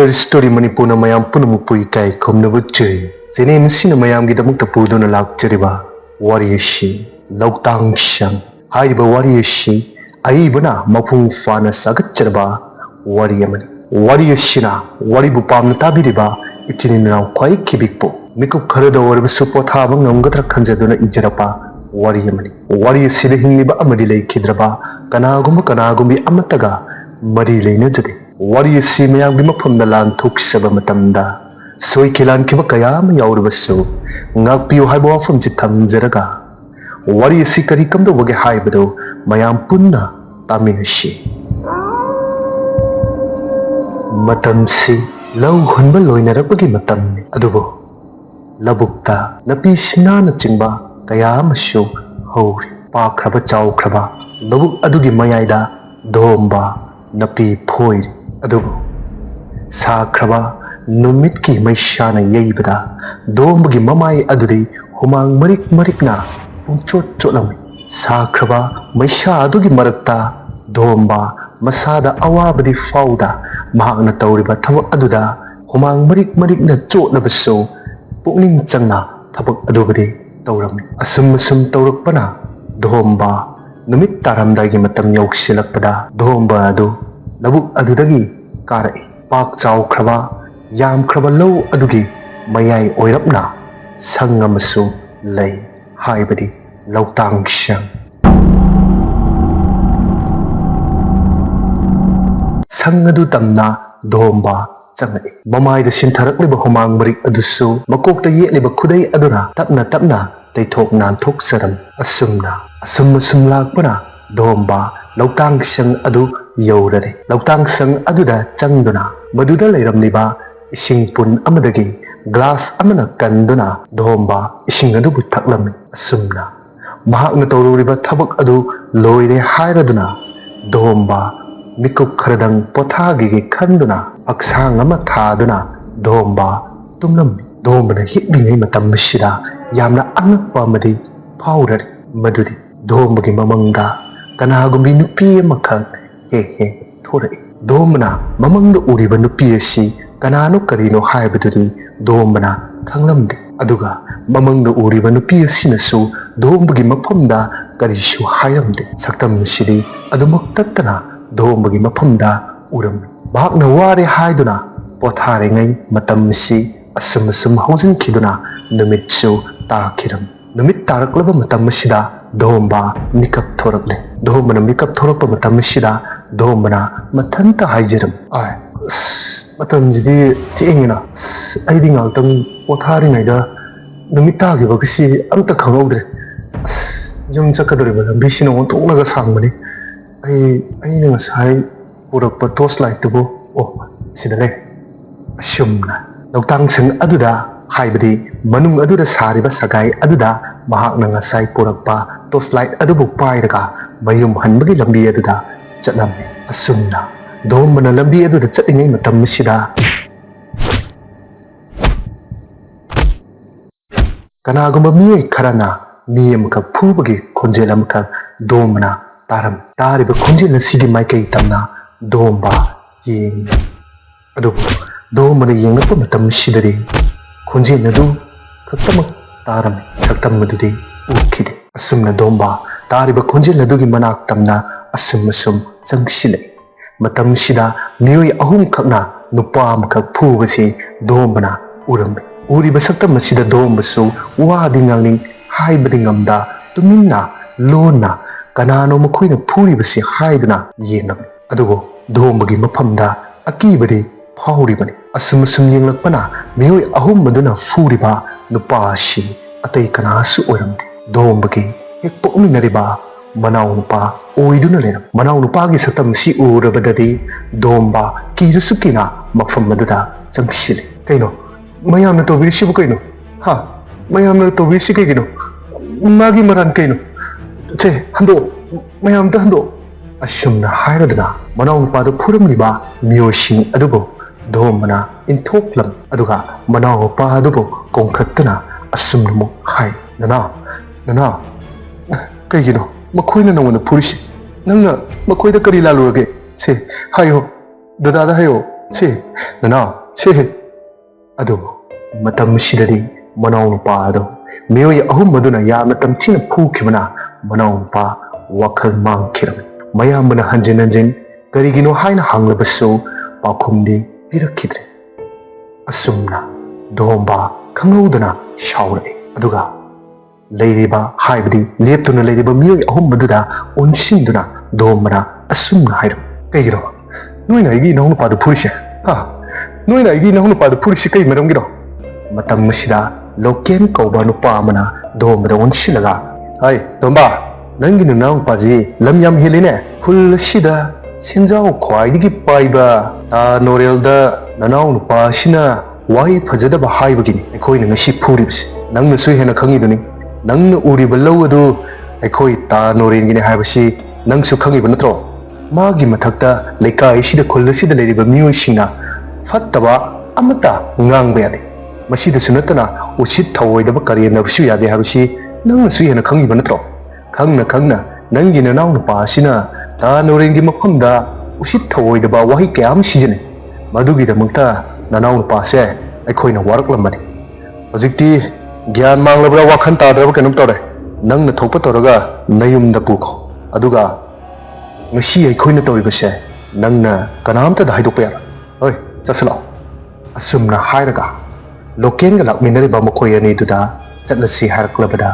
Dear Story Manipuna Mayam Punumupu Kai Kumnabuchi. Zenin Sinamayam Gidamukta Puduna Lak Jeriba. Wariashi. Lautang Shang. Haiba Wariashi. Aibana Mapung Fana Sagatcherba. Wariaman. Wariashina. Waribupam Tabiriba. Itinina Kwai Kibikpo. Miku Karada or Supotava Namgatra Kanjaduna Ijarapa. Wariamani. Wariasida Hiniba Amadile Kidraba. Kanagumi Amataga. Marile Najadi. Wari si mayang bimapunda lan tuk saba matamda. Soy kilan kiba kayam yaurbaso. Ngak piyo haibo afam jitam jaraga. Wari si karikam do wage haibado. Mayang punna taminashi. Matam si lau hunba loina rapagi matam ni. Adubo. Labukta napi sinana chingba kayam asyo hori. Pa kraba chaw kraba. Labuk adugi mayayda domba napi phoiri. Adubu Sakraba Numitki Maishana Yabada Dombagi Mamai Aduri Humang Marikna Umchot Cholami Sakraba Maisha Adugi Marakta Domba Masada Awabadi Fauda Mahagna Tauriba Tabak Aduda Humang Marikna Chotlabaso Pukning Changna Tabak Adubadi Taurami Asum Taurakpana Domba Numit Taramdagi Matam Yoksilakpada Domba Adu Labuk adudagi karai pak chaw khraba yam khraba lo adugi mayai oirapna sangamasu lei haibadi lautang shang sangadu tamna domba changai mamai da sintharakliba humang marik adusu makokta yeliba khudai aduna tapna teithok nanthok saram asum lakpana domba lautang shang adu Yaurare. Lautang sang aduda changduna. Maduda layramliba ising pun amadagi. Glass amana kanduna. Domba ising adu butaklam asumna. Mahak na taururiba tabak adu loire hairaduna. Domba mikuk karadang pothagi kanduna. Aksang amathaduna. Domba tumlam. Domba na hitbingay matamashida. Yamna anakpa madi paurari. Madudi. Domba gi mamangda. Kanagumbi nupi makag. Thorai domna mamangda uriba nupi asi kanano karino haibadudi domna khanglamde aduga mamangda uriba nupi asinasu dombagi maphamda karishu hayamde saktam sidi adumak tattana dombagi maphamda uram bahakna ware haiduna pothare ngai matam si asum hausin khiduna numitsu takhiram numit taraklaba matam sida domba mikap thorakle domna mikap thorakpa matam sida domna mathanta haijiram ai matam jidi chengina aidi ngaltang pothari naida numita gi bagsi amta khangawdre jung chakadore ba bisina ontoknaga sangmani ai na sai purakpa toast light tubo oh sidale ashumna lautang sang aduda haibadi manung aduda sariba sagai aduda mahakna ngasai purakpa toast light adubu pairaga mayum hanbagi lambi aduda chatnamne asumna domna lambi aduda chatingai matam sida kanagumba miyai kharana miyamka phubagi khonjel amka domna taram tariba khonjel sigi maikai tamna domba yeng adu domna yengpa matam sidari khonjel nadu khatamak taram saktam madudi ukhide asumna domba tariba khonjel nadugi manak tamna asum sangshile matam sida miyoi ahum khakna nupa amakak phubasi domna urambe uriba saktam sida dombasu wadi ngangning haibadi ngamda tuminna lona kanano makhoina phuribasi haiduna yenam adugo dombagi maphamda akibadi phauribani asum yenglakpana miyoi ahum maduna phuriba nupa si atai kanasu oramde dombagi ek pokminariba Manau nupa oiduna leram manau nupa gi saktam si urabadadi domba kirusukina mafam madada sangshile kaino mayamna tobirisi bu kaino ha mayamna tobirisi kaino magi maran kaino che hando mayamda hando ashumna hairadana manau nupa da phuramliba miyosing adugo domna inthoklam aduga manau nupa adugo kongkhattana asumnamu hai nana kaigino Makoy na naman na purisi. Nang na, makoy na karila lurage. Se, hayo, dadada hayo. ꯁꯤ ꯅꯅꯥꯎ ꯁꯤ ꯑꯗꯨꯕꯨ ꯃꯇꯝꯁꯤꯗꯗꯤ ꯃꯅꯥꯎꯅꯨꯄꯥ ꯑꯗꯣ ꯃꯤꯑꯣꯏ ꯑꯍꯨꯝ ꯑꯗꯨꯅ ꯌꯥꯝꯅ ꯇꯝꯊꯤꯅ ꯐꯨꯈꯤꯕꯅ ꯃꯅꯥꯎꯅꯨꯄꯥ ꯋꯥꯈꯜ ꯃꯥꯡꯈꯤꯔꯝꯃꯤ ꯃꯌꯥꯝꯕꯅ ꯍꯟꯖꯤꯟ ꯍꯟꯖꯤन ꯀꯔꯤꯒꯤꯅꯣ ꯍꯥꯏꯅ ꯍꯪꯂꯕꯁꯨ ꯄꯥꯎꯈꯨꯝꯗꯤ ꯄꯤꯔꯛꯈꯤꯗ꯭ꯔꯦ ꯑꯁꯨꯝꯅ ꯗꯣꯝꯕ ꯈꯪꯍꯧꯗꯅ ꯁꯥꯎꯔꯛꯏ ꯑꯗꯨꯒ ꯂꯩꯔꯤꯕ ꯍꯥꯏꯕꯗꯤ ꯂꯦꯞꯇꯨꯅ ꯂꯩꯔꯤꯕ ꯃꯤꯑꯣꯏ ꯑꯍꯨꯝ ꯑꯗꯨꯗ ꯑꯣꯟꯁꯤꯟꯗꯨꯅ ꯗꯣꯝꯕꯅ ꯑꯁꯨꯝꯅ ꯍꯥꯏꯔꯝꯃꯤ ꯀꯩꯒꯤꯅꯣ ꯅꯣꯏꯅ ꯑꯩꯒꯤ ꯏꯅꯥꯎꯅꯨꯄꯥꯗꯨ ꯐꯨꯔꯤꯁꯦ ꯅꯣꯏꯅ ꯑꯩꯒꯤ ꯏꯅꯥꯎꯅꯨꯄꯥꯗꯨ ꯐꯨꯔꯤꯁꯤ ꯀꯩ ꯃꯔꯝꯒꯤꯅꯣ ꯃꯇꯝ ꯑꯁꯤꯗ ꯂꯣꯀꯦꯟ ꯀꯧꯕ ꯅꯨꯄꯥ ꯑꯃꯅ ꯗꯣꯝꯕꯗ ꯑꯣꯟꯁꯤꯜꯂꯒ ꯍꯥꯏ ꯗꯣꯝꯕ ꯅꯪꯒꯤ ꯅꯅꯥꯎꯅꯨꯄꯥꯁꯤ ꯂꯝ ꯌꯥꯝ ꯍꯦꯜꯂꯤꯅꯦ ꯈꯨꯜ ꯑꯁꯤꯗ ꯁꯦꯟꯖꯥꯎ ꯈ꯭ꯋꯥꯏꯗꯒꯤ ꯄꯥꯏꯕ ꯇꯥ ꯅꯣꯔꯦꯜꯗ ꯅꯅꯥꯎꯅꯨꯄꯥ ꯑꯁꯤꯅ ꯋꯥꯍꯩ ꯐꯖꯗꯕ ꯍꯥꯏꯕꯒꯤꯅꯤ ꯑꯩꯈꯣꯏꯅ ꯉꯁꯤ ꯐꯨꯔꯤꯕꯁꯤ ꯅꯪꯅꯁꯨ ꯍꯦꯟꯅ ꯈꯪꯉꯤꯗꯨꯅꯤ ꯅꯪꯅ ꯎꯔꯤꯕ ꯂꯧ ꯑꯗꯨ ꯑꯩꯈꯣꯏ ꯇꯥ ꯅꯣꯔꯦꯟꯒꯤꯅꯤ ꯍꯥꯏꯕꯁꯤ ꯅꯪꯁꯨ ꯈꯪꯉꯤꯕ ꯅꯠꯇ꯭ꯔꯣ ꯃꯥꯒꯤ ꯃꯊꯛꯇ ꯂꯩꯀꯥꯏ ꯑꯁꯤꯗ ꯈꯨꯜ ꯑꯁꯤꯗ ꯂꯩꯔꯤꯕ ꯃꯤꯑꯣꯏꯁꯤꯡꯅ ꯐꯠꯇꯕ ꯑꯃꯠꯇ ꯉꯥꯡꯕ ꯌꯥꯗꯦ ꯃꯁꯤꯗꯁꯨ ꯅꯠꯇꯅ ꯎꯁꯤꯠ ꯊꯑꯣꯏꯗꯕ ꯀꯔꯦꯝꯅꯕꯁꯨ ꯌꯥꯗꯦ ꯍꯥꯏꯕꯁꯤ ꯅꯪꯅꯁꯨ ꯍꯦꯟꯅ ꯈꯪꯉꯤꯕ ꯅꯠꯇ꯭ꯔꯣ ꯈꯪꯅ ꯈꯪꯅ ꯅꯪꯒꯤ ꯅꯅꯥꯎꯅꯨꯄꯥ ꯑꯁꯤꯅ ꯇꯥ ꯅꯣꯔꯦꯟꯒꯤ ꯃꯐꯝꯗ ꯎꯁꯤꯠ ꯊꯑꯣꯏꯗꯕ ꯋꯥꯍꯩ ꯀꯌꯥ ꯑꯃ ꯁꯤꯖꯤꯟꯅꯩ ꯃꯗꯨꯒꯤꯗꯃꯛꯇ ꯅꯅꯥꯎꯅꯨꯄꯥꯁꯦ ꯑꯩꯈꯣꯏꯅ ꯋꯥꯔꯛꯂꯝꯕꯅꯤ ꯍꯧꯖꯤꯛꯇꯤ ꯒ꯭ꯌꯥꯟ ꯃꯥꯡꯂꯕ꯭ꯔꯥ ꯋꯥꯈꯜ ꯇꯥꯗ꯭ꯔꯕ ꯀꯩꯅꯣꯝ ꯇꯧꯔꯦ ꯅꯪꯅ ꯊꯣꯛꯄ ꯇꯧꯔꯒ ꯅꯌꯨꯝꯗ ꯄꯨꯈꯣ ꯑꯗꯨꯒ ꯉꯁꯤ ꯑꯩꯈꯣꯏꯅ ꯇꯧꯔꯤꯕꯁꯦ ꯅꯪꯅ ꯀꯅꯥꯝꯇꯗ ꯍꯥꯏꯗꯣꯛꯄ ꯌꯥꯔꯣꯏ ꯍꯣꯏ ꯆꯠꯁꯤꯜꯂꯛꯑꯣ ꯑꯁꯨꯝꯅ ꯍꯥꯏꯔꯒ ꯂꯣꯀꯦꯟꯒ ꯂꯥꯛꯃꯤꯟꯅꯔꯤꯕ ꯃꯈꯣꯏ ꯑꯅꯤꯗꯨꯗ ꯆꯠꯂꯁꯤ ꯍꯥꯏꯔꯛꯂꯕꯗ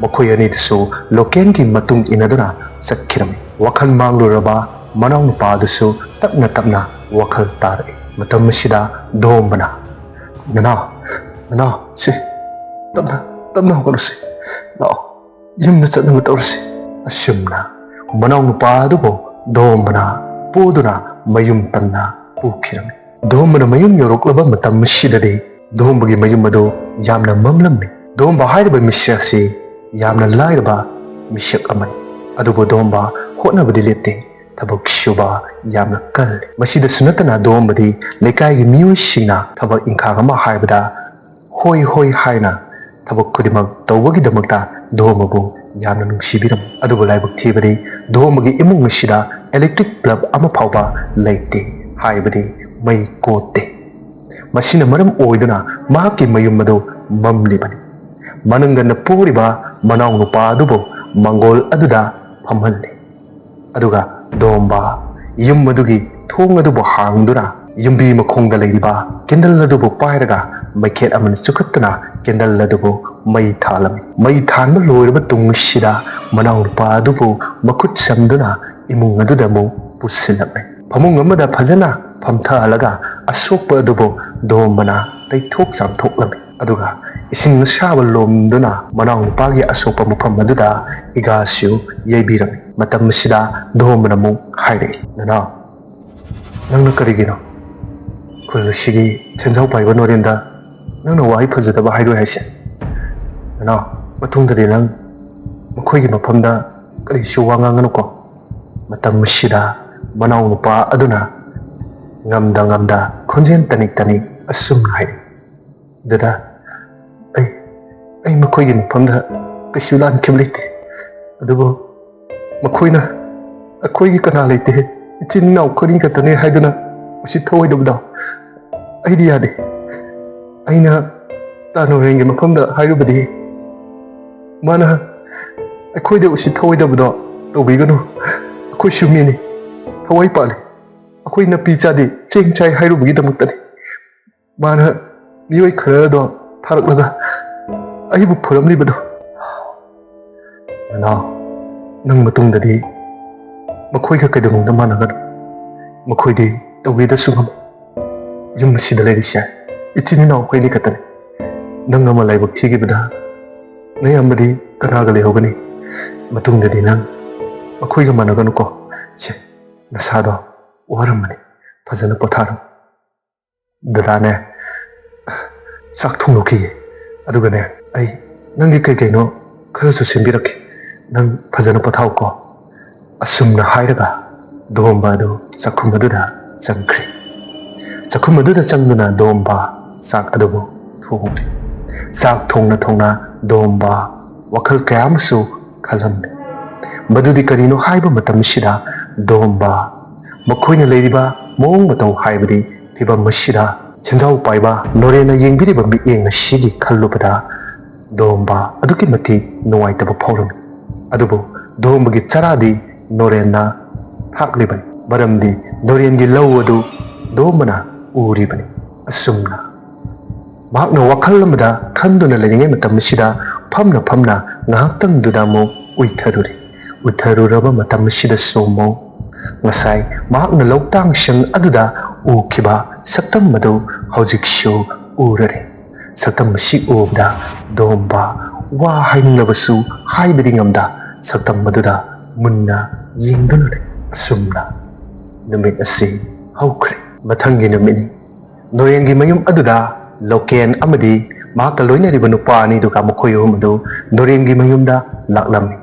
ꯃꯈꯣꯏ ꯑꯅꯤꯗꯨꯁꯨ ꯂꯣꯀꯦꯟꯒꯤ ꯃꯇꯨꯡ ꯏꯟꯅꯗꯨꯅ ꯆꯠꯈꯤꯔꯝꯃꯤ ꯋꯥꯈꯜ ꯃꯥꯡꯂꯨꯔꯕ ꯃꯅꯥꯎꯅꯨꯄꯥ ꯑꯗꯨꯁꯨ ꯇꯞꯅ ꯇꯞꯅ ꯋꯥꯈꯜ ꯇꯥꯔꯛꯏ ꯃꯇꯝ ꯑꯁꯤꯗ ꯗꯣꯝꯕꯅ ꯅꯅꯥꯎ ꯁꯤ ꯇꯞꯅ ꯍꯧꯒꯠꯂꯁꯤ ꯂꯥꯛꯑꯣ ꯌꯨꯝꯗ ꯆꯠꯅꯕ ꯇꯧꯔꯁꯤ ꯑꯁꯨꯝꯅ ꯃꯅꯥꯎꯅꯨꯄꯥ ꯑꯗꯨꯕꯨ ꯗꯣꯝꯕꯅ ꯄꯨꯗꯨꯅ ꯃꯌꯨꯝ ꯇꯝꯅ ꯄꯨꯈꯤꯔꯝꯃꯤ ꯗꯣꯝꯕꯅ ꯃꯌꯨꯝ ꯌꯧꯔꯛꯂꯕ ꯃꯇꯝ ꯑꯁꯤꯗꯗꯤ ꯗꯣꯝꯕꯒꯤ ꯃꯌꯨꯝ ꯑꯗꯨ ꯌꯥꯝꯅ ꯃꯝꯂꯝꯃꯤ ꯗꯣꯝꯕ ꯍꯥꯏꯔꯤꯕ ꯃꯤꯁꯛ ꯑꯁꯤ ꯌꯥꯝꯅ ꯂꯥꯏꯔꯕ ꯃꯤꯁꯛ ꯑꯃꯅꯤ ꯑꯗꯨꯕꯨ ꯗꯣꯝꯕ ꯍꯣꯠꯅꯕꯗꯤ ꯂꯦꯞꯇꯦ ꯊꯕꯛ ꯁꯨꯕ ꯌꯥꯝꯅ ꯀꯜꯂꯤ ꯃꯁꯤꯗꯁꯨ ꯅꯠꯇꯅ ꯗꯣꯝꯕꯗꯤ ꯂꯩꯀꯥꯏꯒꯤ ꯃꯤꯑꯣꯏꯁꯤꯡꯅ ꯊꯕꯛ ꯏꯪꯈꯥꯡ ꯑꯃ ꯍꯥꯏꯕꯗ ꯍꯣꯏ ꯍꯣꯏ ꯍꯥꯏꯅ ꯊꯕꯛ ꯈꯨꯗꯤꯡꯃꯛ ꯇꯧꯕꯒꯤꯗꯃꯛꯇ ꯗꯣꯝꯕꯕꯨ ꯌꯥꯝꯅ ꯅꯨꯡꯁꯤꯕꯤꯔꯝꯃꯤ ꯑꯗꯨꯕꯨ ꯂꯥꯏꯕꯛ ꯊꯤꯕꯗꯤ ꯗꯣꯝꯕꯒꯤ ꯏꯃꯨꯡ ꯑꯁꯤꯗ ꯏꯂꯦꯛꯇ꯭ꯔꯤꯛ ꯕꯜꯕ ꯑꯃ ꯐꯥꯎꯕ ꯂꯩꯇꯦ ꯍꯥꯏꯕꯗꯤ ꯃꯩ ꯀꯣꯠꯇꯦ ꯃꯁꯤꯅ ꯃꯔꯝ ꯑꯣꯏꯗꯨꯅ ꯃꯍꯥꯛꯀꯤ ꯃꯌꯨꯝ ꯑꯗꯨ ꯃꯝꯂꯤꯕꯅꯤ ꯃꯅꯪꯒꯟꯅ ꯄꯨꯔꯤꯕ ꯃꯅꯥꯎꯅꯨꯄꯥ ꯑꯗꯨꯕꯨ ꯃꯪꯒꯣꯜ ꯑꯗꯨꯗ ꯐꯝꯍꯜꯂꯤ ꯑꯗꯨꯒ ꯗꯣꯝꯕ ꯌꯨꯝ ꯑꯗꯨꯒꯤ ꯊꯣꯡ ꯑꯗꯨꯕꯨ ꯍꯥꯡꯗꯨꯅ ꯌꯨꯝꯕꯤ ꯃꯈꯣꯡꯗ ꯂꯩꯔꯤꯕ ꯀꯦꯟꯗꯜ ꯑꯗꯨꯕꯨ ꯄꯥꯏꯔꯒ ꯃꯩꯈꯦꯠ ꯑꯃꯅ ꯆꯨꯈꯠꯇꯨꯅ ꯀꯦꯟꯗꯜ ꯑꯗꯨꯕꯨ ꯃꯩ ꯊꯥꯜꯂꯝꯃꯤ ꯃꯩ ꯊꯥꯟꯕ ꯂꯣꯏꯔꯕ ꯇꯨꯡꯁꯤꯗ ꯃꯅꯥꯎꯅꯨꯄꯥ ꯑꯗꯨꯕꯨ ꯃꯈꯨꯠ ꯁꯝꯗꯨꯅ ꯏꯃꯨꯡ ꯑꯗꯨꯗ ꯑꯃꯨꯛ ꯄꯨꯁꯤꯜꯂꯝꯃꯤ ꯐꯃꯨꯡ ꯑꯃꯗ ꯐꯖꯅ ꯐꯝꯊꯍꯜꯂꯒ ꯑꯁꯣꯛꯄ ꯑꯗꯨꯕꯨ ꯗꯣꯝꯕꯅ ꯇꯩꯊꯣꯛ ꯆꯥꯝꯊꯣꯛꯂꯝꯃꯤ ꯑꯗꯨꯒ ꯏꯁꯤꯡ ꯑꯁꯥꯕ ꯂꯣꯝꯗꯨꯅ ꯃꯅꯥꯎꯅꯨꯄꯥꯒꯤ ꯑꯁꯣꯛꯄ ꯃꯐꯝ ꯑꯗꯨꯗ ꯍꯤꯒꯥꯁꯨ ꯌꯩꯕꯤꯔꯝꯃꯤ ꯃꯇꯝ ꯑꯁꯤꯗ ꯗꯣꯝꯕꯅ ꯑꯃꯨꯛ ꯍꯥꯏꯔꯛꯏ ꯅꯅꯥꯎ ꯅꯪꯅ ꯀꯔꯤꯒꯤꯅꯣ ꯈꯨꯜ ꯑꯁꯤꯒꯤ ꯁꯦꯟꯖꯥꯎ ꯄꯥꯏꯕ ꯅꯣꯔꯦꯟꯗ ꯅꯪꯅ ꯋꯥꯍꯩ ꯐꯖꯗꯕ ꯍꯥꯏꯔꯣꯏ ꯍꯥꯏꯁꯦ ꯅꯅꯥꯎ ꯃꯇꯨꯡꯗꯗꯤ ꯅꯪ ꯃꯈꯣꯏꯒꯤ ꯃꯐꯝꯗ ꯀꯔꯤꯁꯨ ꯋꯥ ꯉꯥꯡꯒꯅꯨꯀꯣ ꯃꯇꯝ ꯑꯁꯤꯗ ꯃꯅꯥꯎꯅꯨꯄꯥ ꯑꯗꯨꯅ ꯉꯝꯗ ꯈꯣꯟꯖꯦꯜ ꯇꯅꯤꯛ ꯇꯅꯤꯛ ꯑꯁꯨꯝꯅ ꯍꯥꯏꯔꯤ ꯗꯗꯥ ꯑꯩ ꯃꯈꯣꯏꯒꯤ ꯃꯐꯝꯗ ꯀꯩꯁꯨ ꯂꯥꯟꯈꯤꯕ ꯂꯩꯇꯦ ꯑꯗꯨꯕꯨ ꯃꯈꯣꯏꯅ ꯑꯩꯈꯣꯏꯒꯤ ꯀꯅꯥ ꯂꯩꯇꯦ ꯏꯆꯤꯟ ꯏꯅꯥꯎ ꯈꯨꯗꯤꯡ ꯈꯛꯇꯅꯦ ꯍꯥꯏꯗꯨꯅ ꯎꯁꯤꯠ ꯊꯑꯣꯏꯗꯕꯗꯣ ꯑꯩꯗꯤ ꯌꯥꯗꯦ ꯑꯩꯅ ꯇꯥꯅꯣꯔꯦꯟꯒꯤ ꯃꯐꯝꯗ ꯍꯥꯏꯔꯨꯕꯗꯤ ꯃꯥꯅ ꯑꯩꯈꯣꯏꯗ ꯎꯁꯤꯠ ꯊꯑꯣꯏꯗꯕꯗꯣ ꯇꯧꯕꯤꯒꯅꯨ ꯑꯩꯈꯣꯏꯁꯨ ꯃꯤꯅꯤ ꯊꯋꯥꯏ ꯄꯥꯜꯂꯤ ꯑꯩꯈꯣꯏ ꯅꯥꯄꯤ ꯆꯥꯗꯦ ꯆꯦꯡ ꯆꯥꯏ ꯍꯥꯏꯔꯨꯕꯒꯤꯗꯃꯛꯇꯅꯤ ꯃꯥꯅ ꯃꯤꯑꯣꯏ ꯈꯔꯗꯣ ꯊꯥꯔꯛꯂꯒ ꯑꯩꯕꯨ ꯐꯨꯔꯝꯂꯤꯕꯗꯣ ꯅꯅꯥꯎ ꯅꯪ ꯃꯇꯨꯡꯗꯗꯤ ꯃꯈꯣꯏꯒ ꯀꯩꯗꯧꯅꯨꯡꯗ ꯃꯥꯟꯅꯒꯅꯨ ꯃꯈꯣꯏꯗꯤ ꯇꯧꯕꯤꯗꯁꯨ ꯉꯝꯃꯤ ꯌꯨꯝ ꯑꯁꯤꯗ ꯂꯩꯔꯤꯁꯦ ꯏꯆꯤꯟ ꯏꯅꯥꯎ ꯑꯩꯈꯣꯏꯅꯤ ꯈꯛꯇꯅꯤ ꯅꯪ ꯑꯃ ꯂꯥꯏꯕꯛ ꯊꯤꯈꯤꯕꯗ ꯅꯌꯥꯝꯕꯗꯤ ꯀꯅꯥꯒ ꯂꯩꯍꯧꯒꯅꯤ ꯃꯇꯨꯡꯗꯗꯤ ꯅꯪ ꯃꯈꯣꯏꯒ ꯃꯥꯟꯅꯒꯅꯨꯀꯣ ꯁꯦ ꯅꯁꯥꯗꯣ ꯋꯥꯔꯝꯕꯅꯤ ꯐꯖꯅ ꯄꯣꯊꯥꯔꯣ ꯗꯗꯥꯅꯦ ꯆꯥꯛ ꯊꯣꯡꯗꯣꯛꯈꯤꯒꯦ ꯑꯗꯨꯒꯅꯦ ꯑꯩ ꯅꯪꯒꯤ ꯀꯩꯀꯩꯅꯣ ꯈꯔꯁꯨ ꯁꯦꯝꯕꯤꯔꯛꯀꯦ ꯅꯪ ꯐꯖꯅ ꯄꯣꯊꯥꯎꯀꯣ ꯑꯁꯨꯝꯅ ꯍꯥꯏꯔꯒ ꯗꯣꯝꯕ ꯑꯗꯨ ꯆꯥꯛꯈꯨꯝ ꯑꯗꯨꯗ ꯆꯪꯈ꯭ꯔꯦ ꯆꯥꯛꯈꯨꯝ ꯑꯗꯨꯗ ꯆꯪꯗꯨꯅ ꯗꯣꯝꯕ ꯆꯥꯛ ꯑꯗꯨꯕꯨ ꯊꯣꯡꯂꯤ ꯆꯥꯛ ꯊꯣꯡꯅ ꯊꯣꯡꯅ ꯗꯣꯝꯕ ꯋꯥꯈꯜ ꯀꯌꯥ ꯑꯃꯁꯨ ꯈꯜꯂꯝꯃꯤ ꯃꯗꯨꯗꯤ ꯀꯔꯤꯅꯣ ꯍꯥꯏꯕ ꯃꯇꯝꯁꯤꯗ ꯗꯣꯝꯕ ꯃꯈꯣꯏꯅ ꯂꯩꯔꯤꯕ ꯃꯑꯣꯡ ꯃꯇꯧ ꯍꯥꯏꯕꯗꯤ ꯐꯤꯕꯝ ꯑꯁꯤꯗ ꯁꯦꯟꯖꯥꯎ ꯄꯥꯏꯕ ꯅꯣꯔꯦꯟꯅ ꯌꯦꯡꯕꯤꯔꯤꯕ ꯃꯤꯠꯌꯦꯡ ꯑꯁꯤꯒꯤ ꯈꯜꯂꯨꯕꯗ ꯗꯣꯝꯕ ꯑꯗꯨꯛꯀꯤ ꯃꯇꯤꯛ ꯅꯨꯡꯉꯥꯏꯇꯕ ꯐꯥꯎꯔꯝꯃꯤ. ꯑꯗꯨꯕꯨ ꯗꯣꯝꯕꯒꯤ ꯆꯔꯥꯗꯤ ꯅꯣꯔꯦꯟꯅ ꯊꯥꯛꯂꯤꯕꯅꯤ. ꯃꯔꯝꯗꯤ ꯅꯣꯔꯦꯟꯒꯤ ꯂꯧ ꯑꯗꯨ ꯗꯣꯝꯕꯅ ꯎꯔꯤꯕꯅꯤ. ꯑꯁꯨꯝꯅ ꯃꯍꯥꯛꯅ ꯋꯥꯈꯜ ꯑꯃꯗ ꯈꯟꯗꯨꯅ ꯂꯩꯔꯤꯉꯩ ꯃꯇꯝ ꯑꯁꯤꯗ ꯐꯝꯅ ꯐꯝꯅ ꯉꯥꯏꯍꯥꯛꯇꯪꯗꯨꯗ ꯑꯃꯨꯛ ꯎꯏꯊꯔꯨꯔꯦ. ꯎꯏꯊꯔꯨꯔꯕ ꯃꯇꯝ ꯑꯁꯤꯗꯁꯨ ꯑꯃꯨꯛ ꯉꯁꯥꯏ ꯃꯍꯥꯛꯅ ꯂꯧꯇꯥꯡꯁꯪ ꯑꯗꯨꯗ ꯎꯈꯤꯕ ꯁꯛꯇꯝ ꯑꯗꯨ ꯍꯧꯖꯤꯛꯁꯨ ꯎꯔꯔꯦ. ꯁꯛꯇꯝ ꯑꯁꯤ ꯎꯕꯗ ꯗꯣꯝꯕ ꯋꯥ ꯍꯥꯏꯅꯤꯡꯂꯕꯁꯨ ꯍꯥꯏꯕꯗꯤ ꯉꯝꯗ ꯁꯛꯇꯝ ꯑꯗꯨꯗ ꯃꯨꯟꯅ ꯌꯦꯡꯗꯨꯅ ꯂꯩ. ꯑꯁꯨꯝꯅ ꯅꯨꯃꯤꯠ ꯑꯁꯤ ꯍꯧꯈ꯭ꯔꯦ. ꯃꯊꯪꯒꯤ ꯅꯨꯃꯤꯠꯅꯤ. ꯅꯣꯔꯦꯟꯒꯤ ꯃꯌꯨꯝ ꯑꯗꯨꯗ ꯂꯣꯀꯦꯟ ꯑꯃꯗꯤ ꯃꯍꯥꯛꯀ ꯂꯣꯏꯅꯔꯤꯕ ꯅꯨꯄꯥ ꯑꯅꯤꯗꯨꯒ ꯃꯈꯣꯏ ꯑꯍꯨꯝ ꯑꯗꯨ ꯅꯣꯔꯦꯟꯒꯤ ꯃꯌꯨꯝꯗ ꯂꯥꯛꯂꯝꯃꯤ.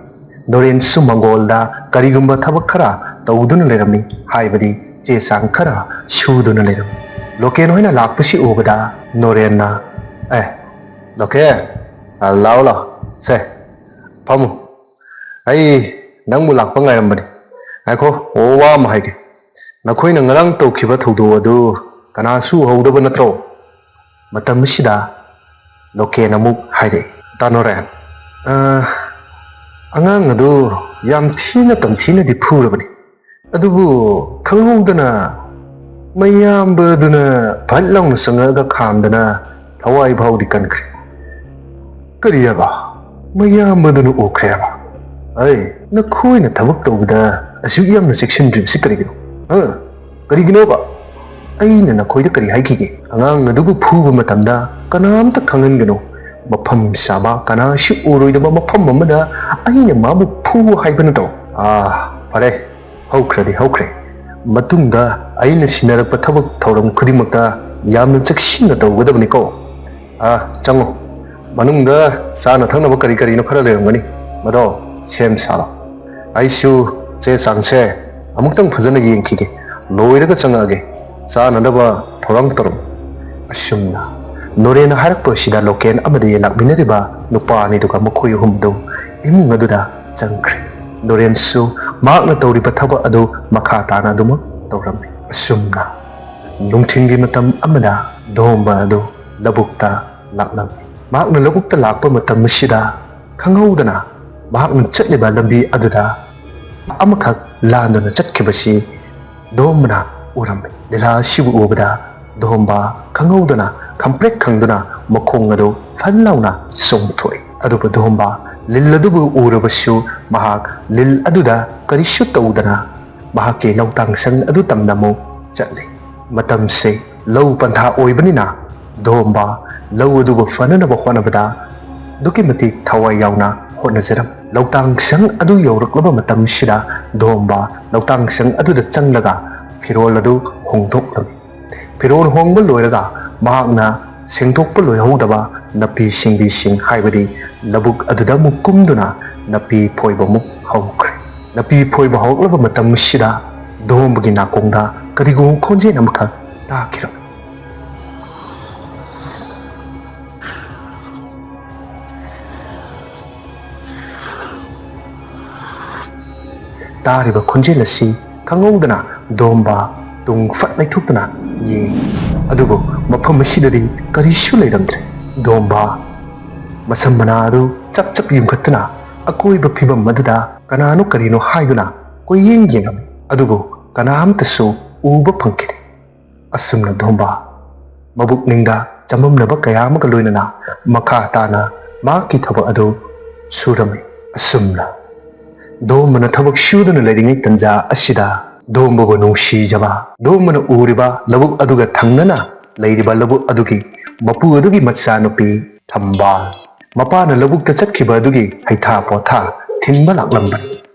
ꯅꯣꯔꯦꯟꯁꯨ ꯃꯪꯒꯣꯜꯗ ꯀꯔꯤꯒꯨꯝꯕ ꯊꯕꯛ ꯈꯔ ꯇꯧꯗꯨꯅ ꯂꯩꯔꯝꯃꯤ. ꯍꯥꯏꯕꯗꯤ ꯆꯦ ꯆꯥꯡ ꯈꯔ ꯁꯨꯗꯨꯅ ꯂꯩꯔꯝꯃꯤ. ꯂꯣꯀꯦꯟ ꯍꯣꯏꯅ ꯂꯥꯛꯄꯁꯤ ꯎꯕꯗ ꯅꯣꯔꯦꯟꯅ ꯂꯣꯀꯦꯟ, ꯂꯥꯛꯑꯣ ꯂꯥꯛꯑꯣ, ꯁꯦ ꯐꯝꯃꯨ. ꯑꯩ ꯅꯪꯕꯨ ꯂꯥꯛꯄ ꯉꯥꯏꯔꯝꯕꯅꯤ. ꯉꯥꯏꯈꯣ, ꯋꯥ ꯑꯃ ꯍꯥꯏꯒꯦ. ꯅꯈꯣꯏꯅ ꯉꯔꯥꯡ ꯇꯧꯈꯤꯕ ꯊꯧꯗꯣꯛ ꯑꯗꯨ ꯀꯅꯥꯁꯨ ꯎꯍꯧꯗꯕ ꯅꯠꯇ꯭ꯔꯣ? ꯃꯇꯝ ꯑꯁꯤꯗ ꯂꯣꯀꯦꯟ ꯑꯃꯨꯛ ꯍꯥꯏꯔꯛꯏ. ꯇꯥꯅꯣꯔꯦꯟ, ꯑꯉꯥꯡ ꯑꯗꯨ ꯌꯥꯝ ꯊꯤꯅ ꯇꯝꯊꯤꯅꯗꯤ ꯐꯨꯔꯕꯅꯤ. ꯑꯗꯨꯕꯨ ꯈꯪꯍꯧꯗꯅ ꯃꯌꯥꯝꯕꯗꯨꯅ ꯐꯠ ꯂꯥꯎꯅ ꯆꯪꯉꯛꯑꯒ ꯈꯥꯝꯗꯅ ꯊꯋꯥꯏ ꯐꯥꯎꯗꯤ ꯀꯟꯈ꯭ꯔꯦ. ꯀꯔꯤ ꯍꯥꯏꯕ? ꯃꯌꯥꯝꯕꯗꯨꯅ ꯎꯈ꯭ꯔꯦ ꯍꯥꯏꯕ? ꯅꯈꯣꯏꯅ ꯊꯕꯛ ꯇꯧꯕꯗ ꯑꯁꯨꯛ ꯌꯥꯝꯅ ꯆꯦꯛꯁꯤꯟꯗ꯭ꯔꯤꯕꯁꯤ ꯀꯔꯤꯒꯤꯅꯣ? ꯀꯔꯤꯒꯤꯅꯣꯕ? ꯑꯩꯅ ꯅꯈꯣꯏꯗ ꯀꯔꯤ ꯍꯥꯏꯈꯤꯒꯦ? ꯑꯉꯥꯡ ꯑꯗꯨꯕꯨ ꯐꯨꯕ ꯃꯇꯝꯗ ꯀꯅꯥꯝꯇ ꯈꯪꯍꯟꯒꯅꯨ. ꯃꯐꯝ ꯆꯥꯕ ꯀꯅꯥꯁꯨ ꯎꯔꯣꯏꯗꯕ ꯃꯐꯝ ꯑꯃꯗ ꯑꯩꯅ ꯃꯥꯕꯨ ꯐꯨ ꯍꯥꯏꯕ ꯅꯠꯇ꯭ꯔꯣ? ꯐꯔꯦ, ꯍꯧꯈ꯭ꯔꯗꯤ ꯍꯧꯈ꯭ꯔꯦ. ꯃꯇꯨꯡꯗ ꯑꯩꯅ ꯁꯤꯟꯅꯔꯛꯄ ꯊꯕꯛ ꯊꯧꯔꯝ ꯈꯨꯗꯤꯡꯃꯛꯇ ꯌꯥꯝꯅ ꯆꯦꯛꯁꯤꯟꯅ ꯇꯧꯒꯗꯕꯅꯤꯀꯣ. ꯆꯪꯉꯣ. ꯃꯅꯨꯡꯗ ꯆꯥꯅ ꯊꯛꯅꯕ ꯀꯔꯤ ꯀꯔꯤꯅꯣ ꯈꯔ ꯂꯩꯔꯝꯒꯅꯤ. ꯃꯗꯣ ꯁꯦꯝ ꯁꯥꯔꯣ. ꯑꯩꯁꯨ ꯆꯦ ꯆꯥꯡꯁꯦ ꯑꯃꯨꯛꯇꯪ ꯐꯖꯅ ꯌꯦꯡꯈꯤꯒꯦ. ꯂꯣꯏꯔꯒ ꯆꯪꯉꯛꯑꯒꯦ. ꯆꯥꯅꯅꯕ ꯊꯧꯔꯥꯡ ꯇꯧꯔꯝꯃꯨ. ꯑꯁꯨꯝꯅ ꯅꯣꯔꯦꯟꯅ ꯍꯥꯏꯔꯛꯄ ꯑꯁꯤꯗ ꯂꯣꯀꯦꯟ ꯑꯃꯗꯤ ꯂꯥꯛꯃꯤꯟꯅꯔꯤꯕ ꯅꯨꯄꯥ ꯑꯅꯤꯗꯨꯒ ꯃꯈꯣꯏ ꯑꯍꯨꯝꯗꯨ ꯏꯃꯨꯡ ꯑꯗꯨꯗ ꯆꯪꯈ꯭ꯔꯦ. ꯅꯣꯔꯦꯟꯁꯨ ꯃꯍꯥꯛꯅ ꯇꯧꯔꯤꯕ ꯊꯕꯛ ꯑꯗꯨ ꯃꯈꯥ తాꯅ ꯑꯗꯨꯃꯛ ꯇꯧꯔꯝꯃꯤ. ꯑꯁꯨꯝꯅ ꯅꯨꯡꯊꯤꯜꯒꯤ ꯃꯇꯝ ꯑꯃꯗ ꯗꯣꯝꯕ ꯑꯗꯨ ꯂꯧꯕꯨꯛꯇ ꯂꯥꯛꯂꯝꯃꯤ. ꯃꯍꯥꯛꯅ ꯂꯧꯕꯨꯛꯇ ꯂꯥꯛꯄ ꯃꯇꯝ ꯑꯁꯤꯗ ꯈꯪꯍꯧꯗꯅ ꯃꯍꯥꯛꯅ ꯆꯠꯂꯤꯕ ꯂꯝꯕꯤ ꯑꯗꯨꯗ ꯑꯃꯈꯛ ꯂꯥꯟꯗꯨꯅ ꯆꯠꯈꯤꯕꯁꯤ ꯗꯣꯝꯕꯅ ꯎꯔꯝꯃꯤ. ꯂꯤꯂꯥ ꯑꯁꯤꯕꯨ ꯎꯕꯗ ꯗꯣꯝꯕ ꯈꯪꯍꯧꯗꯅ ꯈꯪꯄ꯭ꯔꯦꯛ ꯈꯪꯗꯨꯅ ꯃꯈꯣꯡ ꯑꯗꯨ ꯐꯟ ꯂꯥꯎꯅ ꯆꯣꯡꯊꯣꯛꯏ. ꯑꯗꯨꯕꯨ ꯗꯣꯝꯕ ꯂꯤꯜ ꯑꯗꯨꯕꯨ ꯎꯔꯕꯁꯨ ꯃꯍꯥꯛ ꯂꯤꯜ ꯑꯗꯨꯗ ꯀꯔꯤꯁꯨ ꯇꯧꯗꯅ ꯃꯍꯥꯛꯀꯤ ꯂꯧꯇꯥꯡꯁꯪ ꯑꯗꯨ ꯇꯝꯅ ꯑꯃꯨꯛ ꯆꯠꯂꯤ. ꯃꯇꯝꯁꯦ ꯂꯧ ꯄꯟꯊꯥ ꯑꯣꯏꯕꯅꯤꯅ ꯗꯣꯝꯕ ꯂꯧ ꯑꯗꯨꯕꯨ ꯐꯅꯅꯕ ꯍꯣꯠꯅꯕꯗ ꯑꯗꯨꯛꯀꯤ ꯃꯇꯤꯛ ꯊꯋꯥꯏ ꯌꯥꯎꯅ ꯍꯣꯠꯅꯖꯔꯝ. ꯂꯧꯇꯥꯡꯁꯪ ꯑꯗꯨ ꯌꯧꯔꯛꯂꯕ ꯃꯇꯝꯁꯤꯗ ꯗꯣꯝꯕ ꯂꯧꯇꯥꯡꯁꯪ ꯑꯗꯨꯗ ꯆꯪꯂꯒ ꯐꯤꯔꯣꯜ ꯑꯗꯨ ꯍꯣꯡꯗꯣꯛꯂꯝꯃꯤ. ꯐꯤꯔꯣꯜ ꯍꯣꯡꯕ ꯂꯣꯏꯔꯒ ꯃꯍꯥꯛꯅ ꯁꯦꯡꯗꯣꯛꯄ ꯂꯣꯏꯍꯧꯗꯕ ꯅꯥꯄꯤ ꯁꯤꯡꯕꯤꯁꯤꯡ ꯍꯥꯏꯕꯗꯤ ꯂꯧꯕꯨꯛ ꯑꯗꯨꯗ ꯑꯃꯨꯛ ꯀꯨꯝꯗꯨꯅ ꯅꯥꯄꯤ ꯐꯣꯏꯕ ꯑꯃꯨꯛ ꯍꯧꯈ꯭ꯔꯦ. ꯅꯥꯄꯤ ꯐꯣꯏꯕ ꯍꯧꯔꯛꯂꯕ ꯃꯇꯝ ꯑꯁꯤꯗ ꯗꯣꯝꯕꯒꯤ ꯅꯥꯀꯣꯡꯗ ꯀꯔꯤꯒꯨꯝꯕ ꯈꯣꯟꯖꯦꯜ ꯑꯃꯈꯛ ꯇꯥꯈꯤꯔꯝꯃꯤ. ꯇꯥꯔꯤꯕ ꯈꯣꯟꯖꯦꯜ ꯑꯁꯤ ꯈꯪꯍꯧꯗꯅ ꯗꯣꯝꯕ ꯇꯨꯡ ꯐꯠ ꯂꯩꯊꯣꯛꯇꯨꯅ ꯌꯦꯡꯉꯤ. ꯑꯗꯨꯕꯨ ꯃꯐꯝ ꯑꯁꯤꯗꯗꯤ ꯀꯔꯤꯁꯨ ꯂꯩꯔꯝꯗ꯭ꯔꯦ. ꯗꯣꯝꯕ ꯃꯁꯝ ꯃꯅꯥ ꯑꯗꯨ ꯆꯞ ꯆꯞ ꯌꯨꯡꯈꯠꯇꯨꯅ ꯑꯀꯣꯏꯕ ꯐꯤꯕꯝ ꯑꯗꯨꯗ ꯀꯅꯥꯅꯣ ꯀꯔꯤꯅꯣ ꯍꯥꯏꯗꯨꯅ ꯀꯣꯏꯌꯦꯡ ꯌꯦꯡꯂꯝꯃꯤ. ꯑꯗꯨꯕꯨ ꯀꯅꯥꯝꯇꯁꯨ ꯎꯕ ꯐꯪꯈꯤꯗꯦ. ꯑꯁꯨꯝꯅ ꯗꯣꯝꯕ ꯃꯕꯨꯛꯅꯤꯡꯗ ꯆꯃꯝꯅꯕ ꯀꯌꯥ ꯑꯃꯒ ꯂꯣꯏꯅꯅ ꯃꯈꯥ ꯇꯥꯅ ꯃꯍꯥꯛꯀꯤ ꯊꯕꯛ ꯑꯗꯨ ꯁꯨꯔꯝꯃꯤ. ꯑꯁꯨꯝꯅ ꯗꯣꯝꯕꯅ ꯊꯕꯛ ꯁꯨꯗꯨꯅ ꯂꯩꯔꯤꯉꯩ ꯇꯟꯖꯥ ꯑꯁꯤꯗ ꯗꯣꯝꯕꯕꯨ ꯅꯨꯡꯁꯤꯖꯕ ꯗꯣꯝꯕꯅ ꯎꯔꯤꯕ ꯂꯧꯕꯨꯛ ꯑꯗꯨꯒ ꯊꯪꯅꯅ ꯂꯩꯔꯤꯕ ꯂꯧꯕꯨꯛ ꯑꯗꯨꯒꯤ ꯃꯄꯨ ꯑꯗꯨꯒꯤ ꯃꯆꯥꯅꯨꯄꯤ ꯊꯝꯕꯥꯜ ꯃꯄꯥꯅ ꯂꯧꯕꯨꯛꯇ ꯆꯠꯈꯤꯕ ꯑꯗꯨꯒꯤ ꯍꯩꯊꯥ ꯄꯣꯊꯥ ꯊꯤꯟꯕ ꯂꯥꯛꯂꯝꯕꯅꯤ.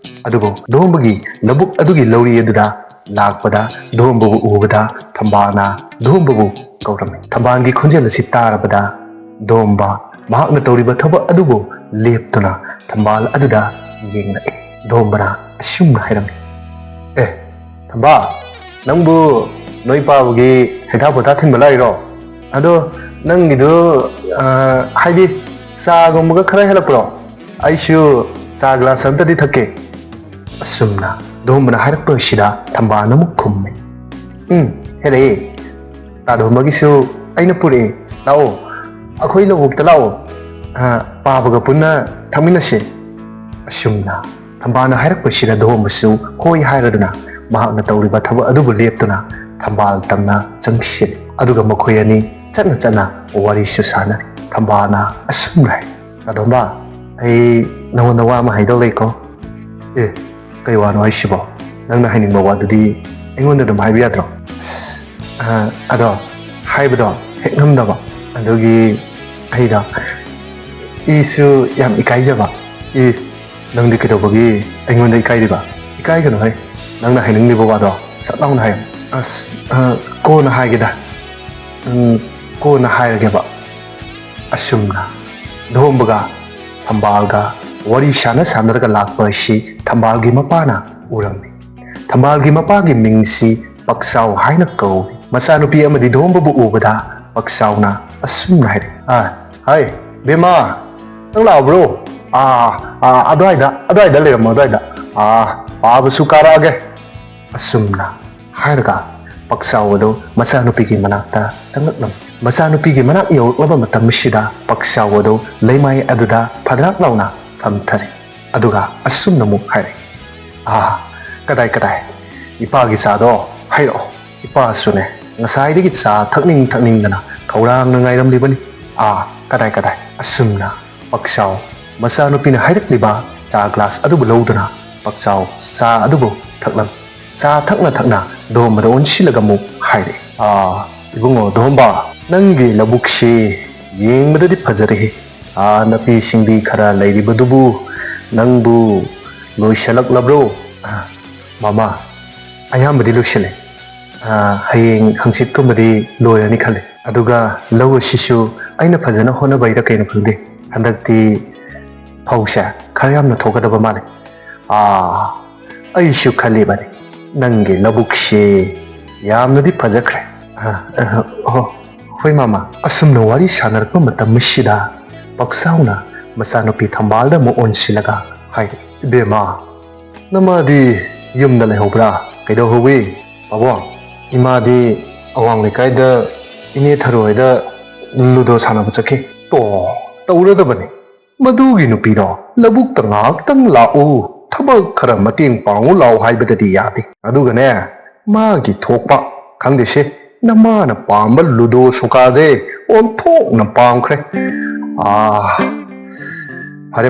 ꯑꯗꯨꯕꯨ ꯗꯣꯝꯕꯒꯤ ꯂꯧꯕꯨꯛ ꯑꯗꯨꯒꯤ ꯂꯧꯔꯤ ꯑꯗꯨꯗ ꯂꯥꯛꯄꯗ ꯗꯣꯝꯕꯕꯨ ꯎꯕꯗ ꯊꯝꯕꯥꯜꯅ ꯗꯣꯝꯕꯕు ꯀꯧꯔꯝꯃꯤ. ꯊꯝꯕꯥꯜꯒꯤ ꯈꯣꯟꯖꯦꯜ ꯑꯁꯤ ꯇꯥꯔꯕꯗ ꯗꯣꯝꯕ ꯃꯍꯥꯛꯅ ꯇꯧꯔꯤꯕ ꯊꯕꯛ ꯑꯗꯨꯕꯨ ꯂꯦꯞꯇꯨꯅ ꯊꯝꯕꯥꯜ ꯑꯗꯨꯗ ꯌꯦꯡꯂꯛꯏ. ꯗꯣꯝꯕꯅ ꯑꯁꯨꯝꯅ ꯍꯥꯏꯔꯝꯃꯤ. ꯊꯝꯕꯥꯜ, ꯅꯪꯕꯨ ꯅꯣꯏ ꯄꯥꯕꯒꯤ ꯍꯩꯊꯥ ꯄꯣꯊꯥ ꯊꯤꯟꯕ ꯂꯥꯛꯏꯔꯣ? ꯑꯗꯣ ꯅꯪꯒꯤꯗꯨ ꯍꯥꯏꯗꯤ ꯆꯥꯒꯨꯝꯕꯒ ꯈꯔ ꯍꯦꯜꯂꯛꯄ꯭ꯔꯣ? ꯑꯩꯁꯨ ꯆꯥ ꯒ꯭ꯂꯥꯁ ꯑꯝꯇꯗꯤ ꯊꯛꯀꯦ. ꯑꯁꯨꯝꯅ ꯗꯣꯝꯕꯅ ꯍꯥꯏꯔꯛꯄ ꯑꯁꯤꯗ ꯊꯝꯕꯥꯜꯅ ꯑꯃꯨꯛ ꯈꯨꯝꯃꯤ. ꯍꯦꯜꯂꯛꯑꯦ. ꯇꯥꯗꯣꯝꯕꯒꯤꯁꯨ ꯑꯩꯅ ꯄꯨꯔꯛꯑꯦ ꯂꯥꯛꯑꯣ ꯑꯩꯈꯣꯏ ꯂꯧꯕꯨꯛꯇ ꯂꯥꯛꯑꯣ ꯄꯥꯕꯒ ꯄꯨꯟꯅ ꯊꯛꯃꯤꯟꯅꯁꯦ ꯑꯁꯨꯝꯅ ꯊꯝꯕꯥꯜꯅ ꯍꯥꯏꯔꯛꯄꯁꯤꯗ ꯗꯣꯝꯕꯁꯨ ꯍꯣꯏ ꯍꯥꯏꯔꯗꯨꯅ ꯃꯍꯥꯛꯅ ꯇꯧꯔꯤꯕ ꯊꯕꯛ ꯑꯗꯨꯕꯨ ꯂꯦꯞꯇꯨꯅ ꯊꯝꯕꯥꯜ ꯇꯝꯅ ꯆꯪꯁꯤꯜꯂꯤ ꯑꯗꯨꯒ ꯃꯈꯣꯏ ꯑꯅꯤ ꯆꯠꯅ ꯋꯥꯔꯤꯁꯨ ꯁꯥꯟꯅꯔꯤ ꯊꯝꯕꯥꯜꯅ ꯑꯁꯨꯝꯅ ꯍꯥꯏ ꯇꯥꯗꯣꯝꯕ ꯑꯩ ꯅꯉꯣꯟꯗ ꯋꯥ ꯑꯃ ꯍꯥꯏꯗꯧ ꯂꯩꯀꯣ ꯑꯦ ꯀꯩ ꯋꯥꯅꯣ ꯍꯥꯏꯁꯤꯕꯣ ꯅꯪꯅ ꯍꯥꯏꯅꯤꯡꯕ ꯋꯥꯗꯨꯗꯤ ꯑꯩꯉꯣꯟꯗ ꯑꯗꯨꯝ ꯍꯥꯏꯕ ꯌꯥꯗ꯭ꯔꯣ ꯑꯗꯣ ꯍꯥꯏꯕꯗꯣ ꯍꯦꯛ ꯉꯝꯗꯕ ꯑꯗꯨꯒꯤ ꯑꯩꯗꯣ ꯏꯁꯨ ꯌꯥꯝ ꯏꯀꯥꯏꯖꯕ ꯅꯪꯗꯤ ꯀꯩꯗꯧꯕꯒꯤ ꯑꯩꯉꯣꯟꯗ ꯏꯀꯥꯏꯔꯤꯕ ꯏꯀꯥꯏꯒꯅꯨ ꯍꯦ ꯅꯪꯅ ꯍꯥꯏꯅꯤꯡꯂꯤꯕ ꯋꯥꯗꯣ ꯁꯠ ꯂꯥꯎꯅ ꯍꯥꯏꯌꯣ ꯀꯣꯟꯅ ꯍꯥꯏꯒꯦꯗ ꯀꯣꯟꯅ ꯍꯥꯏꯔꯒꯦꯕ ꯑꯁꯨꯝꯅ ꯗꯣꯝꯕꯒ ꯊꯝꯕꯥꯜꯒ ꯋꯥꯔꯤ ꯁꯥꯟꯅꯔꯒ ꯂꯥꯛꯄ ꯑꯁꯤ ꯊꯝꯕꯥꯜꯒꯤ ꯃꯄꯥꯅ ꯎꯔꯝꯃꯤ ꯊꯝꯕꯥꯜꯒꯤ ꯃꯄꯥꯒꯤ ꯃꯤꯡꯁꯤ ꯄꯛꯆꯥꯎ ꯍꯥꯏꯅ ꯀꯧꯏ ꯃꯆꯥꯅꯨꯄꯤ ꯑꯃꯗꯤ ꯗꯣꯝꯕꯕꯨ ꯎꯕꯗ ꯄꯛꯆꯥꯎꯅ ꯑꯁꯨꯝꯅ ꯍꯥꯏꯔꯦ ꯍꯥꯏ ꯕꯦꯝꯃ ꯅꯪ ꯂꯥꯛꯑꯕ꯭ꯔꯣ ꯑꯗꯨꯋꯥꯏꯗ ꯂꯩꯔꯝꯃꯣ ꯑꯗꯨꯋꯥꯏꯗ ꯄꯥꯕꯁꯨ ꯀꯥꯔꯛꯑꯒꯦ ꯑꯁꯨꯝꯅ ꯍꯥꯏꯔꯒ ꯄꯛꯆꯥꯎ ꯑꯗꯨ ꯃꯆꯥꯅꯨꯄꯤꯒꯤ ꯃꯅꯥꯛꯇ ꯆꯪꯂꯛꯂꯝꯃꯤ ꯃꯆꯥꯅꯨꯄꯤꯒꯤ ꯃꯅꯥꯛ ꯌꯧꯔꯛꯂꯕ ꯃꯇꯝꯁꯤꯗ ꯄꯛꯆꯥꯎ ꯑꯗꯨ ꯂꯩꯃꯥꯏ ꯑꯗꯨꯗ ꯐꯗ꯭ꯔꯥꯛ ꯂꯥꯎꯅ ꯐꯝꯊꯔꯦ ꯑꯗꯨꯒ ꯑꯁꯨꯝꯅ ꯑꯃꯨꯛ ꯍꯥꯏꯔꯦ ꯀꯗꯥꯏ ꯏꯄꯥꯒꯤ ꯆꯥꯗꯣ ꯍꯥꯏꯔꯛꯑꯣ ꯏꯄꯥꯁꯨꯅꯦ ꯉꯁꯥꯏꯗꯒꯤ ꯆꯥ ꯊꯛꯅꯤꯡꯗꯅ ꯈꯧꯔꯥꯡꯅ ꯉꯥꯏꯔꯝꯂꯤꯕꯅꯤ ꯀꯗꯥꯏ ꯑꯁꯨꯝꯅ ꯄꯛꯆꯥꯎ ꯃꯆꯥꯅꯨꯄꯤꯅ ꯍꯥꯏꯔꯛꯂꯤꯕ ꯆꯥ ꯒ꯭ꯂꯥꯁ ꯑꯗꯨꯕꯨ ꯂꯧꯗꯨꯅ ꯄꯛꯆꯥꯎ ꯆꯥ ꯑꯗꯨꯕꯨ ꯊꯛꯂꯝꯃꯤ ꯆꯥ ꯊꯛꯅ ꯗꯣꯝꯕꯗ ꯑꯣꯟꯁꯤꯜꯂꯒ ꯑꯃꯨꯛ ꯍꯥꯏꯔꯦ ꯏꯕꯨꯡꯉꯣ ꯗꯣꯝꯕ ꯅꯪꯒꯤ ꯂꯧꯕꯨꯛꯁꯤ ꯌꯦꯡꯕꯗꯗꯤ ꯐꯖꯔꯦꯍꯦ ꯅꯥꯄꯤ ꯁꯤꯡꯕꯤ ꯈꯔ ꯂꯩꯔꯤꯕꯗꯨꯕꯨ ꯅꯪꯕꯨ ꯂꯣꯏꯁꯤꯜꯂꯛꯂꯕ꯭ꯔꯣ ꯃꯃꯥ ꯑꯌꯥꯝꯕꯗꯤ ꯂꯣꯏꯁꯤꯜꯂꯦ ꯍꯌꯦꯡ ꯍꯪꯆꯤꯠꯀꯨꯝꯕꯗꯤ ꯂꯣꯏꯔꯅꯤ ꯈꯜꯂꯦ ꯑꯗꯨꯒ ꯂꯧ ꯑꯁꯤꯁꯨ ꯑꯩꯅ ꯐꯖꯅ ꯍꯣꯠꯅꯕꯩꯔ ꯀꯩꯅꯣ ꯈꯪꯗꯦ ꯍꯟꯗꯛꯇꯤ ꯐꯧꯁꯦ ꯈꯔ ꯌꯥꯝꯅ ꯊꯣꯛꯀꯗꯕ ꯃꯥꯜꯂꯦ ꯑꯩꯁꯨ ꯈꯜꯂꯤꯕꯅꯤ ꯅꯪꯒꯤ ꯂꯧꯕꯨꯛꯁꯤ ꯌꯥꯝꯅꯗꯤ ꯐꯖꯈ꯭ꯔꯦ ꯍꯣꯏ ꯃꯥꯃꯥ ꯑꯁꯨꯝꯅ ꯋꯥꯔꯤ ꯁꯥꯟꯅꯔꯛꯄ ꯃꯇꯝ ꯑꯁꯤꯗ ꯄꯛꯆꯥꯎꯅ ꯃꯆꯥꯅꯨꯄꯤ ꯊꯝꯕꯥꯜꯗ ꯑꯃꯨꯛ ꯑꯣꯟꯁꯤꯜꯂꯒ ꯍꯥꯏꯔꯦ ꯏꯕꯦꯝꯃ ꯅꯃꯥꯗꯤ ꯌꯨꯝꯗ ꯂꯩꯍꯧꯕ꯭ꯔꯥ ꯀꯩꯗꯧꯍꯧꯏ ꯄꯥꯕꯨꯡ ꯏꯃꯥꯗꯤ ꯑꯋꯥꯡ ꯂꯩꯀꯥꯏꯗ ꯏꯅꯦ ꯊꯔꯣꯏꯗ ꯂꯨꯗꯣ ꯁꯥꯟꯅꯕ ꯆꯠꯈꯤ ꯇꯧꯔꯗꯕꯅꯤ ꯃꯗꯨꯒꯤ ꯅꯨꯄꯤꯗꯣ ꯂꯧꯕꯨꯛꯇ ꯉꯥꯏꯍꯥꯛꯇꯪ ꯂꯥꯛꯎ ꯊꯕꯛꯈꯔ ꯃꯇꯦꯡ ꯄꯥꯡꯉꯨ ꯂꯥꯛꯎ ꯍꯥꯏꯕꯗꯗꯤ ꯌꯥꯗꯦ ꯑꯗꯨꯒꯅꯦ ꯃꯥꯒꯤ ꯊꯣꯛꯄ ꯈꯪꯗꯦꯁꯦ ꯅꯃꯥꯅ ꯄꯥꯝꯕ ꯂꯨꯗꯣ ꯁꯣꯀꯥꯁꯦ ꯑꯣꯟꯊꯣꯛꯅ ꯄꯥꯝꯈ꯭ರೆ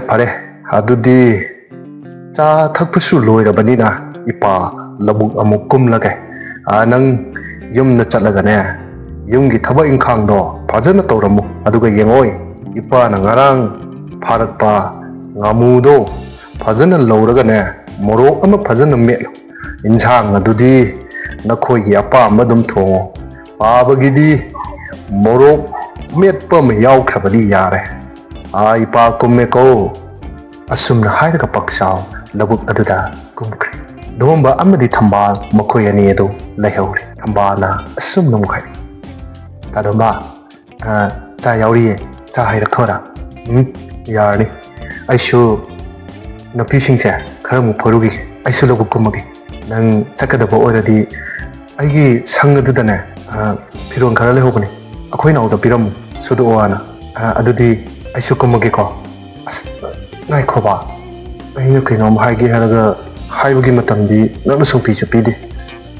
ꯐꯔꯦ ꯑꯗꯨꯗꯤ ꯆꯥ ꯊꯛꯄꯁꯨ ꯂꯣꯏꯔꯕꯅꯤꯅ ꯏꯄꯥ ꯂꯧꯕꯨꯛ ꯑꯃꯨꯛ ꯀꯨꯝꯂꯒꯦ ꯅꯪ ꯌꯨꯝꯗ ꯆꯠꯂꯒꯅꯦ ꯌꯨꯝꯒꯤ ꯊꯕꯛ ꯏꯪꯈꯥꯡꯗꯣ ꯐꯖꯅ ꯇꯧꯔꯝꯃꯨ ꯑꯗꯨꯒ ꯌꯦꯡꯉꯣꯏ ꯏꯄꯥꯅ ꯉꯔꯥꯡ ꯐꯥꯔꯛꯄ ꯉꯥꯃꯨꯗꯣ ꯐꯖꯅ ꯂꯧꯔꯒꯅꯦ ꯃꯣꯔꯣꯛ ꯑꯃ ꯐꯖꯅ ꯃꯦꯠꯂꯨ ꯏꯟꯁꯥꯡ ꯑꯗꯨꯗꯤ ꯅꯈꯣꯏꯒꯤ ꯑꯄꯥꯝꯕ ꯑꯗꯨꯝ ꯊꯣꯡꯉꯣ ꯄꯥꯕꯒꯤꯗꯤ ꯃꯣꯔꯣꯛ ꯃꯦꯠꯄ ꯑꯃ ꯌꯥꯎꯈ꯭ꯔꯕꯗꯤ ꯌꯥꯔꯦ ꯏꯄꯥ ꯀꯨꯝꯃꯦꯀꯣ ꯑꯁꯨꯝꯅ ꯍꯥꯏꯔꯒ ꯄꯛꯆꯥꯎ ꯂꯧꯕꯨꯛ ꯑꯗꯨꯗ ꯀꯨꯝꯈ꯭ꯔꯦ ꯗꯣꯝꯕ ꯑꯃꯗꯤ ꯊꯝꯕꯥꯜ ꯃꯈꯣꯏ ꯑꯅꯤ ꯑꯗꯨ ꯂꯩꯍꯧꯔꯦ ꯊꯝꯕꯥꯜꯅ ꯑꯁꯨꯝꯅ ꯑꯃꯨꯛ ꯍꯥꯏꯔꯦ ꯇꯥꯗꯣꯝꯕ ꯆꯥ ꯌꯥꯎꯔꯤꯌꯦ ꯆꯥ ꯍꯩꯔꯛꯈꯣꯔꯥ ꯌꯥꯔꯅꯤ ꯑꯩꯁꯨ ꯅꯥꯄꯤꯁꯤꯡꯁꯦ ꯈꯔ ꯑꯃꯨꯛ ꯐꯣꯏꯔꯨꯈꯤꯒꯦ ꯑꯩꯁꯨ ꯂꯧꯕꯨꯛ ꯀꯨꯝꯃꯒꯦ ꯅꯪ ꯆꯠꯀꯗꯕ ꯑꯣꯏꯔꯗꯤ ꯑꯩꯒꯤ ꯁꯪ ꯑꯗꯨꯗꯅꯦ ꯐꯤꯔꯣꯜ ꯈꯔ ꯂꯩꯍꯧꯕꯅꯤ ꯑꯩꯈꯣꯏ ꯅꯥꯎꯗ ꯄꯤꯔꯝꯃꯨ ꯁꯨꯗꯣꯛꯑꯣꯅ ꯑꯗꯨꯗꯤ ꯑꯩꯁꯨ ꯀꯨꯝꯃꯒꯦꯀꯣ ꯉꯥꯏꯈꯣꯕ ꯑꯩꯅ ꯀꯩꯅꯣꯝ ꯍꯥꯏꯒꯦ ꯍꯥꯏꯔꯒ ꯍꯥꯏꯕꯒꯤ ꯃꯇꯝꯗꯤ ꯅꯪꯅ ꯁꯨꯡꯄꯤꯁꯨ ꯄꯤꯗꯦ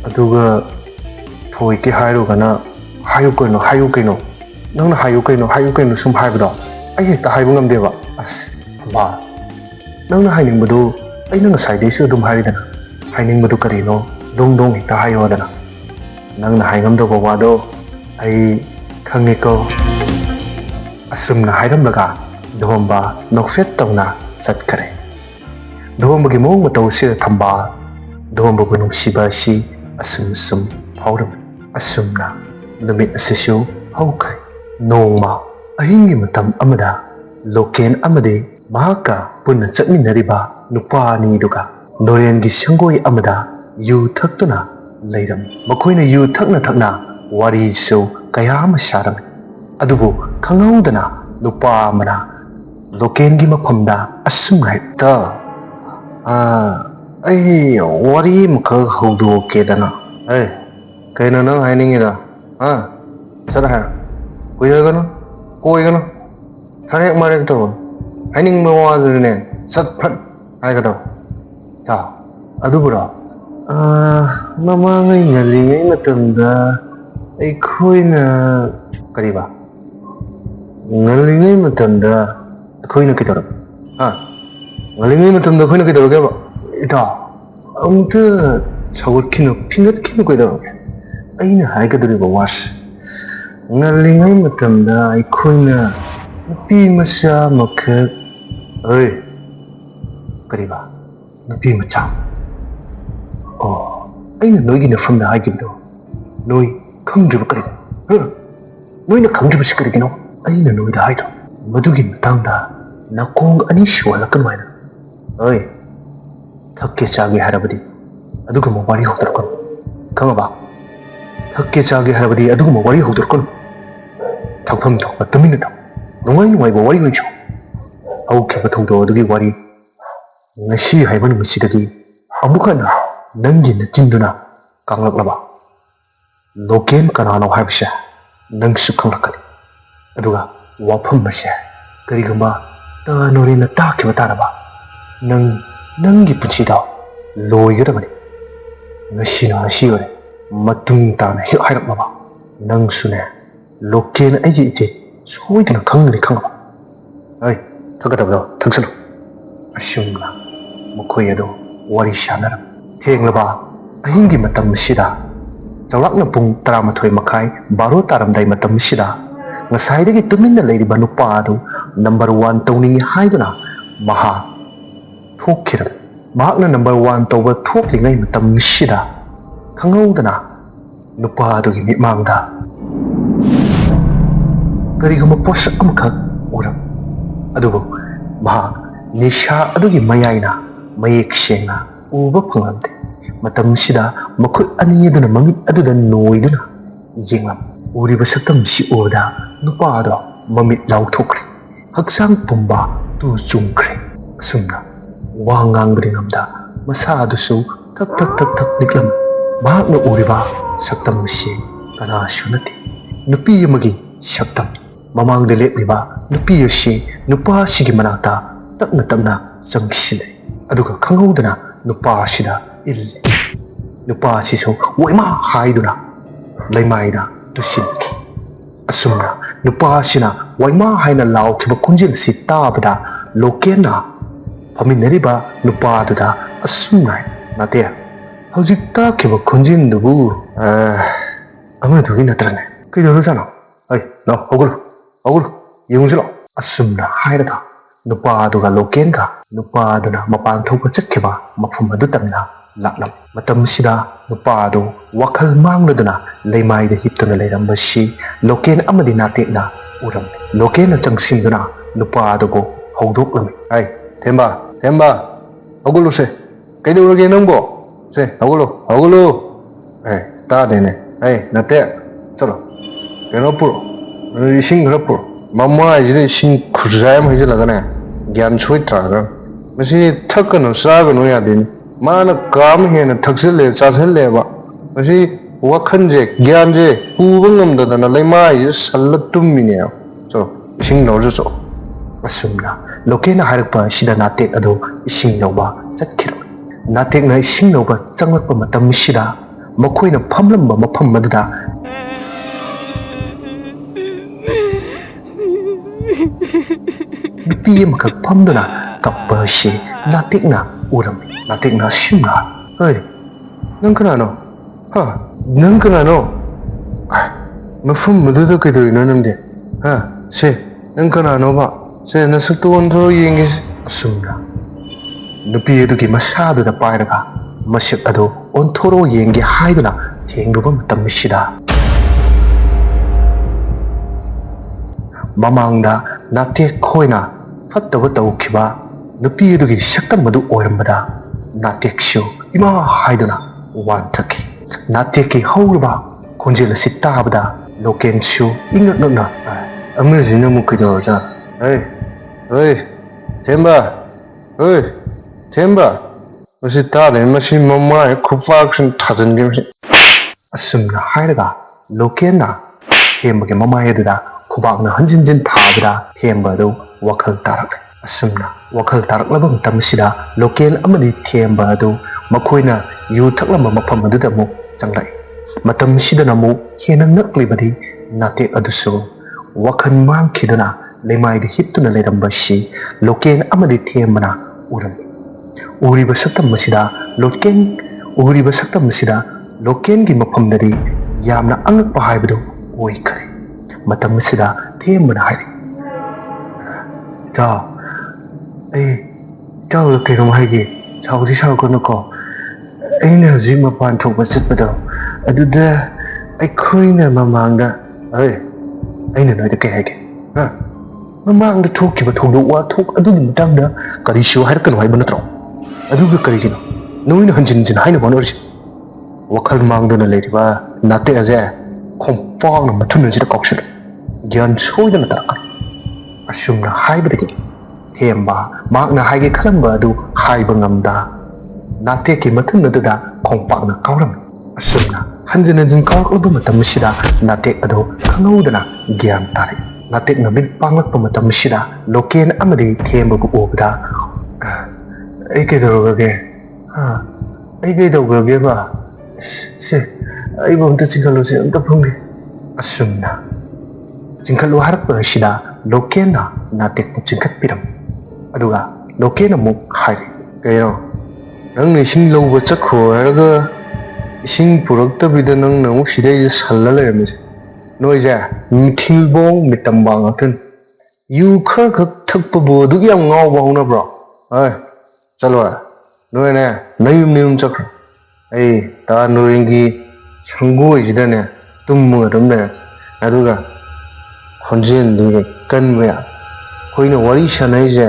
ꯑꯗꯨꯒ ꯊꯣꯏꯒꯦ ꯍꯥꯏꯔꯨꯒꯅ ꯍꯥꯏꯌꯨ ꯀꯩꯅꯣ ꯅꯪꯅ ꯍꯥꯏꯌꯨ ꯀꯩꯅꯣ ꯁꯨꯝ ꯍꯥꯏꯕꯗꯣ ꯑꯩ ꯍꯦꯛꯇ ꯍꯥꯏꯕ ꯉꯝꯗꯦꯕ ꯅꯪꯅ ꯍꯥꯏꯅꯤꯡꯕꯗꯨ ꯑꯩꯅ ꯉꯁꯥꯏꯗꯩꯁꯨ ꯑꯗꯨꯝ ꯍꯥꯏꯔꯤꯗꯅ ꯍꯥꯏꯅꯤꯡꯕꯗꯨ ꯀꯔꯤꯅೋ ꯗꯣꯡ ꯍꯦꯛꯇ ꯍꯥꯏꯌꯣꯗꯅ ꯅꯪꯅ ꯍꯥꯏꯉꯝꯗꯕ ꯋꯥꯗꯣ ꯑꯩ ꯈꯪꯉꯦꯀꯣ ꯑꯁꯨꯝꯅ ꯍꯥꯏꯔꯝꯂꯒ ꯗꯣꯝꯕ ꯅꯣꯛꯐꯦꯠ ꯇꯧꯅ ꯆꯠꯈꯔꯦ ꯗꯣꯝꯕꯒꯤ ꯃꯑꯣꯡ ꯃꯇꯧ ꯑꯁꯤꯗ ꯊꯝꯕꯥꯜ ꯗꯣꯝꯕꯕꯨ ꯅꯨꯡꯁꯤꯕ ꯑꯁꯤ ꯑꯁꯨꯝ ꯐꯥꯎꯔꯝꯃꯤ ꯑꯁꯨꯝꯅ ꯅꯨꯃꯤꯠ ꯑꯁꯤꯁꯨ ꯍꯧꯈ꯭ꯔꯦ ꯅꯣꯡꯃ ꯑꯍꯤꯡꯒꯤ ꯃꯇꯝ ꯑꯃꯗ ꯂꯣꯀꯦꯟ ꯑꯃꯗꯤ ꯃꯍꯥꯛꯀ ꯄꯨꯟꯅ ꯆꯠꯃꯤꯟꯅꯔꯤꯕ ꯅꯨꯄꯥ ꯑꯅꯤꯗꯨꯒ ꯅꯣꯔꯦꯟꯒꯤ ꯁꯪꯒꯣꯏ ꯑꯃꯗ ꯌꯨ ꯊꯛꯇꯨꯅ ꯂꯩꯔꯝꯃꯤ ꯃꯈꯣꯏꯅ ꯌꯨ ꯊꯛꯅ ꯋꯥꯔꯤꯁꯨ ꯀꯌꯥ ꯑꯃ ꯁꯥꯔꯝꯃꯤ ꯑꯗꯨꯕꯨ ꯈꯪꯍꯧꯗꯅ ꯅꯨꯄꯥ ꯑꯃꯅ ꯂꯣꯀꯦꯟꯒꯤ ꯃꯐꯝꯗ ꯑꯁꯨꯝꯅ ꯍꯦꯛꯇ ꯑꯩ ꯋꯥꯔꯤ ꯑꯃꯈꯛ ꯍꯧꯗꯣꯛꯀꯦꯗꯅ ꯀꯩꯅꯣ ꯅꯪ ꯍꯥꯏꯅꯤꯡꯉꯤꯗ Sada hai. Kuya gano. Koi gano. Tanek marek to. Haining mawa ne. Sat phat. Hai ka to. Ta. Adu bura. Mama ngai ngali ngai matamda ꯑꯩꯈꯣꯏꯅ ꯀꯔꯤꯕ ꯉꯜꯂꯤꯉꯩ ꯃꯇꯝꯗ ꯑꯩꯈꯣꯏꯅ ꯀꯩꯗꯧꯔꯒꯦ ꯉꯜꯂꯤꯉꯩ ꯃꯇꯝꯗ ꯑꯩꯈꯣꯏꯅ ꯀꯩꯗꯧꯔꯒꯦꯕ ꯏꯇꯥꯎ ꯑꯃꯨꯛꯇ ꯁꯧꯒꯠꯈꯤꯅꯨ ꯐꯤꯡꯒꯠꯈꯤꯅꯨ ꯀꯩꯗꯧꯔꯒꯦ ꯑꯩꯅ ꯍꯥꯏꯒꯗꯧꯔꯤꯕ ꯋꯥꯁꯦ ꯉꯜꯂꯤꯉꯩ ꯃꯇꯝꯗ ꯑꯩꯈꯣꯏꯅ ꯅꯨꯄꯤ ꯃꯆꯥ ꯃꯈꯛ ꯀꯔꯤꯕ ꯅꯨꯄꯤ ꯃꯆꯥ ꯑꯩꯅ ꯅꯣꯏꯒꯤ ꯅꯐꯝꯗ ꯍꯥꯏꯈꯤꯕꯗꯣ ꯅꯣꯏ ꯈꯪꯗ꯭ꯔꯤꯕ ꯀꯔꯤꯅꯣ ꯅꯣꯏꯅ ꯈꯪꯗ꯭ꯔꯤꯕꯁꯤ ꯀꯔꯤꯒꯤꯅꯣ ꯑꯩꯅ ꯅꯣꯏꯗ ꯍꯥꯏꯗꯣ ꯃꯗꯨꯒꯤ ꯃꯇꯥꯡꯗ ꯅꯥꯀꯣꯡ ꯑꯅꯤ ꯁꯨꯍꯜꯂꯛꯀꯅꯨ ꯍꯥꯏꯅ ꯊꯛꯀꯦ ꯆꯥꯒꯦ ꯍꯥꯏꯔꯕꯗꯤ ꯑꯗꯨꯒꯨꯝꯕ ꯋꯥꯔꯤ ꯍꯧꯗꯣꯔꯛꯀꯅꯨ ꯈꯪꯉꯕ ꯊꯛꯀꯦ ꯆꯥꯒꯦ ꯍꯥꯏꯔꯕꯗꯤ ꯑꯗꯨꯒꯨꯝꯕ ꯋꯥꯔꯤ ꯍꯧꯗꯣꯔꯛꯀꯅු ꯊꯛꯐꯝ ꯊꯣꯛꯄ ꯇꯨꯃꯤꯟꯅ ꯊꯛ ꯅꯨꯡꯉꯥꯏ ꯅꯨꯡꯉꯥꯏꯕ ꯋꯥꯔꯤ ꯑꯣꯏꯅ ꯁꯥꯎ ꯍꯧꯈꯤꯕ ꯊꯧꯗꯣꯛ ꯑꯗꯨꯒꯤ ꯋꯥꯔꯤ ꯉꯁꯤ ꯍꯥꯏꯕ ꯅꯨꯃꯤꯠꯁꯤꯗꯒꯤ ꯑꯃꯨꯛ ꯍꯟꯅ ꯅꯪꯒꯤ ꯅꯆꯤꯟꯗꯨꯅ ꯀꯥꯡꯂꯛꯂꯕ ꯂꯣꯀꯦꯟ ꯀꯅꯥꯅꯣ ꯍꯥꯏꯕꯁꯦ ꯅꯪꯁꯨ ꯈꯪꯂꯛꯀꯅꯤ ꯑꯗꯨꯒ ꯋꯥꯐꯝ ꯑꯁꯦ ꯀꯔꯤꯒꯨꯝꯕ ꯇꯥꯅꯣꯔꯦꯅ ꯇꯥꯈꯤꯕ ꯇꯥꯔꯕ ꯅꯪꯒꯤ ꯄꯨꯟꯁꯤꯗ ꯂꯣꯏꯒꯗꯕꯅꯤ ꯉꯁꯤꯅ ꯉꯁꯤ ꯑꯣꯏꯔꯦ ꯃꯇꯨꯡ ꯇꯥꯅ ꯍꯦꯛ ꯍꯥꯏꯔꯛꯂꯕ ꯅꯪꯁꯨꯅꯦ ꯂꯣꯀꯦꯟ ꯑꯩꯒꯤ ꯏꯆꯦ ꯁꯣꯏꯗꯅ ꯈꯪꯒꯅꯤ ꯈꯪꯉꯕ ꯊꯛꯀꯗꯕꯗꯣ ꯊꯛꯆꯜꯂꯨ ꯑꯁꯨꯝꯅ ꯃꯈꯣꯏ ꯑꯗꯣ ꯋꯥꯔꯤ ꯁꯥꯟꯅꯔꯝ ꯊꯦꯡꯂꯕ ꯑꯍꯤꯡꯒꯤ ꯃꯇꯝ ꯑꯁꯤꯗ ꯆꯥꯎꯔꯥꯛꯅ ꯄꯨꯡ 11:30 ꯇꯥꯔꯝꯗꯥꯏ ꯃꯇꯝ ꯑꯁꯤꯗ ꯉꯁꯥꯏꯗꯒꯤ ꯇꯨꯃꯤꯟꯅ ꯂꯩꯔꯤꯕ ꯅꯨꯄꯥ ꯑꯗꯨ ꯅꯝꯕꯔ 1 ꯇꯧꯅꯤꯡꯏ ꯍꯥꯏꯗꯨꯅ ꯃꯍꯥꯛ ꯊꯣꯛꯈꯤꯔꯝꯃꯤ ꯃꯍꯥꯛꯅ ꯅꯝꯕꯔ 1 ꯇꯧꯕ ꯊꯣꯛꯂꯤꯉꯩ ꯃꯇꯝ ꯑꯁꯤꯗ ꯈꯪꯍꯧꯗꯅ नुपा अदुगी मिमांगदा करिगुम पोषक अमखक उरम अदुबो महा निशा अदुगी मयाइना मयेक सेंगना उबा फंगमदे मतम सिदा मखुत अनि अदुना ममित अदुदा नोइदुना येंगम उरिबा सकतम सि ओदा नुपा अदो ममित लाउथोखरे हक्सांग पुंबा तु चुंखरे सुमना वा ngangbri ngamda masa adusu tak tak tak tak niklam mahakna uriba saktam si kana sunati nupi yamagi saktam mamang de lepliba nupi yoshi nupa sigi manata takna tamna changsile aduga khangudana nupa sida il nupa siso waima haiduna laimaida tusinki asumna nupa sina waima haina laukhiba kunjil si tabada lokena faminariba nupa aduda asumna nate hojik ta khiba kunjin dubu amadu natrane kaidoru jano ai no ogul yungjilo asumna hairaga nupa aduga lokenga nupa aduna mapan thoka chakhiba mafum adu tamna laklam matam sida nupa adu wakhal mangladuna leimai da hiptuna leiramba si loken amadi natekna uram loken changsinduna nupa adugo howdoklami ai themba ogulu se kaidoru ge nangbo se ogulu ai ta dene ai nate chalo keno puro ising gra puro mama jire ising khurjai ma hije lagane gyan choi traga masi thakano sagano yadin mana kam hena thaksile chaselle ba masi wakhanje gyan je ubangam dadana leimai sallatum mine so ising norjo so asumna lokena harakpa sida natek ado ising noba chatkiro natek na ising noba changlakpa matam sida makoina phamlamba mafam madada nupi amakak phamduna kappa si natekna uram natekna simna hey nang kanano nang kanano mafam madada kaidorino namde se nang kanano ba se nasakto onthro yengis asumna nupi adugi masaduda pairaga masak ado onthoro yengi haiduna thengruba matam sida mamangda natek khoina fattaba tawkhiba nupi adugi saktam madu oirambada natek shu ima haiduna wan thaki natek ki hauruba khonjel sitabada loken shu ingak nokna amazina mukido ja hey themba masi tare masi mama khupak sin thajan ge asumna hairaga lokena ꯊꯦꯝꯕꯒꯤ ꯃꯃꯥꯏ ꯑꯗꯨꯗ ꯈꯨꯕꯥꯛꯅ ꯍꯟꯖꯤꯟ ꯍꯟꯖꯤꯟ ꯊꯥꯕꯗ ꯊꯦꯝꯕ ꯑꯗꯨ ꯋꯥꯈꯜ ꯇꯥꯔꯛꯂꯦ꯫ ꯑꯁꯨꯝꯅ ꯋꯥꯈꯜ ꯇꯥꯔꯛꯂꯕ ꯃꯇꯝꯁꯤꯗ ꯂꯣꯀꯦꯜ ꯑꯃꯗꯤ ꯊꯦꯝꯕ ꯑꯗꯨ ꯃꯈꯣꯏꯅ ꯌꯨ ꯊꯛꯂꯝꯕ ꯃꯐꯝ ꯑꯗꯨꯗ ꯑꯃꯨꯛ ꯆꯪꯂꯛꯏ꯫ ꯃꯇꯝꯁꯤꯗꯅ ꯑꯃꯨꯛ ꯍꯦꯟꯅ ꯉꯛꯂꯤꯕꯗꯤ ꯅꯥꯇꯦꯛ ꯑꯗꯨꯁꯨ ꯋꯥꯈꯜ ꯃꯥꯡꯈꯤꯗꯨꯅ ꯂꯩꯃꯥꯏꯗ ꯍꯤꯞꯇꯨꯅ ꯂꯩꯔꯝꯕ ꯑꯁꯤ ꯂꯣꯀꯦꯜ ꯑꯃꯗꯤ ꯊꯦꯝꯕꯅ ꯎꯔꯝꯃꯤ꯫ ꯎꯔꯤꯕ ꯁꯛꯇꯝ ꯑꯁꯤꯗ ꯂꯣꯀꯦꯜꯒꯤ ꯃꯐꯝꯗꯗꯤ ꯌꯥꯝꯅ ꯑꯉꯛꯄ ꯍꯥꯏꯕꯗꯨ ꯑꯣꯏꯈ꯭ꯔꯦ꯫ ꯃꯇꯝ ꯑꯁꯤꯗ ꯊꯦꯝꯕꯅ ꯍꯥꯏꯔꯤ, "ꯏꯇꯥꯎ, ꯑꯩ ꯏꯇꯥꯎꯗ ꯀꯩꯅꯣꯝ ꯍꯥꯏꯒꯦ, ꯁꯥꯎꯗꯤ ꯁꯥꯎꯒꯅꯨꯀꯣ꯫ ꯑꯩꯅ ꯍꯧꯖꯤꯛ ꯃꯄꯥꯟ ꯊꯣꯛꯄ ꯆꯠꯄꯗꯣ ꯑꯗꯨꯗ ꯑꯩꯈꯣꯏꯅ ꯃꯃꯥꯡꯗ ꯑꯩꯅ ꯅꯣꯏꯗ ꯀꯩ ꯍꯥꯏꯒꯦ? ꯃꯃꯥꯡꯗ ꯊꯣꯛꯈꯤꯕ ꯊꯧꯗꯣꯛ ꯋꯥꯊꯣꯛ ꯑꯗꯨꯒꯤ ꯃꯇꯥꯡꯗ ꯀꯔꯤꯁꯨ ꯍꯥꯏꯔꯛꯀꯅꯨ ꯍꯥꯏꯕ ꯅꯠꯇ꯭ꯔꯣ? ꯑꯗꯨꯒ ꯀꯔꯤꯒꯤꯅꯣ ꯅꯣꯏꯅ ꯍꯟꯖꯤꯟ ꯍꯟꯖꯤꯟ ꯍꯥꯏꯅ ꯍꯣꯠꯅꯔꯤꯁꯦ? ꯋꯥꯈꯜ ꯃꯥꯡꯗꯨꯅ ꯂꯩꯔꯤꯕ ꯅꯥꯇꯦꯛ ꯑꯁꯦ ꯈꯣꯡꯄꯥꯛꯅ ꯃꯊꯨꯟ ꯑꯁꯤꯗ ꯀꯥꯎꯁꯤꯜꯂꯨ, ꯒ꯭ꯌꯥꯟ ꯁꯣꯏꯗꯅ ꯇꯥꯔꯛꯀꯅꯤ." ꯑꯁꯨꯝꯅ ꯍꯥꯏꯕꯗꯒꯤ ꯊꯦꯝꯕ ꯃꯍꯥꯛꯅ ꯍꯥꯏꯒꯦ ꯈꯜꯂꯝꯕ ꯑꯗꯨ ꯍꯥꯏꯕ ꯉꯝꯗ ꯅꯥꯇꯦꯛꯀꯤ ꯃꯊꯨꯟ ꯑꯗꯨꯗ ꯈꯣꯡꯄꯥꯛꯅ ꯀꯥꯎꯔꯝꯃꯤ꯫ ꯑꯁꯨꯝꯅ ꯍꯟꯖꯤꯟ ꯍꯟꯖꯤൻ ꯀꯥꯎꯔꯛꯂꯕ ꯃꯇꯝ ꯑꯁꯤꯗ ꯅꯥꯇꯦꯛ ꯑꯗꯨ ꯈꯪꯍꯧꯗꯅ ꯒ꯭ꯌꯥꯟ ꯇꯥꯔꯛꯏ꯫ ꯅꯥꯇꯦꯛꯅ ꯃꯤꯠ ꯄꯥꯡꯂꯛꯄ ꯃꯇꯝ ꯑꯁꯤꯗ ꯂꯣꯀꯦꯜ ꯑꯃꯗꯤ ꯊꯦꯝꯕꯕꯨ ꯎꯕꯗ, "ꯑꯩ ꯀꯩꯗꯧꯔꯒꯦ? ꯑꯩ ꯀꯩꯗꯧꯈ꯭ꯔꯒꯦꯕ? ꯁꯦ ꯑꯩꯕꯨ ꯑꯝꯇ ꯆꯤꯡꯈꯠꯂꯨꯁꯦ, ꯑꯝꯇ ꯐꯝꯒꯦ." ꯑꯁꯨꯝꯅ ꯆꯤꯡꯈꯠꯂꯨ ꯍꯥꯏꯔꯛꯄ ꯑꯁꯤꯗ ꯂꯣꯀꯦꯜꯅ ꯅꯥꯇꯦꯛꯄꯨ ꯆꯤꯡꯈꯠꯄꯤꯔꯝꯃꯤ꯫ ꯑꯗꯨꯒ ꯂꯣꯀꯦꯜꯅ ꯑꯃꯨꯛ ꯍꯥꯏꯔꯤ, "ꯀꯩꯅꯣ ꯅꯪꯅ ꯏꯁꯤꯡ ꯂꯧꯕ ꯆꯠꯈ꯭ꯔꯣ ꯍꯥꯏꯔꯒ ꯏꯁꯤꯡ ꯄꯨꯔꯛꯇꯕꯤꯗ ꯅꯪꯅ ꯑꯃꯨꯛ ꯁꯤꯗꯩꯗ ꯁꯜꯂ ꯂꯩꯔꯝꯃꯤꯁꯦ? ꯅꯣꯏꯁꯦ ꯃꯤꯊꯤꯜꯕꯣꯡ ꯃꯤꯇꯝꯕꯥ ꯉꯥꯛꯇꯅꯤ꯫ ꯌꯨ ꯈꯔ ꯈꯛ ꯊꯛꯄꯕꯨ ꯑꯗꯨꯛ ꯌꯥꯝ ꯉꯥꯎꯕ ꯍꯧꯅꯕ꯭ꯔꯣ? ꯆꯠꯂꯣ, ꯅꯣꯏꯅꯦ ꯅꯌꯨꯝ ꯆꯠꯈ꯭ꯔꯣ꯫ ꯑꯩ ꯇꯥ ꯅꯨꯔꯦꯟꯒꯤ ꯁꯪꯒꯣꯏꯁꯤꯗꯅꯦ ꯇꯨꯝꯃꯒ ꯑꯗꯨꯝ ꯂꯩꯔꯦ꯫ ꯑꯗꯨꯒ ꯈꯣꯟꯖꯦꯜꯗꯨꯒ ꯀꯟꯕ ꯌꯥꯏ꯫ ꯑꯩꯈꯣꯏꯅ ꯋꯥꯔꯤ ꯁꯥꯟꯅꯩꯁꯦ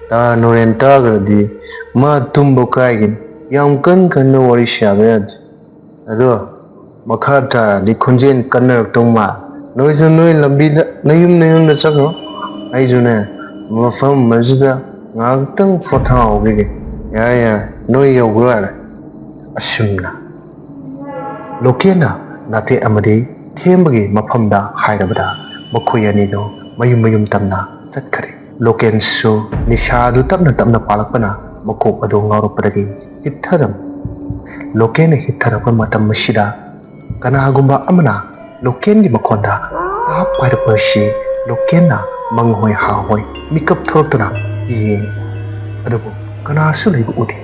ꯇꯥ ꯅꯨꯔꯦꯟ ꯇꯥꯈ꯭ꯔꯗꯤ ꯃꯥ ꯇꯨꯝꯕ ꯀꯥꯏꯒꯅꯤ꯫ ꯌꯥꯝ ꯀꯟꯅ ꯋꯥꯔꯤ ꯁꯥꯕ ꯌꯥꯗꯦ꯫ ꯑꯗꯣ ꯃꯈꯥ ꯇꯥꯔꯗꯤ ꯈꯣꯟꯖꯦꯜ ꯀꯟꯅꯔꯛꯇꯧ ꯃꯥꯜꯂꯦ꯫ ꯅꯣꯏꯁꯨ ꯅꯣꯏ ꯂꯝꯕꯤꯗ ꯅꯌꯨꯝꯗ ꯆꯠꯈ꯭ꯔꯣ꯫ ꯑꯩꯁꯨꯅꯦ ꯃꯐꯝ ꯑꯁꯤꯗ ꯉꯥꯏꯍꯥꯛꯇꯪ ꯄꯣꯊꯥꯍꯧꯈꯤꯒꯦ꯫ ꯌꯥꯔꯦ, ꯅꯣꯏ ꯌꯧꯕ ꯌꯥꯔꯦ." ꯑꯁꯨꯝꯅ ꯂꯣꯀꯦꯜꯅ ꯅꯥꯇꯦꯛ ꯑꯃꯗꯤ ꯊꯦꯝꯕꯒꯤ ꯃꯐꯝꯗ ꯍꯥꯏꯔꯕꯗ ꯃꯈꯣꯏ ꯑꯅꯤꯗꯨ ꯃꯌꯨꯝ ꯇꯝꯅ ꯆꯠꯈ꯭ꯔꯦ꯫ ꯂꯣꯀꯦꯜꯁꯨ ꯅꯤꯁꯥꯗꯨ ꯇꯞꯅ ꯇꯞꯅ ꯄꯥꯜꯂꯛꯄꯅ ꯃꯀꯣꯛ ꯑꯗꯨ ꯉꯥꯎꯔꯛꯄꯗꯒꯤ ꯍꯤꯞꯊꯔꯝꯃꯤ꯫ ꯂꯣꯀꯦꯜꯅ ꯍꯤꯞꯊꯔꯛꯄ ꯃꯇꯝ ꯑꯁꯤꯗ ꯀꯅꯥꯒꯨꯝꯕ ꯑꯃꯅ ꯂꯣꯀꯦꯜꯒꯤ ꯃꯈꯣꯟꯗ ꯇꯥꯞ ꯄꯥꯏꯔꯛꯄ ꯑꯁꯤ ꯂꯣꯀꯦꯜꯅ ꯃꯪꯍꯣꯏ ꯍꯥꯍꯣꯏ ꯃꯤꯀꯞ ꯊꯣꯛꯂꯛꯇꯨꯅ ꯌꯦꯡꯉꯤ꯫ ꯑꯗꯨꯕꯨ ꯀꯅꯥꯁꯨ ꯂꯩꯕ ꯎꯗꯦ꯫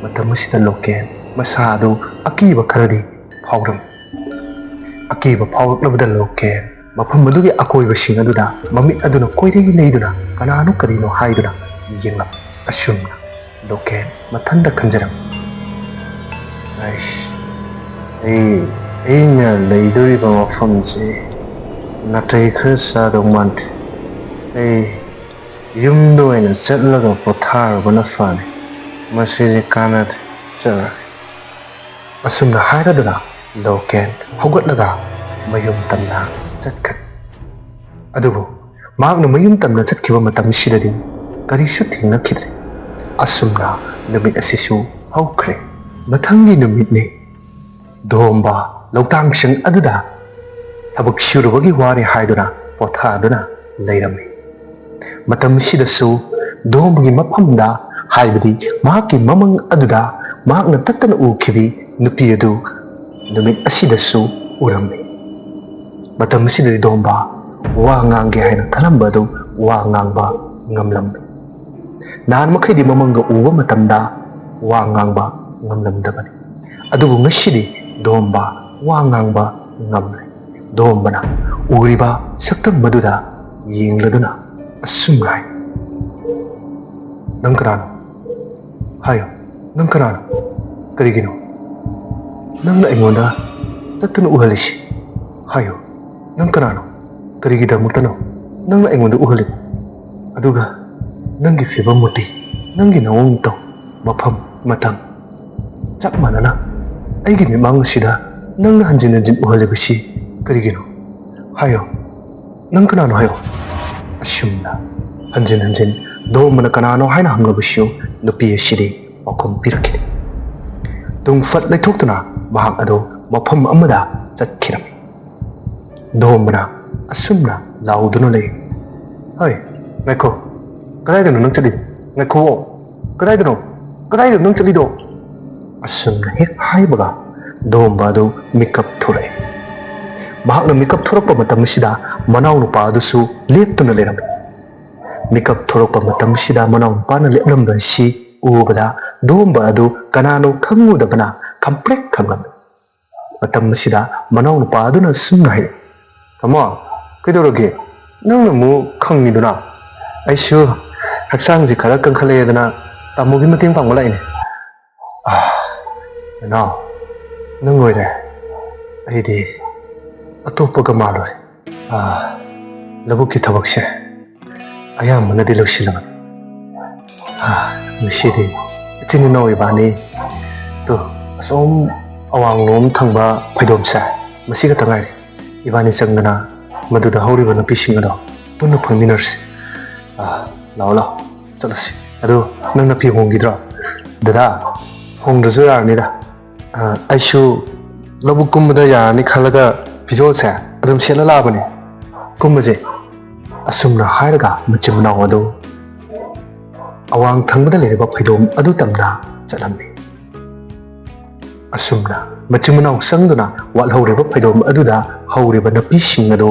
ꯃꯇꯝ ꯑꯁꯤꯗ ꯂꯣꯀꯦꯜ ꯃꯁꯥ ꯑꯗꯨ ꯑꯀꯤꯕ ꯈꯔꯗꯤ ꯐꯥꯎꯔꯝꯃꯤ꯫ ꯑꯀꯤꯕ ꯐꯥꯎꯔꯛꯂꯕꯗ ꯂꯣꯀꯦꯜ ꯃꯐꯝ ꯑꯗꯨꯒꯤ ꯑꯀꯣꯏꯕꯁꯤꯡ ꯑꯗꯨꯗ ꯃꯃꯤꯠ ꯑꯗꯨꯅ ꯀꯣꯏꯔꯩ ꯂꯩꯗꯨꯅ ꯀꯅꯥꯅꯣ ꯀꯔꯤꯅꯣ ꯍꯥꯏꯗꯨꯅ ꯌꯦꯡꯂꯝꯃꯤ꯫ ꯑꯁꯨꯝꯅ ꯂꯣꯀꯦꯜ ꯃꯊꯟꯇ ꯈꯟꯖꯔꯝꯃꯤ, ꯑꯩꯅ ꯂꯩꯗꯣꯔꯤꯕ ꯃꯐꯝꯁꯦ ꯅꯥꯇꯩ ꯈꯔ ꯆꯥꯗꯧ ꯃꯥꯟꯗꯦ꯫ ꯑꯩ ꯌꯨꯝꯗ ꯑꯣꯏꯅ ꯆꯠꯂꯒ ꯄꯣꯊꯥꯔꯨꯕꯅ ꯐꯅꯤ꯫ ꯃꯁꯤꯗꯤ ꯀꯥꯟꯅꯗꯦ, ꯆꯠꯂꯒꯦ." ꯑꯁꯨꯝꯅ ꯍꯥꯏꯔꯗꯨꯅ ꯂꯣꯀꯦꯜ ꯍꯧꯒꯠꯂꯒ ꯃꯌꯨꯝ ꯇꯝꯅ ꯆꯠꯈ꯭ꯔꯦ꯫ ꯑꯗꯨꯕꯨ ꯃꯍꯥꯛꯅ ꯃꯌꯨꯝ ꯇꯝꯅ ꯆꯠꯈꯤꯕ ꯃꯇꯝꯁꯤꯗꯗꯤ ꯀꯔꯤꯁꯨ ꯊꯦꯡꯅꯈꯤꯗ꯭ꯔꯦ꯫ ꯑꯁꯨꯝꯅ ꯅꯨꯃꯤꯠ ꯑꯁꯤꯁꯨ ꯍꯧꯈ꯭ꯔꯦ꯫ ꯃꯊꯪꯒꯤ ꯅꯨꯃꯤꯠꯅꯤ꯫ ꯗꯣꯝꯕ ꯂꯧꯇꯥꯡꯁꯪ ꯑꯗꯨꯗ ꯊꯕꯛ ꯁꯨꯔꯨꯕꯒꯤ ꯋꯥꯔꯦ ꯍꯥꯏꯗꯨꯅ ꯄꯣꯊꯥꯗꯨꯅ ꯂꯩꯔꯝꯃꯤ꯫ ꯃꯇꯝꯁꯤꯗꯁꯨ ꯗꯣꯝꯕꯒꯤ ꯃꯐꯝꯗ, ꯍꯥꯏꯕꯗꯤ ꯃꯍꯥꯛꯀꯤ ꯃꯃꯪ ꯑꯗꯨꯗ ꯃꯍꯥꯛꯅ ꯇꯠꯇꯅ ꯎꯈꯤꯕꯤ ꯅꯨꯄꯤ ꯑꯗꯨ ꯅꯨꯃꯤꯠ ꯑꯁꯤꯗꯁꯨ ꯎꯔꯝꯃꯤ꯫ ꯃꯇꯝ ꯑꯁꯤꯗꯗꯤ ꯗꯣꯝꯕ ꯋꯥ ꯉꯥꯡꯒꯦ ꯍꯥꯏꯅ ꯈꯜꯂꯝꯕ ꯑꯗꯨ ꯋꯥ ꯉꯥꯡꯕ ꯉꯝꯂꯝꯃꯤ꯫ ꯅꯍꯥꯟ ꯃꯈꯩꯗꯤ ꯃꯃꯪꯗ ꯎꯕ ꯃꯇꯝꯗ ꯋꯥ ꯉꯥꯡꯕ ꯉꯝꯂꯝꯗꯕꯅꯤ꯫ ꯑꯗꯨꯕꯨ ꯉꯁꯤꯗꯤ ꯗꯣꯝꯕ ꯋꯥ ꯉꯥꯡꯕ ꯉꯝꯂꯦ꯫ ꯗꯣꯝꯕꯅ ꯎꯔꯤꯕ ꯁꯛꯇꯝ ꯑꯗꯨꯗ ꯌꯦꯡꯂꯗꯨꯅ ꯑꯁꯨꯝꯅ ꯍꯥꯏ, "ꯅꯪ ꯀꯅꯥꯅꯣ? ꯍꯥꯏꯌꯣ, ꯅꯪ ꯀꯅꯥꯅꯣ? ꯀꯔꯤꯒꯤꯅꯣ ꯅꯪꯅ ꯑꯩꯉꯣꯟꯗ ꯇꯠꯇꯅ ꯎꯍꯜꯂꯤꯁꯤ? ꯍꯥꯏꯌꯣ, ꯅꯪ ꯀꯅꯥꯅꯣ? ꯀꯔꯤꯒꯤꯗꯃꯛꯇꯅꯣ ꯅꯪꯅ ꯑꯩꯉꯣꯟꯗ ꯎꯍꯜꯂꯤꯕ? ꯑꯗꯨꯒ ꯅꯪꯒꯤ ꯐꯤꯕꯝ ꯃꯨꯔꯇꯤ, ꯅꯪꯒꯤ ꯅꯑꯣꯡ ꯅꯇꯧ, ꯃꯐꯝ ꯃꯇꯝ ꯆꯞ ꯃꯥꯟꯅꯅ ꯑꯩꯒꯤ ꯃꯤꯠꯃꯥꯡ ꯑꯁꯤꯗ ꯅꯪꯅ ꯍꯟꯖꯤꯟ ꯍꯟꯖꯤꯟ ꯎꯍꯜꯂꯤꯕꯁꯤ ꯀꯔꯤꯒꯤꯅꯣ? ꯍꯥꯏꯌꯣ, ꯅꯪ ꯀꯅꯥꯅꯣ ꯍꯥꯏꯌꯣ." ꯑꯁꯨꯝꯅ ꯍꯟꯖꯤꯟ ꯍꯟꯖꯤನ್ ꯗꯣꯝꯕꯅ ꯀꯅꯥꯅꯣ ꯍꯥꯏꯅ ꯍꯪꯂꯕꯁꯨ ꯅꯨꯄꯤ ꯑꯁꯤꯗꯤ ꯄꯥꯎꯈꯨꯝ ꯄꯤꯔꯛꯈꯤꯗꯦ꯫ ꯇꯨꯡ ꯐꯠ ꯂꯩꯊꯣꯛꯇꯨꯅ ꯃꯍꯥꯛ ꯑꯗꯨ ꯃꯐꯝ ꯑꯃꯗ ꯆꯠꯈꯤꯔꯝꯃꯤ꯫ ꯗꯣꯝꯕꯅ ꯑꯁꯨꯝꯅ ꯂꯥꯎꯗꯨꯅ ꯂꯩ꯫ ꯍꯣꯏ ꯉꯥꯏꯈꯣ, ꯀꯗꯥꯏꯗꯅꯣ ꯅꯪ ꯆꯠꯂꯤꯗꯣ? ꯉꯥꯏꯈꯣ, ꯀꯗꯥꯏꯗꯅꯣ ꯅꯪ ꯆꯠꯂꯤꯗꯣ? ꯑꯁꯨꯝꯅ ꯍꯦꯛ ꯍꯥꯏꯕꯒ ꯗꯣꯝꯕ ꯑꯗꯨ ꯃꯤꯀꯞ ꯊꯣꯔꯛꯏ꯫ ꯃꯍꯥꯛꯅ ꯃꯤꯀꯞ ꯊꯣꯔꯛꯄ ꯃꯇꯝꯁꯤꯗ ꯃꯅꯥꯎꯅꯨꯄꯥ ꯑꯗꯨꯁꯨ ꯂꯦꯞꯇꯨꯅ ꯂꯩꯔꯝꯃꯤ꯫ ꯃꯤꯀꯞ ꯊꯣꯔꯛꯄ ꯃꯇꯝꯁꯤꯗ ꯃꯅꯥꯎꯅꯨꯄꯥꯅ ꯂꯦꯞꯂꯝꯕ ꯑꯁꯤ ꯎꯕꯗ ꯗꯣꯝꯕ ꯑꯗꯨ ꯀꯅꯥꯅꯣ ꯈꯪꯉꯨꯗꯕꯅ ꯈꯪꯄ꯭ꯔꯦꯛ ꯈꯪꯂꯝꯃꯤ꯫ ꯃꯇꯝ ꯑꯁꯤꯗ ꯃꯅꯥꯎꯅꯨꯄꯥ ꯑꯗꯨꯅ ꯑꯁꯨꯝꯅ ꯍꯥꯏꯔꯛꯏ, ꯇꯥꯃꯣ ꯀꯩꯗꯧꯔꯒꯦ? ꯅꯪꯅ ꯑꯃꯨꯛ ꯈꯪꯉꯤꯗꯨꯅ? ꯑꯩꯁꯨ ꯍꯛꯆꯥꯡꯁꯤ ꯈꯔ ꯀꯟꯈꯠꯂꯛꯑꯦꯗꯅ ꯇꯥꯃꯣꯒꯤ ꯃꯇꯦꯡ ꯄꯥꯡꯕ ꯂꯥꯛꯏꯅꯦ꯫ ꯅꯅꯥꯎ, ꯅꯪ ꯑꯣꯏꯔꯦ? ꯑꯩꯗꯤ ꯑꯇꯣꯞꯄꯒ ꯃꯥꯜꯂꯨꯔꯦ꯫ ꯂꯧꯕꯨꯛꯀꯤ ꯊꯕꯛꯁꯦ ꯑꯌꯥꯝꯕꯅꯗꯤ ꯂꯣꯏꯁꯤꯜꯂꯕꯅꯤ꯫ ꯉꯁꯤꯗꯤ ꯏꯆꯤꯟ ꯏꯅꯥꯎ ꯏꯕꯥꯅꯤ ꯑꯁꯣꯝ ꯑꯋꯥꯡꯂꯣꯝ ꯊꯪꯕ ꯐꯩꯗꯣꯝꯁꯦ ꯃꯁꯤ ꯈꯛꯇ ꯉꯥꯏꯔꯦ꯫ ꯏꯕꯥꯅꯤ ꯆꯪꯗꯅ ꯃꯗꯨꯗ ꯍꯧꯔꯤꯕ ꯅꯨꯄꯤꯁꯤꯡ ꯑꯗꯣ ꯄꯨꯟꯅ ꯐꯪꯃꯤꯟꯅꯔꯁꯤ꯫ ꯂꯥꯛꯑꯣ ꯆꯠꯂꯁꯤ꯫ ꯑꯗꯨ ꯅꯪ ꯅꯨꯄꯤ ꯍꯣꯡꯈꯤꯗ꯭ꯔꯣ? ꯗꯗꯥ, ꯍꯣꯡꯗ꯭ꯔꯁꯨ ꯌꯥꯔꯅꯤꯗ꯫ ꯑꯩꯁꯨ ꯂꯧꯕꯨꯛ ꯀꯨꯝꯕꯗ ꯌꯥꯔꯅꯤ ꯈꯜꯂꯒ ꯐꯤꯖꯣꯜꯁꯦ ꯑꯗꯨꯝ ꯁꯦꯠꯂ ꯂꯥꯛꯑꯕꯅꯦ꯫ ꯀꯨꯝꯕꯁꯦ꯫ ꯑꯁꯨꯝꯅ ꯍꯥꯏꯔꯒ ꯃꯆꯤꯟ ꯃꯅꯥꯎ ꯑꯗꯨ ꯑꯋꯥꯡ ꯊꯪꯕꯗ ꯂꯩꯔꯤꯕ ꯐꯩꯗꯣꯝ ꯑꯗꯨ ꯇꯝꯅ ꯆꯠꯂꯝꯃꯤ꯫ ꯑꯁꯨꯝꯅ ꯃꯆꯤꯟ ꯃꯅꯥꯎ ꯆꯪꯗꯨꯅ ꯋꯥꯠꯍꯧꯔꯤꯕ ꯐꯩꯗꯣꯝ ꯑꯗꯨꯗ ꯍꯧꯔꯤꯕ ꯅꯨꯄꯤꯁꯤꯡ ꯑꯗꯨ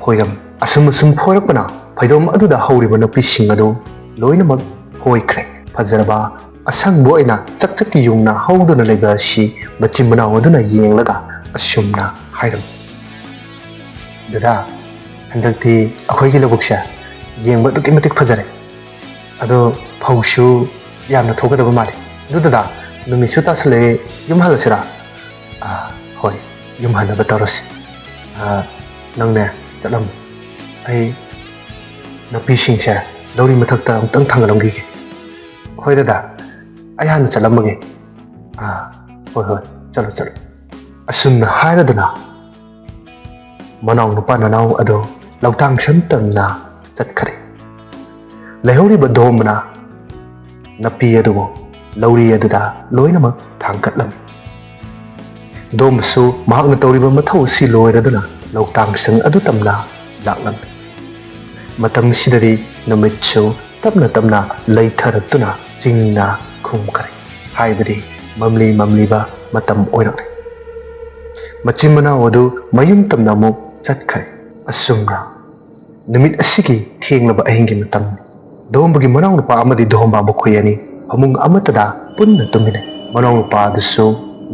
ꯐꯣꯏꯔꯝꯃꯤ꯫ ꯑꯁꯨꯝ ꯐꯣꯏꯔꯛꯄꯅ ꯐꯩꯗꯣꯝ ꯑꯗꯨꯗ ꯍꯧꯔꯤꯕ ꯅꯨꯄꯤꯁꯤꯡ ꯑꯗꯨ ꯂꯣꯏꯅꯃꯛ ꯐꯣꯏꯈ꯭ꯔꯦ꯫ ꯐꯖꯔꯕ ꯑꯁꯪꯕ ꯑꯣꯏꯅ ꯆꯛꯆꯛꯀꯤ ꯌꯨꯡꯅ ꯍꯧꯗꯨꯅ ꯂꯩꯕ ꯑꯁꯤ ꯃꯆꯤꯟ ꯃꯅꯥꯎ ꯑꯗꯨꯅ ꯌꯦꯡꯂꯒ ꯑꯁꯨꯝꯅ ꯍꯥꯏꯔꯝꯃꯤ, ꯗꯗꯥ, ꯍꯟꯗꯛꯇꯤ ꯑꯩꯈꯣꯏꯒꯤ ꯂꯧꯕꯨꯛꯁꯦ ꯌꯦꯡꯕ ꯑꯗꯨꯛꯀꯤ ꯃꯇꯤꯛ ꯐꯖꯔꯦ꯫ ꯑꯗꯣ ꯐꯧꯁꯨ ꯌꯥꯝꯅ ꯊꯣꯛꯀꯗꯕ ꯃꯥꯜꯂꯤ꯫ ꯑꯗꯨ ꯗꯗꯥ, ꯅꯨꯃꯤꯠꯁꯨ ꯇꯥꯁꯜꯂꯛꯑꯦ, ꯌꯨꯝ ꯍꯜꯂꯁꯤꯔꯥ? ꯍꯣꯏ, ꯌꯨꯝ ꯍꯟꯅꯕ ꯇꯧꯔꯁꯤ꯫ ꯅꯪꯅꯦ ꯆꯠꯂꯝꯃꯨ, ꯑꯩ ꯅꯨꯄꯤꯁꯤꯡꯁꯦ ꯂꯧꯔꯤ ꯃꯊꯛꯇ ꯑꯃꯨꯛꯇꯪ ꯊꯥꯡꯒꯠꯂꯝꯈꯤꯒꯦ꯫ ꯍꯣꯏ ꯗꯗꯥ, ꯑꯩ ꯍꯥꯟꯅ ꯆꯠꯂꯝꯃꯒꯦ꯫ ꯍꯣꯏ, ꯆꯠꯂꯣ꯫ ꯑꯁꯨꯝꯅ ꯍꯥꯏꯔꯗꯨꯅ ꯃꯅꯥꯎ ꯅꯨꯄꯥ ꯅꯅꯥꯎ ꯑꯗꯨ ꯂꯧꯇꯥꯡꯁꯟ ꯇꯝꯅ ꯆꯠꯈ꯭ꯔꯦ꯫ ꯂꯩꯍꯧꯔꯤꯕ ꯗꯣꯝꯕꯅ ꯅꯨꯄꯤ ꯑꯗꯨꯕꯨ ꯂꯧꯔꯤ ꯑꯗꯨꯗ ꯂꯣꯏꯅꯃꯛ ꯊꯥꯡꯒꯠꯂꯝꯃꯤ꯫ ꯗꯣꯝꯕꯁꯨ ꯃꯍꯥꯛꯅ ꯇꯧꯔꯤꯕ ꯃꯊꯧ ꯑꯁꯤ ꯂꯣꯏꯔꯗꯨꯅ ꯂꯧꯇꯥꯡꯁꯪ ꯑꯗꯨ ꯇꯝꯅ ꯂꯥꯛꯂꯝꯃꯤ꯫ ꯃꯇꯝꯁꯤꯗꯗꯤ ꯅꯨꯃꯤꯠꯁꯨ ꯇꯞꯅ ꯂꯩꯊꯔꯛꯇꯨꯅ ꯆꯤꯡꯅ ꯈꯨꯝꯈ꯭ꯔꯦ꯫ ꯍꯥꯏꯕꯗꯤ ꯃꯝꯂꯤꯕ ꯃꯇꯝ ꯑꯣꯏꯔꯛꯂꯦ꯫ ꯃꯆꯤꯟ ꯃꯅꯥꯎ ꯑꯗꯨ ꯃꯌꯨꯝ ꯇꯝꯅ ꯑꯃꯨꯛ ꯆꯠꯈ꯭ꯔꯦ꯫ ꯑꯁꯨꯝꯅ ꯅꯨꯃꯤꯠ ꯑꯁꯤꯒꯤ ꯊꯦꯡꯂꯕ ꯑꯍꯤꯡꯒꯤ ꯃꯇꯝ, ꯗꯣꯝꯕꯒꯤ ꯃꯅꯥꯎꯅꯨꯄꯥ ꯑꯃꯗꯤ ꯗꯣꯝꯕ ꯃꯈꯣꯏ ꯑꯅꯤ ꯐꯃꯨꯡ ꯑꯃꯠꯇꯗ ꯄꯨꯟꯅ ꯇꯨꯝꯃꯤꯟꯅꯩ꯫ ꯃꯅꯥꯎꯅꯨꯄꯥ ꯑꯗꯨꯁꯨ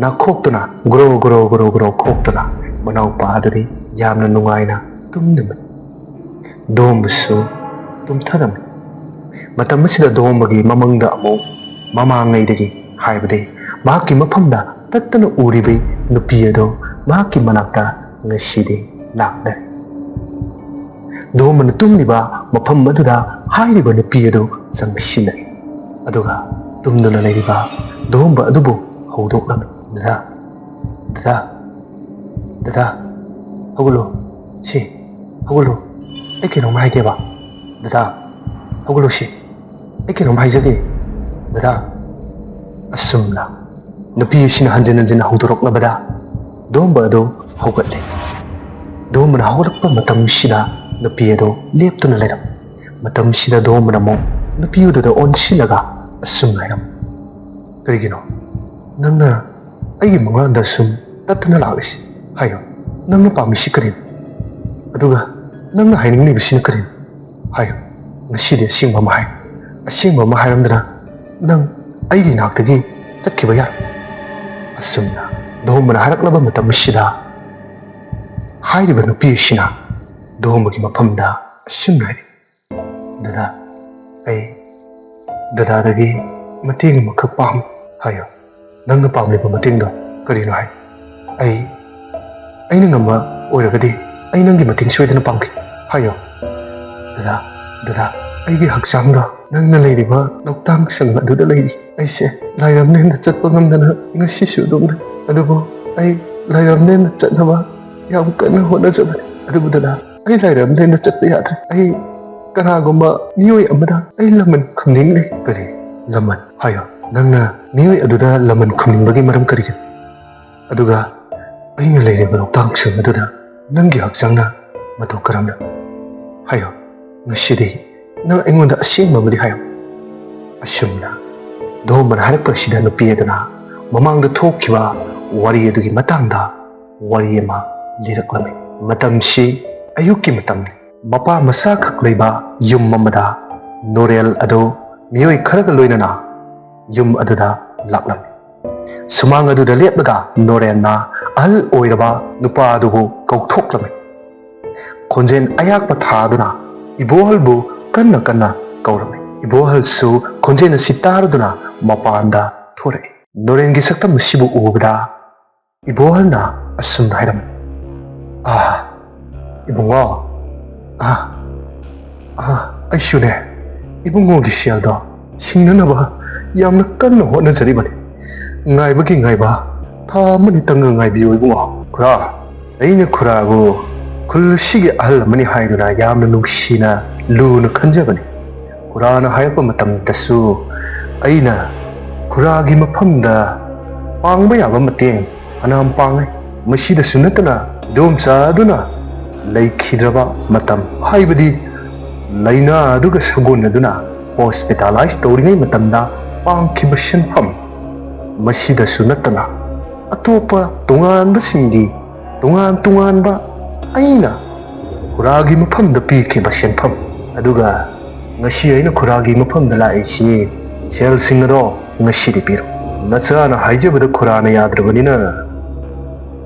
ꯅꯥꯈꯣꯛꯇꯨꯅ ꯒ꯭ꯔꯣ ꯈꯣꯛꯇꯨꯅ ꯃꯅꯥꯎꯄꯥ ꯑꯗꯨꯗꯤ ꯌꯥꯝꯅ ꯅꯨꯡꯉꯥꯏꯅ ꯇꯨꯝꯂꯝꯃꯤ꯫ ꯗꯣꯝꯕꯁꯨ ꯇꯨꯝꯊꯔꯝꯃꯤ꯫ ꯃꯇꯝ ꯑꯁꯤꯗ ꯗꯣꯝꯕꯒꯤ ꯃꯃꯪꯗ ꯑꯃꯨꯛ ꯃꯃꯥꯡꯉꯩꯗꯒꯤ, ꯍꯥꯏꯕꯗꯤ ꯃꯍꯥꯛꯀꯤ ꯃꯐꯝꯗ ꯇꯠꯇꯅ ꯎꯔꯤꯕ ꯅꯨꯄꯤ ꯑꯗꯨ ꯃꯍꯥꯛꯀꯤ ꯃꯅꯥꯛꯇ ꯉꯁꯤꯗꯤ ꯂꯥꯛꯂꯦ꯫ ꯗꯣꯝꯕꯅ ꯇꯨꯝꯂꯤꯕ ꯃꯐꯝ ꯑꯗꯨꯗ ꯍꯥꯏꯔꯤꯕ ꯅꯨꯄꯤ ꯑꯗꯨ ꯆꯪꯁꯤꯜꯂꯛꯏ꯫ ꯑꯗꯨꯒ ꯇꯨꯝꯗꯨꯅ ꯂꯩꯔꯤꯕ ꯗꯣꯝꯕ ꯑꯗꯨꯕꯨ ꯍꯧꯗꯣꯛꯂꯝꯃꯤ꯫ ꯗꯗꯥ, ꯍꯧꯒꯠꯂꯣ, ꯍꯧꯒꯠꯂꯣ, ꯑꯩ ꯀꯩꯅꯣꯝ ꯍꯥꯏꯒꯦꯕ꯫ ꯗꯗꯥ, ꯍꯧꯒꯠꯂꯣ, ꯑꯩ ꯀꯩꯅꯣꯝ ꯍꯥꯏꯖꯒꯦ꯫ ꯗꯗꯥ, ꯑꯁꯨꯝꯅ ꯅꯨꯄꯤ ꯑꯁꯤꯅ ꯍꯟꯖꯤꯟ ꯍꯧꯗꯣꯔꯛꯂꯕꯗ ꯗꯣꯝꯕ ꯑꯗꯨ ꯍꯧꯒꯠꯂꯦ꯫ ꯗꯣꯝꯕꯅ ꯍꯧꯒꯠꯂꯛꯄ ꯃꯇꯝꯁꯤꯗ ꯅꯨꯄꯤ ꯑꯗꯨ ꯂꯦꯞꯇꯨꯅ ꯂꯩꯔꯝꯃꯤ꯫ ꯃꯇꯝꯁꯤꯗ ꯗꯣꯝꯕꯅ ꯑꯃꯨꯛ ꯅꯨꯄꯤ ꯑꯗꯨꯗ ꯑꯣꯟꯁꯤꯜꯂꯒ ꯑꯁꯨꯝ ꯍꯥꯏꯔꯝꯃꯤ, ꯀꯔꯤꯒꯤꯅꯣ ꯅꯪꯅ ꯑꯩꯒꯤ ꯃꯪꯂꯥꯟꯗ ꯁꯨꯝ ꯇꯠꯇꯅ ꯂꯥꯛꯂꯤꯁꯤ? ꯍꯥꯏꯌꯣ, ꯅꯪꯅ ꯄꯥꯝꯃꯤꯁꯤ ꯀꯔꯤꯅꯣ? ꯑꯗꯨꯒ ꯅꯪꯅ ꯍꯥꯏꯅꯤꯡꯂꯤꯕꯁꯤꯅ ꯀꯔꯤꯅꯣ? ꯍꯥꯏꯌꯣ, ꯉꯁꯤꯗꯤ ꯑꯁꯦꯡꯕ ꯑꯃ ꯍꯥꯏ꯫ ꯑꯁꯦꯡꯕ ꯑꯃ ꯍꯥꯏꯔꯝꯗꯅ ꯅꯪ ꯑꯩꯒꯤ ꯅꯥꯛꯇꯒꯤ ꯆꯠꯈꯤꯕ ꯌꯥꯔꯣꯏ꯫ ꯑꯁꯨꯝꯅ ꯗꯣꯝꯕꯅ ꯍꯥꯏꯔꯛꯂꯕ ꯃꯇꯝꯁꯤꯗ ꯍꯥꯏꯔꯤꯕ ꯅꯨꯄꯤ ꯑꯁꯤꯅ ꯗꯣꯝꯕꯒꯤ ꯃꯐꯝꯗ ꯑꯁꯨꯝꯅ ꯍꯥꯏꯔꯤ, ꯗꯗꯥ, ꯑꯩ ꯗꯗꯥꯗꯒꯤ ꯃꯇꯦꯡ ꯑꯃꯈꯛ ꯄꯥꯝꯃꯤ꯫ ꯍꯥꯏꯌꯣ, ꯅꯪꯅ ꯄꯥꯝꯂꯤꯕ ꯃꯇꯦꯡꯗꯣ ꯀꯔꯤꯅꯣ ꯍꯥꯏ꯫ ꯑꯩꯅ ꯉꯝꯕ ꯑꯣꯏꯔꯒꯗꯤ ꯑꯩ ꯅꯪꯒꯤ ꯃꯇꯦꯡ ꯁꯣꯏꯗꯅ ꯄꯥꯡꯈꯤ꯫ ꯍꯥꯏꯌꯣ, ꯗꯗꯥ, ꯑꯩꯒꯤ ꯍꯛꯆꯥꯡꯗ ꯅꯪꯅ ꯂꯩꯔꯤꯕ ꯂꯧꯇꯥꯡ ꯁꯪ ꯑꯗꯨꯗ ꯂꯩꯔꯤ꯫ ꯑꯩꯁꯦ ꯂꯥꯏꯔꯝꯂꯦꯟꯗ ꯆꯠꯄ ꯉꯝꯗꯅ ꯉꯁꯤꯁꯨ ꯑꯗꯨꯝ ꯂꯩ꯫ ꯑꯗꯨꯕꯨ ꯑꯩ ꯂꯥꯏꯔꯝꯂꯦꯟꯗ ꯆꯠꯅꯕ ꯌꯥꯝ ꯀꯟꯅ ꯍꯣꯠꯅꯖꯕꯅꯤ꯫ ꯑꯗꯨꯕꯨ ꯗꯗꯥ, ꯑꯩ ꯂꯥꯏꯔꯝꯂꯦꯟꯗ ꯆꯠꯄ ꯌꯥꯗ꯭ꯔꯦ꯫ ꯑꯩ ꯀꯅꯥꯒꯨꯝꯕ ꯃꯤꯑꯣꯏ ꯑꯃꯗ ꯑꯩ ꯂꯃꯟ ꯈꯨꯝꯅꯤꯡꯂꯤ꯫ ꯀꯔꯤ ꯂꯃꯟ? ꯍꯥꯏꯌꯣ, ꯅꯪꯅ ꯃꯤꯑꯣꯏ ꯑꯗꯨꯗ ꯂꯃꯟ ꯈꯨꯝꯅꯤꯡꯕꯒꯤ ꯃꯔꯝ ꯀꯔꯤꯒꯤꯅꯣ? ꯑꯗꯨꯒ ꯑꯩꯅ ꯂꯩꯔꯤꯕ ꯂꯧꯇꯥꯡ ꯁꯪ ꯑꯗꯨꯗ ꯅꯪꯒꯤ ꯍꯛꯆꯥꯡꯅ ꯃꯗꯨ ꯀꯔꯝꯅ? ꯍꯥꯏꯌꯣ, ꯉꯁꯤꯗꯤ ꯅꯪ ꯑꯩꯉꯣꯟꯗ ꯑꯁꯦꯡꯕ ꯑꯃꯗꯤ ꯍꯥꯏꯌꯣ. ꯑꯁꯨꯝꯅ ꯙꯣꯝꯕꯅ ꯍꯥꯏꯔꯛꯄꯁꯤꯗ ꯅꯨꯄꯤ ꯑꯗꯨꯅ ꯃꯃꯥꯡꯗ ꯊꯣꯛꯈꯤꯕ ꯋꯥꯔꯤ ꯑꯗꯨꯒꯤ ꯃꯇꯥꯡꯗ ꯋꯥꯔꯤ ꯑꯃ ꯂꯤꯔꯛꯂꯝꯃꯤ. ꯃꯇꯝꯁꯤ ꯑꯌꯨꯛꯀꯤ ꯃꯇꯝꯅꯤ. ꯃꯄꯥ ꯃꯆꯥꯈꯛ ꯂꯩꯕ ꯌꯨꯝ ꯑꯃꯗ ꯅꯣꯔꯦꯜ ꯑꯗꯨ ꯃꯤꯑꯣꯏ ꯈꯔꯒ ꯂꯣꯏꯅꯅ ꯌꯨꯝ ꯑꯗꯨꯗ ꯂꯥꯛꯂꯝꯃꯤ. ꯁꯨꯃꯥꯡ ꯑꯗꯨꯗ ꯂꯦꯞꯂꯒ ꯅꯣꯔꯦꯜꯅ ꯑꯍꯜ ꯑꯣꯏꯔꯕ ꯅꯨꯄꯥ ꯑꯗꯨꯕꯨ ꯀꯧꯊꯣꯛꯂꯝꯃꯤ. ꯈꯣꯟꯖꯦꯜ ꯑꯌꯥꯛꯄ ꯊꯥꯗꯨꯅ ꯏꯕꯣꯍꯜꯕꯨ ꯀꯟꯅ ꯀꯟꯅ ꯀꯧꯔꯝꯃꯤ. ꯏꯕꯣꯍꯜꯁꯨ ꯈꯣꯟꯖꯦꯜ ꯑꯁꯤ ꯇꯥꯔꯗꯨꯅ ꯃꯄꯥꯟꯗ ꯊꯣꯔꯛꯏ. ꯅꯣꯔꯦꯟꯒꯤ ꯁꯛꯇꯝ ꯑꯁꯤꯕꯨ ꯎꯕꯗ ꯏꯕꯣꯍꯜꯅ ꯑꯁꯨꯝꯅ ꯍꯥꯏꯔꯝꯃꯤ. ꯏꯕꯨꯡꯉꯣ, ꯑꯩꯁꯨꯅꯦ ꯏꯕꯨꯡꯉꯣꯒꯤ ꯁꯦꯜꯗꯣ ꯁꯤꯡꯅꯅꯕ ꯌꯥꯝꯅ ꯀꯟꯅ ꯍꯣꯠꯅꯖꯔꯤꯕꯅꯤ. ꯉꯥꯏꯕꯒꯤ ꯉꯥꯏꯕ ꯊꯥ ꯑꯃꯅꯤꯇꯪꯒ ꯉꯥꯏꯕꯤꯌꯨ ꯏꯕꯨꯡꯉꯣ. ꯈꯨꯔꯥ, ꯑꯩꯅ ꯈꯨꯔꯥꯕꯨ ꯈꯨꯜꯁꯤꯒꯤ ꯑꯍꯜ ꯑꯃꯅꯤ ꯍꯥꯏꯗꯨꯅ ꯌꯥꯝꯅ ꯅꯨꯡꯁꯤꯅ ꯂꯨꯅ ꯈꯟꯖꯕꯅꯤ. ꯈꯨꯔꯥꯅ ꯍꯥꯏꯔꯛꯄ ꯃꯇꯝꯗꯁꯨ ꯑꯩꯅ ꯈꯨꯔꯥꯒꯤ ꯃꯐꯝꯗ ꯄꯥꯡꯕ ꯌꯥꯕ ꯃꯇꯦꯡ ꯐꯅꯌꯥꯝ ꯄꯥꯡꯉꯦ. ꯃꯁꯤꯗꯁꯨ ꯅꯠꯇꯅ ꯏꯗꯣꯝꯆꯥ ꯑꯗꯨꯅ ꯂꯩꯈꯤꯗ꯭ꯔꯕ ꯃꯇꯝ, ꯍꯥꯏꯕꯗꯤ ꯂꯩꯅꯥ ꯑꯗꯨꯒ ꯁꯥꯒꯣꯟꯅꯗꯨꯅ ꯍꯣꯁꯄꯤꯇꯥꯂꯥꯏꯖ ꯇꯧꯔꯤꯉꯩ ꯃꯇꯝꯗ ꯄꯥꯡꯈꯤꯕ ꯁꯦꯟꯐꯝ, ꯃꯁꯤꯗꯁꯨ ꯅꯠꯇꯅ ꯑꯇꯣꯞꯄ ꯇꯣꯉꯥꯟꯕꯁꯤꯡꯒꯤ ꯇꯣꯉꯥꯟ ꯇꯣꯉꯥꯟꯕ ꯑꯩꯅ ꯈꯨꯔꯥꯒꯤ ꯃꯐꯝꯗ ꯄꯤꯈꯤꯕ ꯁꯦꯟꯐꯝ, ꯑꯗꯨꯒ ꯉꯁꯤ ꯑꯩꯅ ꯈꯨꯔꯥꯒꯤ ꯃꯐꯝꯗ ꯂꯥꯛꯏꯁꯤ ꯁꯦꯜꯁꯤꯡ ꯑꯗꯣ ꯉꯁꯤꯗꯤ ꯄꯤꯔꯣ. ꯅꯆꯥꯅ ꯍꯥꯏꯖꯕꯗ ꯈꯨꯔꯥꯅ ꯌꯥꯗ꯭ꯔꯕꯅꯤꯅ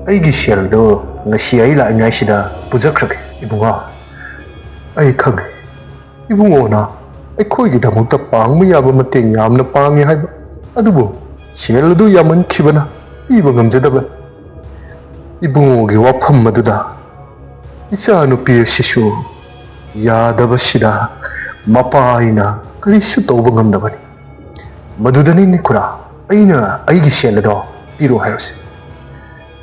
ꯑꯩꯒꯤ ꯁꯦꯜꯗꯣ ꯉꯁꯤ ꯑꯩ ꯂꯥꯛꯏꯉꯩꯁꯤꯗ ꯄꯨꯖꯈ꯭ꯔꯒꯦ. ꯏꯕꯨꯡꯉꯣ, ꯑꯩ ꯈꯪꯉꯦ ꯏꯕꯨꯡꯉꯣꯅ ꯑꯩꯈꯣꯏꯒꯤꯗꯃꯛꯇ ꯄꯥꯡꯕ ꯌꯥꯕ ꯃꯇꯦꯡ ꯌꯥꯝꯅ ꯄꯥꯡꯉꯦ ꯍꯥꯏꯕ. ꯑꯗꯨꯕꯨ ꯁꯦꯜ ꯑꯗꯨ ꯌꯥꯝꯃꯟꯈꯤꯕꯅ ꯄꯤꯕ ꯉꯝꯖꯗꯕ. ꯏꯕꯨꯡꯉꯣꯒꯤ ꯋꯥꯐꯝ ꯑꯗꯨꯗ ꯏꯆꯥꯅꯨꯄꯤ ꯑꯁꯤꯁꯨ ꯌꯥꯗꯕꯁꯤꯗ ꯃꯄꯥ ꯑꯩꯅ ꯀꯔꯤꯁꯨ ꯇꯧꯕ ꯉꯝꯗꯕꯅꯤ. ꯃꯗꯨꯗꯅꯤꯅꯦ ꯈꯨꯔꯥ, ꯑꯩꯅ ꯑꯩꯒꯤ ꯁꯦꯜ ꯑꯗꯣ ꯄꯤꯔꯣ ꯍꯥꯏꯕꯁꯦ.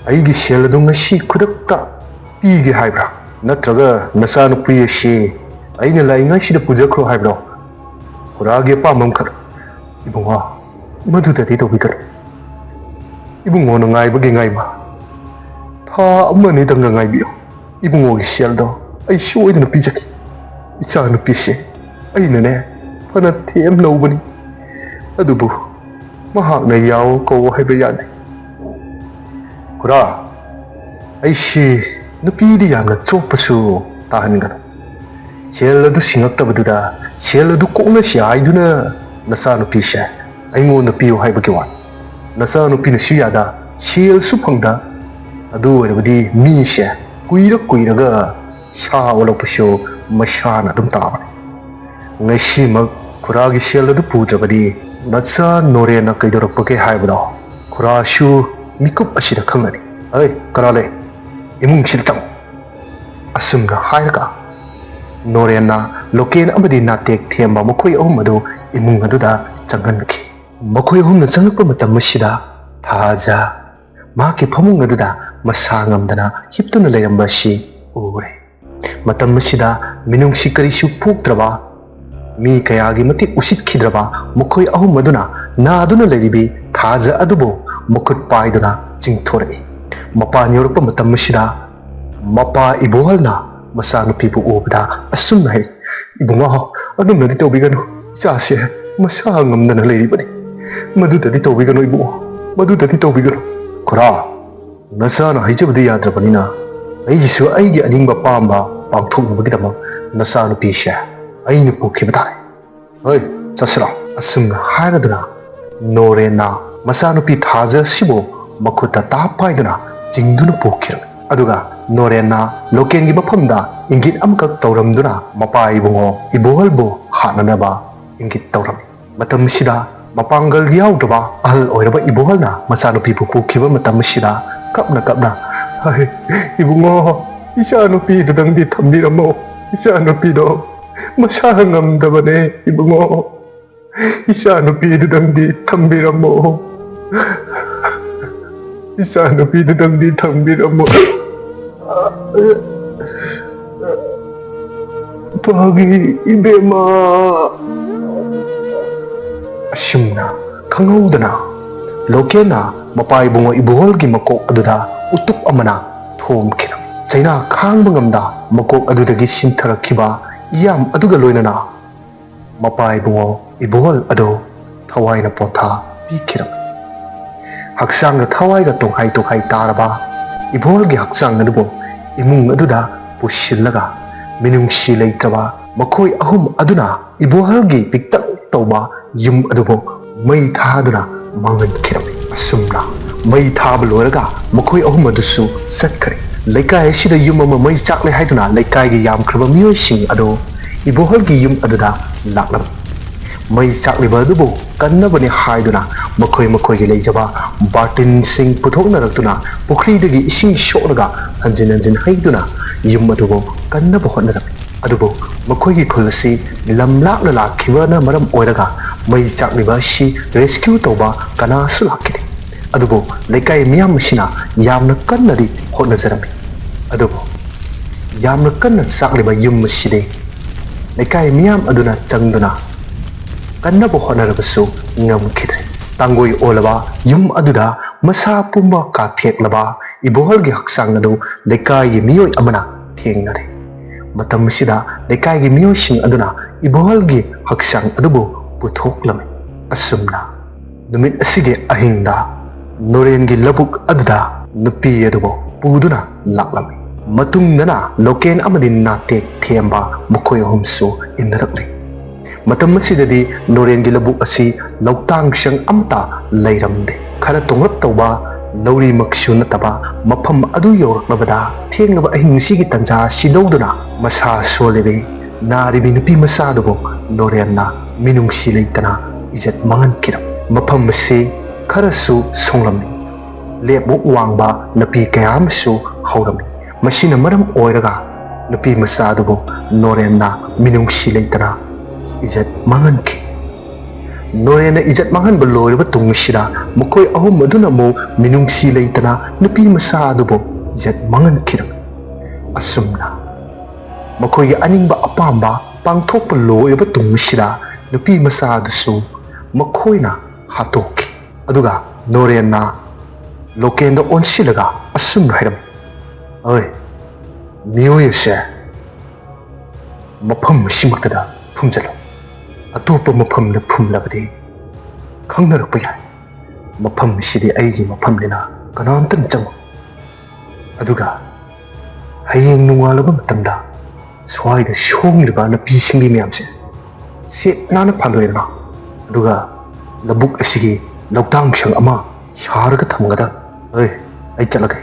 ꯑꯩꯒꯤ ꯁꯦꯜ ꯑꯗꯨ ꯉꯁꯤ ꯈꯨꯗꯛꯇ ꯄꯤꯒꯦ ꯍꯥꯏꯕ꯭ꯔꯥ? ꯅꯠꯇ꯭ꯔꯒ ꯅꯆꯥꯅꯨꯄꯤ ꯑꯁꯤ ꯑꯩꯅ ꯂꯥꯛꯏꯉꯩꯁꯤꯗ ꯄꯨꯖꯈ꯭ꯔꯣ ꯍꯥꯏꯕ꯭ꯔꯣ? ꯈꯨꯔꯥꯒꯤ ꯑꯄꯥꯝꯕ ꯑꯃꯈꯛ. ꯏꯕꯨꯡꯉꯣ, ꯃꯗꯨꯗꯗꯤ ꯇꯧꯕꯤꯒꯅꯨ. ꯏꯕꯨꯡꯉꯣꯅ ꯉꯥꯏꯕꯒꯤ ꯉꯥꯏꯕ ꯊꯥ ꯑꯃꯅꯤꯗꯪꯒ ꯉꯥꯏꯕꯤꯌꯨ. ꯏꯕꯨꯡꯉꯣꯒꯤ ꯁꯦꯜꯗꯣ ꯑꯩ ꯁꯣꯏꯗꯅ ꯄꯤꯖꯈꯤ. ꯏꯆꯥꯅꯨꯄꯤꯁꯦ ꯑꯩꯅꯅꯦ ꯐꯅ ꯊꯦꯝ ꯂꯧꯕꯅꯤ, ꯑꯗꯨꯕꯨ ꯃꯍꯥꯛꯅ ꯌꯥꯎ ꯀꯧ ꯍꯥꯏꯕ ꯌꯥꯗꯦ. ꯈꯨꯔꯥ, ꯑꯩꯁꯤ ꯅꯨꯄꯤꯗꯤ ꯌꯥꯝꯅ ꯆꯣꯞꯄꯁꯨ ꯇꯥꯍꯟꯒꯅꯨ. ꯁꯦꯜ ꯑꯗꯨ ꯁꯤꯡꯉꯛꯇꯕꯗꯨꯗ ꯁꯦꯜ ꯑꯗꯨ ꯀꯣꯛꯅ ꯍꯥꯏꯗꯨꯅ ꯅꯆꯥꯅꯨꯄꯤꯁꯦ ꯑꯩꯉꯣꯟꯗ ꯄꯤꯌꯨ ꯍꯥꯏꯕꯒꯤ ꯋꯥꯅꯤ. ꯅꯆꯥꯅꯨꯄꯤꯅꯁꯨ ꯌꯥꯗ, ꯁꯦꯜꯁꯨ ꯐꯪꯗ. ꯑꯗꯨ ꯑꯣꯏꯔꯕꯗꯤ ꯃꯤꯁꯦ ꯀꯨꯏꯔꯒ ꯁꯥ ꯑꯣꯜꯂꯛꯄꯁꯨ ꯃꯁꯥꯅ ꯑꯗꯨꯝ ꯇꯥꯕꯅꯤ. ꯉꯁꯤꯃꯛ ꯈꯨꯔꯥꯒꯤ ꯁꯦꯜ ꯑꯗꯨ ꯄꯨꯗ꯭ꯔꯕꯗꯤ ꯅꯆꯥ ꯅꯣꯔꯦꯟꯅ ꯀꯩꯗꯧꯔꯛꯄꯒꯦ ꯍꯥꯏꯕꯗꯣ ꯈꯨꯔꯥꯁꯨ ꯃꯤꯀꯨꯞ ꯑꯁꯤꯗ ꯈꯪꯒꯅꯤ. ꯀꯅꯥ ꯂꯩ? ꯏꯃꯨꯡꯁꯤꯗ ꯆꯪꯉꯨ. ꯑꯁꯨꯝꯅ ꯍꯥꯏꯔꯒ ꯅꯣꯔꯦꯟꯅ ꯂꯣꯀꯦꯟ ꯑꯃꯗꯤ ꯅꯥꯇꯦꯛ ꯊꯦꯝꯕ ꯃꯈꯣꯏ ꯑꯍꯨꯝ ꯑꯗꯨ ꯏꯃꯨꯡ ꯑꯗꯨꯗ ꯆꯪꯍꯟꯈꯤ. ꯃꯈꯣꯏ ꯑꯍꯨꯝꯅ ꯆꯪꯂꯛꯄ ꯃꯇꯝ ꯑꯁꯤꯗ ꯊꯥꯖ ꯃꯍꯥꯛꯀꯤ ꯐꯃꯨꯡ ꯑꯗꯨꯗ ꯃꯁꯥ ꯉꯝꯗꯅ ꯍꯤꯞꯇꯨꯅ ꯂꯩꯔꯝꯕ ꯑꯁꯤ ꯎꯔꯦ. ꯃꯇꯝ ꯑꯁꯤꯗ ꯃꯤꯅꯨꯡꯁꯤ ꯀꯔꯤꯁꯨ ꯄꯣꯛꯇ꯭ꯔꯕ, ꯃꯤ ꯀꯌꯥꯒꯤ ꯃꯇꯤꯛ ꯎꯁꯤꯠꯈꯤꯗ꯭ꯔꯕ ꯃꯈꯣꯏ ꯑꯍꯨꯝ ꯑꯗꯨꯅ ꯅꯥꯗꯨꯅ ꯂꯩꯔꯤꯕꯤ ꯊꯥꯖ ꯑꯗꯨꯕꯨ ꯃꯈꯨꯠ パイꯗꯨꯅ ꯆꯤꯡꯊꯣꯔꯛꯏ. ꯃꯄꯥꯟ ꯌꯧꯔꯛꯄ ꯃꯇꯝ ꯑꯁꯤꯗ ꯃꯄꯥ ꯏꯕꯣꯍꯜꯅ ꯃꯆꯥꯅꯨꯄꯤꯕꯨ ꯎꯕꯗ ꯑꯁꯨꯝꯅ ꯍꯥꯏ. ꯏꯕꯨꯡꯉꯣ, ꯑꯗꯨꯝꯅꯗꯤ ꯇꯧꯕꯤꯒꯅꯨ. ꯏꯆꯥꯁꯦ ꯃꯁꯥ ꯉꯝꯗꯅ ꯂꯩꯔꯤꯕꯅꯤ. ꯃꯗꯨꯗꯗꯤ ꯇꯧꯕꯤꯒꯅꯨ ꯏꯕꯨꯡꯉꯣ, ꯃꯗꯨꯗꯗꯤ ꯇꯧꯕꯤꯒꯅꯨ. ꯈꯨꯔꯥ, ꯅꯆꯥꯅ ꯍꯥꯏꯖꯕꯗꯤ ꯌꯥꯗ꯭ꯔꯕꯅꯤನ ꯑꯩꯒꯤꯁꯨ ꯑꯩꯒꯤ ꯑꯅꯤꯡꯕ ꯄꯥꯝꯕ ꯄꯥꯡꯊꯣꯛꯅꯕꯒꯤꯗꯃꯛ ꯅꯆꯥꯅꯨꯄꯤꯁꯦ ꯑꯩꯅ ꯄꯨꯈꯤꯕ ꯇꯥꯔꯦ. ꯆꯠꯁꯤꯔꯣ. ꯑꯁꯨꯝꯅ ꯍꯥꯏꯔꯗꯨꯅ ꯅꯣꯔꯦꯟꯅ ꯃꯆꯥꯅꯨꯄꯤ ꯊꯥꯖ ꯑꯁꯤꯕꯨ ꯃꯈꯨꯠꯇ ꯄꯥꯏꯗꯨꯅ ꯆꯤꯡꯗꯨꯅ ꯄꯨꯈꯤꯔꯝꯃꯤ. ꯑꯗꯨꯒ ꯅꯣꯔꯦꯟꯅ ꯂꯣꯀꯦꯟꯒꯤ ꯃꯐꯝꯗ ꯏꯪꯒꯤꯠ ꯑꯃꯈꯛ ꯇꯧꯔꯝꯗꯨꯅ ꯃꯄꯥ ꯏꯕꯨꯡꯉꯣ ꯏꯕꯣꯍꯜꯕꯨ ꯍꯥꯠꯅꯅꯕ ꯏꯪꯒꯤꯠ ꯇꯧꯔꯝꯃꯤ. ꯃꯇꯝꯁꯤꯗ ꯃꯄꯥꯡꯒꯜ ꯌꯥꯎꯗ꯭ꯔꯕ ꯑꯍꯜ ꯑꯣꯏꯔꯕ ꯏꯕꯣꯍꯜꯅ ꯃꯆꯥꯅꯨꯄꯤꯕꯨ ꯄꯨꯈꯤꯕ ꯃꯇꯝ ꯑꯁꯤꯗ ꯀꯞꯅ ꯏꯕꯨꯡꯉꯣ, ꯏꯆꯥꯅꯨꯄꯤꯗꯨꯗꯪꯗꯤ ꯊꯝꯕꯤꯔꯝꯃꯣ. ꯏꯆꯥꯅꯨꯄꯤꯗꯣ ꯃꯁꯥ ꯉꯝꯗꯕꯅꯦ. ꯏꯕꯨꯡꯉꯣ, ꯏꯆꯥꯅꯨꯄꯤꯗꯨꯗꯪꯗꯤ ꯊꯝꯕꯤꯔꯝꯃꯣ. ꯏꯆꯥꯅꯨꯄꯤꯗꯨꯗꯪꯗꯤ ꯊꯝꯕꯤꯔꯝꯃꯣ. ꯄꯥꯒꯤ ꯏꯕꯦꯝꯃ. ꯑꯁꯨꯝꯅ ꯈꯪꯍꯧꯗꯅ ꯂꯣꯀꯦꯟꯅ ꯃꯄꯥ ꯏꯕꯨꯡꯉꯣ ꯏꯕꯣꯍꯜꯒꯤ ꯃꯀꯣꯛ ꯑꯗꯨꯗ ꯎꯇꯨꯞ ꯑꯃꯅ ꯊꯣꯝꯈꯤꯔꯝꯃꯤ. ꯆꯩꯅꯥ ꯈꯥꯡꯕ ꯉꯝꯗ ꯃꯀꯣꯛ ꯑꯗꯨꯗꯒꯤ ꯁꯤꯟꯊꯔꯛꯈꯤꯕ ꯏꯌꯥꯝ ꯑꯗꯨꯒ ꯂꯣꯏꯅꯅ ꯃꯄꯥ ꯏꯕꯨꯡꯉꯣ ꯏꯕꯣꯍꯜ ꯑꯗꯨ ꯊꯋꯥꯏꯅ ꯄꯣꯊꯥ ꯄꯤꯈꯤꯔꯝꯃꯤ꯫ ꯍꯛꯆꯥꯡꯗ ꯊꯋꯥꯏꯒ ꯇꯣꯡꯈꯥꯏ ꯇꯣꯡꯈꯥꯏ ꯇꯥꯔꯕ ꯏꯕꯣꯍꯜꯒꯤ ꯍꯛꯆꯥꯡ ꯑꯗꯨꯕꯨ ꯏꯃꯨꯡ ꯑꯗꯨꯗ ꯄꯨꯁꯤꯜꯂꯒ ꯃꯤꯅꯨꯡꯁꯤ ꯂꯩꯇ꯭ꯔꯕ ꯃꯈꯣꯏ ꯑꯍꯨꯝ ꯑꯗꯨꯅ ꯏꯕꯣꯍꯜꯒꯤ ꯄꯤꯛꯇꯛ ꯇꯧꯕ ꯌꯨꯝ ꯑꯗꯨꯕꯨ ꯃꯩ ꯊꯥꯗꯨꯅ ꯃꯥꯡꯍꯟꯈꯤꯔꯝꯃꯤ꯫ ꯑꯁꯨꯝꯅ ꯃꯩ ꯊꯥꯕ ꯂꯣꯏꯔꯒ ꯃꯈꯣꯏ ꯑꯍꯨꯝ ꯑꯗꯨꯁꯨ ꯆꯠꯈ꯭ꯔꯦ꯫ ꯂꯩꯀꯥꯏ ꯑꯁꯤꯗ ꯌꯨꯝ ꯑꯃ ꯃꯩ ꯆꯥꯛꯂꯦ ꯍꯥꯏꯗꯨꯅ ꯂꯩꯀꯥꯏꯒꯤ ꯌꯥꯝꯈ꯭ꯔꯕ ꯃꯤꯑꯣꯏꯁꯤꯡ ꯑꯗꯨ ꯏꯕꯣꯍꯜꯒꯤ ꯌꯨꯝ ꯑꯗꯨꯗ ꯂꯥꯛꯂꯝꯃꯤ꯫ ꯃꯩ ꯆꯥꯛꯂꯤꯕ ꯑꯗꯨꯕꯨ ꯀꯟꯅꯕꯅꯤ ꯍꯥꯏꯗꯨꯅ ꯃꯈꯣꯏꯒꯤ ꯂꯩꯖꯕ ꯕꯥꯔꯇꯤꯟꯁꯤꯡ ꯄꯨꯊꯣꯛꯅꯔꯛꯇꯨꯅ ꯄꯨꯈ꯭ꯔꯤꯗꯒꯤ ꯏꯁꯤꯡ ꯁꯣꯛꯂꯒ ꯍꯟꯖꯤꯟ ꯍꯟꯖꯤꯟ ꯍꯩꯗꯨꯅ ꯌꯨꯝ ꯑꯗꯨꯕꯨ ꯀꯟꯅꯕ ꯍꯣꯠꯅꯔꯝꯃꯤ꯫ ꯑꯗꯨꯕꯨ ꯃꯈꯣꯏꯒꯤ ꯈꯨꯜ ꯑꯁꯤ ꯂꯝ ꯂꯥꯞꯅ ꯂꯥꯛꯈꯤꯕꯅ ꯃꯔꯝ ꯑꯣꯏꯔꯒ ꯃꯩ ꯆꯥꯛꯂꯤꯕ ꯑꯁꯤ ꯔꯦꯁꯀ꯭ꯌꯨ ꯇꯧꯕ ꯀꯅꯥꯁꯨ ꯂꯥꯛꯈꯤꯗꯦ꯫ ꯑꯗꯨꯕꯨ ꯂꯩꯀꯥꯏ ꯃꯤꯌꯥꯝ ꯑꯁꯤꯅ ꯌꯥꯝꯅ ꯀꯟꯅꯗꯤ ꯍꯣꯠꯅꯖꯔꯝꯃꯤ꯫ ꯑꯗꯨꯕꯨ ꯌꯥꯝꯅ ꯀꯟꯅ ꯆꯥꯛꯂꯤꯕ ꯌꯨꯝ ꯑꯁꯤꯗꯤ ꯂꯩꯀꯥꯏ ꯃꯤꯌꯥꯝ ꯑꯗꯨꯅ ꯆꯪꯗꯨꯅ ꯀꯟꯅꯕ ꯍꯣꯠꯅꯔꯕꯁꯨ ꯉꯝꯈꯤꯗ꯭ꯔꯦ꯫ ꯇꯥꯡꯒꯣꯏ ꯑꯣꯜꯂꯕ ꯌꯨꯝ ꯑꯗꯨꯗ ꯃꯁꯥ ꯄꯨꯝꯕ ꯀꯥꯊꯦꯛꯂꯕ ꯏꯕꯣꯍꯜꯒꯤ ꯍꯛꯆꯥꯡ ꯑꯗꯨ ꯂꯩꯀꯥꯏꯒꯤ ꯃꯤꯑꯣꯏ ꯑꯃꯅ ꯊꯦꯡꯅꯔꯦ꯫ ꯃꯇꯝ ꯑꯁꯤꯗ ꯂꯩꯀꯥꯏꯒꯤ ꯃꯤꯑꯣꯏꯁꯤꯡ ꯑꯗꯨꯅ ꯏꯕꯣꯍꯜꯒꯤ ꯍꯛꯆꯥꯡ ꯑꯗꯨꯕꯨ ꯄꯨꯊꯣꯛꯂꯝꯃꯤ꯫ ꯑꯁꯨꯝꯅ ꯅꯨꯃꯤꯠ ꯑꯁꯤꯒꯤ ꯑꯍꯤꯡꯗ ꯅꯣꯔꯦꯟꯒꯤ ꯂꯧꯕꯨꯛ ꯑꯗꯨꯗ ꯅꯨꯄꯤ ꯑꯗꯨꯕꯨ ꯄꯨꯗꯨꯅ ꯂꯥꯛꯂꯝꯃꯤ꯫ ꯃꯇꯨꯡꯗꯅ ꯂꯣꯀꯦꯟ ꯑꯃꯗꯤ ꯅꯥꯇꯦꯛ ꯊꯦꯝꯕ ꯃꯈꯣꯏ ꯑꯍꯨꯝꯁꯨ ꯏꯟꯅꯔꯛꯂꯤ꯫ ꯃꯇꯝ ꯑꯁꯤꯗꯗꯤ ꯅꯣꯔꯦꯟꯒꯤ ꯂꯧꯕꯨꯛ ꯑꯁꯤ ꯂꯧꯇꯥꯡꯁꯪ ꯑꯃꯠꯇ ꯂꯩꯔꯝꯗꯦ꯫ ꯈꯔ ꯇꯣꯡꯂꯞ ꯇꯧꯕ ꯂꯧꯔꯤꯃꯛꯁꯨ ꯅꯠꯇꯕ ꯃꯐꯝ ꯑꯗꯨ ꯌꯧꯔꯛꯂꯕꯗ ꯊꯦꯡꯂꯕ ꯑꯍꯤꯡꯁꯤꯒꯤ ꯇꯟꯖꯥ ꯑꯁꯤ ꯂꯧꯗꯨꯅ ꯃꯁꯥ ꯁꯣꯜꯂꯤꯕꯤ ꯅꯥꯔꯤꯕꯤ ꯅꯨꯄꯤ ꯃꯆꯥ ꯑꯗꯨꯕꯨ ꯅꯣꯔꯦꯟꯅ ꯃꯤꯅꯨꯡꯁꯤ ꯂꯩꯇꯅ ꯏꯖꯠ ꯃꯥꯡꯍꯟꯈꯤꯔꯝꯃꯤ꯫ ꯃꯐꯝ ꯑꯁꯤ ꯈꯔꯁꯨ ꯁꯣꯡꯂꯝꯃꯤ꯫ ꯂꯦꯞꯃꯨꯛ ꯋꯥꯡꯕ ꯅꯥꯄꯤ ꯀꯌꯥ ꯑꯃꯁꯨ ꯍꯧꯔꯝꯃꯤ꯫ ꯃꯁꯤꯅ ꯃꯔꯝ ꯑꯣꯏꯔꯒ ꯅꯨꯄꯤ ꯃꯆꯥ ꯑꯗꯨꯕꯨ ꯅꯣꯔꯦꯟꯅ ꯃꯤꯅꯨꯡꯁꯤ ꯂꯩꯇꯅ ꯏꯖꯠ ꯃꯥꯡꯍꯟꯈꯤ꯫ ꯅꯣꯔꯦꯟꯅ ꯏꯖꯠ ꯃꯥꯡꯍꯟꯕ ꯂꯣꯏꯔꯕ ꯇꯨꯡꯁꯤꯗ ꯃꯈꯣꯏ ꯑꯍꯨꯝ ꯑꯗꯨꯅ ꯑꯃꯨꯛ ꯃꯤꯅꯨꯡꯁꯤ ꯂꯩꯇꯅ ꯅꯨꯄꯤ ꯃꯆꯥ ꯑꯗꯨꯕꯨ ꯏꯖꯠ ꯃꯥꯡꯍꯟꯈꯤꯔꯝꯃꯤ꯫ ꯑꯁꯨꯝꯅ ꯃꯈꯣꯏꯒꯤ ꯑꯅꯤꯡꯕ ꯑꯄꯥꯝꯕ ꯄꯥꯡꯊꯣꯛꯄ ꯂꯣꯏꯔꯕ ꯇꯨꯡꯁꯤꯗ ꯅꯨꯄꯤ ꯃꯆꯥ ꯑꯗꯨꯁꯨ ꯃꯈꯣꯏꯅ ꯍꯥꯠꯇꯣꯛꯈꯤ꯫ ꯑꯗꯨꯒ ꯅꯣꯔꯦꯟꯅ ꯂꯣꯀꯦꯟꯗ ꯑꯣꯟꯁꯤꯜꯂꯒ ꯑꯁꯨꯝꯅ ꯍꯥꯏꯔꯝꯃꯤ, "ꯑꯣꯏ ꯃꯤꯑꯣꯏ ꯑꯁꯦ ꯃꯐꯝ ꯑꯁꯤꯃꯛꯇꯗ ꯐꯨꯝꯖꯤꯜꯂꯨ꯫ ꯑꯇꯣꯞꯄ ꯃꯐꯝꯗ ꯐꯨꯝꯂꯕꯗꯤ ꯈꯪꯅꯔꯛꯄ ꯌꯥꯏ꯫ ꯃꯐꯝ ꯑꯁꯤꯗꯤ ꯑꯩꯒꯤ ꯃꯐꯝꯅꯤꯅ ꯀꯅꯥꯝꯇꯅ ꯆꯪꯉꯨ꯫ ꯑꯗꯨꯒ ꯍꯌꯦꯡ ꯅꯣꯡꯉꯥꯜꯂꯕ ꯃꯇꯝꯗ ꯁ꯭ꯋꯥꯏꯗ ꯁꯣꯡꯂꯤꯕ ꯅꯨꯄꯤꯁꯤꯡꯒꯤ ꯃꯌꯥꯝꯁꯦ ꯁꯦꯠ ꯅꯥꯟꯅ ꯐꯥꯟꯗꯣꯛꯑꯦꯗꯅ ꯑꯗꯨꯒ ꯂꯧꯕꯨꯛ ꯑꯁꯤꯒꯤ ꯂꯧꯇꯥꯡꯁꯪ ꯑꯃ ꯁꯥꯔꯒ ꯊꯝꯒꯗ꯫ ꯑꯩ ꯆꯠꯂꯒꯦ꯫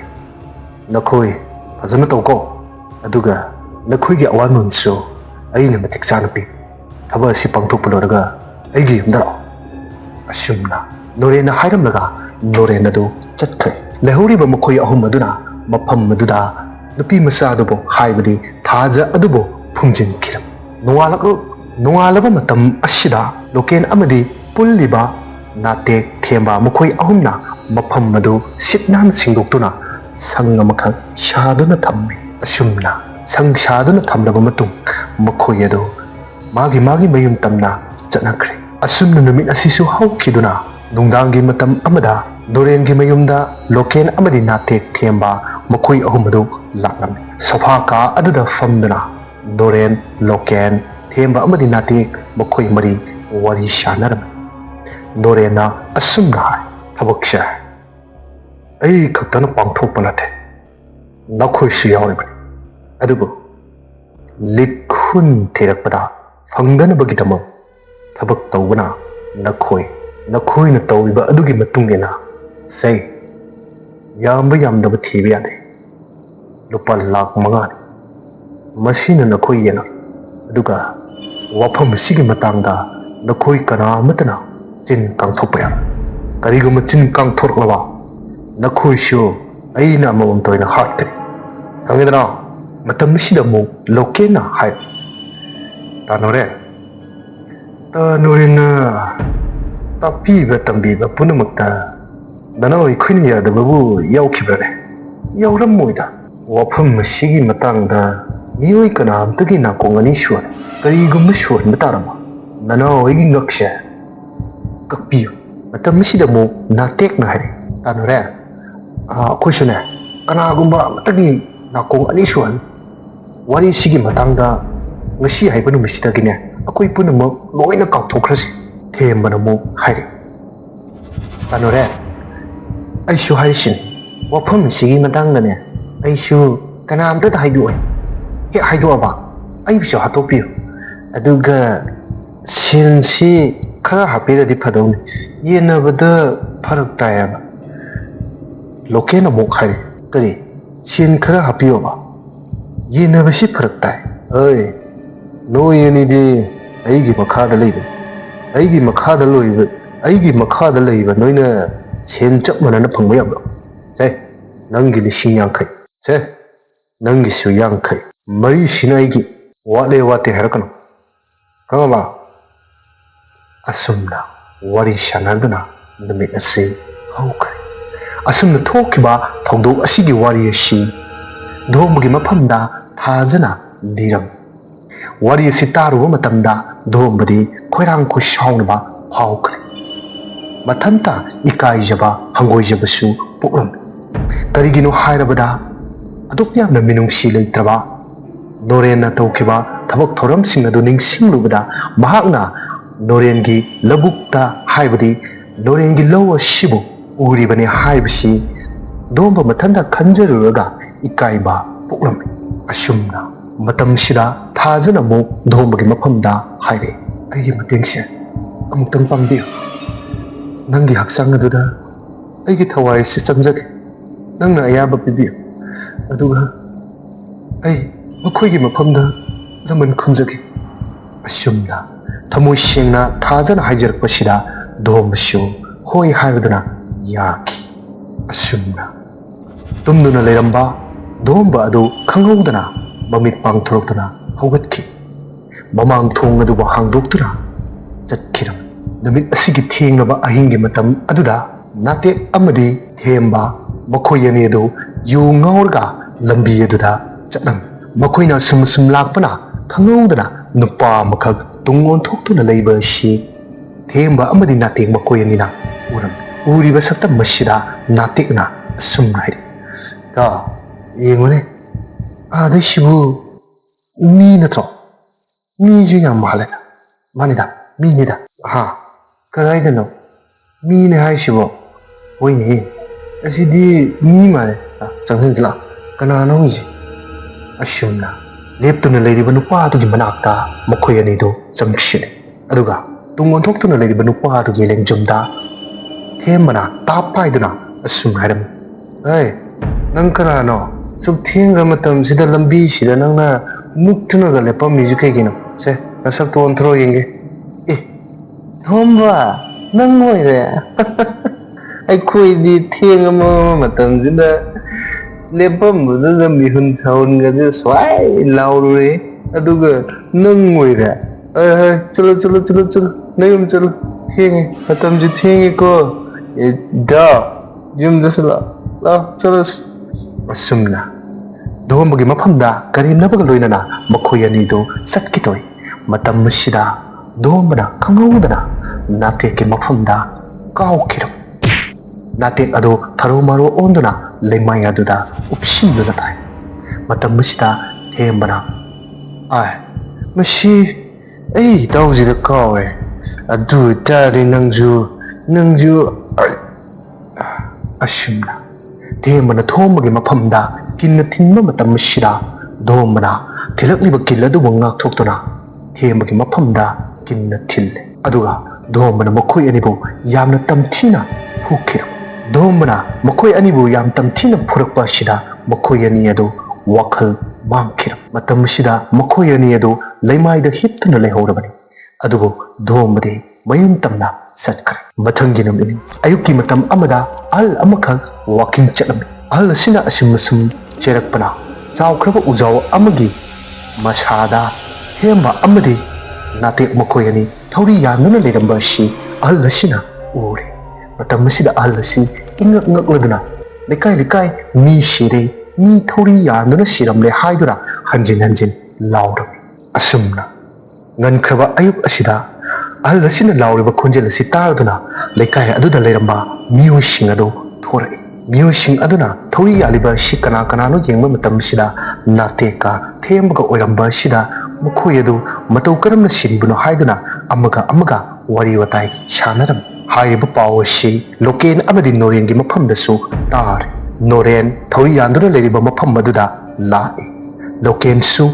ꯅꯈꯣꯏ ꯐꯖꯅ ꯇꯧꯀꯣ꯫ ꯑꯗꯨꯒ ꯅꯈꯣꯏꯒꯤ ꯑꯋꯥꯃꯟꯁꯨ ꯑꯩꯅ ꯃꯇꯤꯛ ꯆꯥꯅ ꯄꯤ꯫ ꯊꯕꯛ ꯑꯁꯤ ꯄꯥꯡꯊꯣꯛꯄ ꯂꯣꯏꯔꯒ ꯑꯩꯒꯤ ꯌꯨꯝꯗ ꯂꯥꯛꯑꯣ." ꯑꯁꯨꯝꯅ ꯅꯣꯔꯦꯟꯅ ꯍꯥꯏꯔꯝꯂꯒ ꯅꯣꯔꯦꯟ ꯑꯗꯨ ꯆꯠꯈ꯭ꯔꯦ꯫ ꯂꯩꯍꯧꯔꯤꯕ ꯃꯈꯣꯏ ꯑꯍꯨꯝ ꯑꯗꯨꯅ ꯃꯐꯝ ꯑꯗꯨꯗ ꯅꯨꯄꯤ ꯃꯆꯥ ꯑꯗꯨꯕꯨ ꯍꯥꯏꯕꯗꯤ ꯊꯥꯖ ꯑꯗꯨꯕꯨ ꯐꯨꯝꯖꯤꯟꯈꯤꯔꯝꯃꯤ꯫ ꯅꯣꯡꯉꯥꯜꯂꯕ ꯃꯇꯝ ꯑꯁꯤꯗ ꯂꯣꯀꯦꯟ ꯑꯃꯗꯤ ꯄꯨꯜꯂꯤꯕ ꯅꯥꯇꯦꯛ ꯊꯦꯝꯕ ꯃꯈꯣꯏ ꯑꯍꯨꯝꯅ ꯃꯐꯝ ꯑꯗꯨ ꯁꯤꯠ ꯅꯥꯟꯅ ꯁꯦꯡꯗꯣꯛꯇꯨꯅ ꯁꯪ ꯑꯃꯈꯛ ꯁꯥꯗꯨꯅ ꯊꯝꯃꯤ꯫ ꯑꯁꯨꯝꯅ ꯁꯪ ꯁꯥꯗꯨꯅ ꯊꯝꯂꯕ ꯃꯇꯨꯡ ꯃꯈꯣꯏ ꯑꯗꯨ ꯃꯥꯒꯤ ꯃꯌꯨꯝ ꯇꯝꯅ ꯆꯠꯅꯈ꯭ꯔꯦ꯫ ꯑꯁꯨꯝꯅ ꯅꯨꯃꯤꯠ ꯑꯁꯤꯁꯨ ꯍꯧꯈꯤꯗꯨꯅ ꯅꯨꯡꯗꯥꯡꯒꯤ ꯃꯇꯝ ꯑꯃꯗ ꯅꯣꯔꯦꯟꯒꯤ ꯃꯌꯨꯝꯗ ꯂꯣꯀꯦꯟ ꯑꯃꯗꯤ ꯅꯥꯇꯦꯛ ꯊꯦꯝꯕ ꯃꯈꯣꯏ ꯑꯍꯨꯝ ꯑꯗꯨ ꯂꯥꯛꯂꯝꯃꯤ꯫ ꯁꯣꯐꯥ ꯀꯥ ꯑꯗꯨꯗ ꯐꯝꯗꯨꯅ ꯅꯣꯔꯦꯟ, ꯂꯣꯀꯦꯟ, ꯊꯦꯝꯕ ꯑꯃꯗꯤ ꯅꯥꯇꯦꯛ ꯃꯈꯣꯏ ꯃꯔꯤ ꯋꯥꯔꯤ ꯁꯥꯅꯔꯝꯃꯤ꯫ ꯅꯣꯔꯦꯟꯅ ꯑꯁꯨꯝꯅ ꯍꯥꯏ, "ꯊꯕꯛꯁꯦ ꯑꯩ ꯈꯛꯇꯅ ꯄꯥꯡꯊꯣꯛꯄ ꯅꯠꯇꯦ, ꯅꯈꯣꯏꯁꯨ ꯌꯥꯎꯔꯤꯕꯅꯤ꯫ ꯑꯗꯨꯕꯨ ꯂꯤꯈꯨꯟ ꯊꯤꯔꯛꯄꯗ ꯐꯪꯗꯅꯕꯒꯤꯗꯃꯛ ꯊꯕꯛ ꯇꯧꯕꯅ ꯅꯈꯣꯏꯅ ꯇꯧꯔꯤꯕ ꯑꯗꯨꯒꯤ ꯃꯇꯨꯡ ꯏꯟꯅ ꯆꯩ ꯌꯥꯝꯕ ꯌꯥꯝꯗꯕ ꯊꯤꯕ ꯌꯥꯗꯦ꯫ ꯂꯨꯄꯥ ꯂꯥꯈ 5ꯅꯤ꯫ ꯃꯁꯤꯅ ꯅꯈꯣꯏ ꯌꯦꯡꯉꯨ꯫ ꯑꯗꯨꯒ ꯋꯥꯐꯝ ꯑꯁꯤꯒꯤ ꯃꯇꯥꯡꯗ ꯅꯈꯣꯏ ꯀꯅꯥ ꯑꯃꯠꯇꯅ ꯆꯤꯟ ꯀꯥꯡꯊꯣꯛꯄ ꯌꯥꯔꯣꯏ꯫ ꯀꯔꯤꯒꯨꯝꯕ ꯆꯤꯟ ꯀꯥꯡꯊꯣꯔꯛꯂꯕ ꯅꯈꯣꯏꯁꯨ ꯑꯩꯅ ꯑꯃꯃꯝꯇ ꯑꯣꯏꯅ ꯍꯥꯠꯀꯅꯤ꯫ ꯈꯪꯉꯦꯗꯅ?" ꯃꯇꯝ ꯑꯁꯤꯗ ꯑꯃꯨꯛ ꯂꯣꯀꯦꯟꯅ ꯍꯥꯏ, "ꯅꯣꯔꯦꯟꯅ ꯇꯥꯛꯄꯤꯕ ꯇꯝꯕꯤꯕ ꯄꯨꯝꯅꯃꯛꯇ ꯅꯅꯥꯎ ꯑꯩꯈꯣꯏꯅ ꯌꯥꯗꯕꯕꯨ ꯌꯥꯎꯈꯤꯕ꯭ꯔꯅꯦ? ꯌꯥꯎꯔꯝꯃꯣꯏꯗ꯫ ꯋꯥꯐꯝ ꯑꯁꯤꯒꯤ ꯃꯇꯥꯡꯗ ꯃꯤꯑꯣꯏ ꯀꯅꯥꯝꯇꯒꯤ ꯅꯥꯀꯣꯡ 2 ꯁꯣꯜꯂꯦ꯫ ꯀꯔꯤꯒꯨꯝꯕ ꯁꯣꯟꯕ ꯇꯥꯔꯕ ꯅꯅꯥꯎ ꯑꯩꯒꯤ ꯉꯛꯁꯦ ꯀꯛꯄꯤꯌꯨ." ꯃꯇꯝ ꯑꯁꯤꯗ ꯑꯃꯨꯛ ꯅꯥꯇꯦꯛꯅ ꯍꯥꯏꯔꯦ, "ꯑꯩꯈꯣꯏꯁꯨꯅꯦ ꯀꯅꯥꯒꯨꯝꯕ ꯑꯃꯠꯇꯒꯤ nakong ani suan wari sigi matangda ngasi haiba numisitagine akoi punamok loina kauthokrasi thembana mo hairi kanore aishu haisin wafam sigi matangdane aishu kanamta da haidu he haidu aba aibishu hatopiyo aduga sinsi khara hapira di phadawni yenabada pharak tayaba lokena mo hairi kari sin khara hapiyo ba yenabasi pharak tay oi no yeni di aigi makhada leiba aigi makhada loiba aigi makhada leiba noina sen chap manana phangba yabro se nangi lising yankai se nangi su yankai mari sina aigi wale wate harakano kama asumna wari shanadana namit asi haukai asumna thokiba thongdok asigi wari asi dhomgi mafamda thajana liram wari asi taruba matamda dhombadi khoirang khushaunaba phawkre mathanta ikaijaba hangoijabasu pokram karigino hairabada aduk yamna minungsi leitraba Noren taukiba thabak thoramsing adu ningsinglubada mahakna Norengi labukta haibadi Norengi lawa shibu uribani haibasi domba mathanda khanjaruraga ikaiba pokram asumna matam sida thajana mo dombagi mafamda haire ai matengse amutang pambiyo nangi haksang aduda aigi thawai si chamjage nangna ayaba pibiyo aduga ai makhoi mafamda raman khunjage asumna thamoi sengna thajana haijarakpasida dombasu hoi haibaduna yaki asumna tumduna leiramba domba adu khanghaudana mamit pangthorokduna haugatki mamang thong aduba hangdoktuna chatkiram namit asigi thengnaba ahingi matam aduda nate amadi themba makhoi ani adu yu ngaurga lambi aduda chatnam makoina sum lakpana khanghaudana nupa makhak tungon thoktuna leiba shi themba amadi nate makoi anina uram uriba sakta masida natekna sum rai da yengone ada shibu mi natro mi ju yam malada manida mi nida ha kadai dano mi ne hai shibu oi ni asidi mi male changhin la kana no ji asumna leptuna leiriba nupa atugi manakta makhoi ani do changshine aduga tungon thoktuna leiriba nupa atugi lengjumda thembana tapaiduna asum hairam ai nang karano sub thenga matam sida lambi sida nangna muktuna ga lepa music kaigino se nasak to onthro yenge eh thomba nang moire ai khoi di thenga ma matam sida lepam buda lambi hun thaun ga je swai laure aduga nang moire ai chalo nayum chalo thengi matam ji thengi ko da yum dasla la chalo asumna dombagi mafamda karimnabaga loinana makhoi ani do satkitoi matam sida dombana khanghaudana nateke mafamda kaukhiram natek ado tharo maro onduna leimai aduda upsinduna tai matam sida thembana ai mashi ei tawjida kawe adu tari nangju asumna thembana thombagi mafamda kinna thinba matam sida dombana thilakliba killa du ngak thoktuna thembagi mafamda kinna thille aduga dombana makhoi anibu yamna tamthina hukhiram dombana makhoi anibu yam tamthina phurakpa sida makhoi ani adu wakhal mangkhiram matam sida makhoi ani adu leimaida hiptuna lehorabani adugo dombade mayum tamna satkare mathangi namini ayukki matam amada al amakha walking chatami al asina asum cherakpana chawkhraba ujaw amagi masada hemba amadi natek makhoi ani thori yanuna leramba shi al asina ure matam sida al asi ingak ngakladuna lekai mi shire mi thori yanuna siramle haidura hanjin lauram asumna ngan khraba ayuk asida al asina lauriba khonjel asi taraduna lekai aduda leramba miyo singado thorai ꯃꯤꯑꯣꯏꯁꯤꯡ ꯑꯗꯨꯅ ꯊꯧꯔꯤ ꯌꯥꯜꯂꯤꯕ ꯑꯁꯤ ꯀꯅꯥ ꯀꯅꯥꯅꯣ ꯌꯦꯡꯕ ꯃꯇꯝꯁꯤꯗ ꯅꯥꯇꯦꯛꯀ ꯊꯦꯝꯕꯒ ꯑꯣꯏꯔꯝꯕ ꯑꯁꯤꯗ ꯃꯈꯣꯏ ꯑꯗꯨ ꯃꯇꯧ ꯀꯔꯝꯅ ꯁꯤꯔꯤꯕꯅꯣ ꯍꯥꯏꯗꯨꯅ ꯑꯃꯒ ꯋꯥꯔꯤ ꯋꯥꯇꯥꯏ ꯁꯥꯟꯅꯔꯝꯃꯤ ꯍꯥꯏꯔꯤꯕ ꯄꯥꯎ ꯑꯁꯤ ꯂꯣꯀꯦꯟ ꯑꯃꯗꯤ ꯅꯣꯔꯦꯟꯒꯤ ꯃꯐꯝꯗꯁꯨ ꯇꯥꯔꯦ ꯅꯣꯔꯦꯟ ꯊꯧꯔꯤ ꯌꯥꯟꯗꯨꯅ ꯂꯩꯔꯤꯕ ꯃꯐꯝ ꯑꯗꯨꯗ ꯂꯥꯛꯏ ꯂꯣꯀꯦꯟꯁꯨ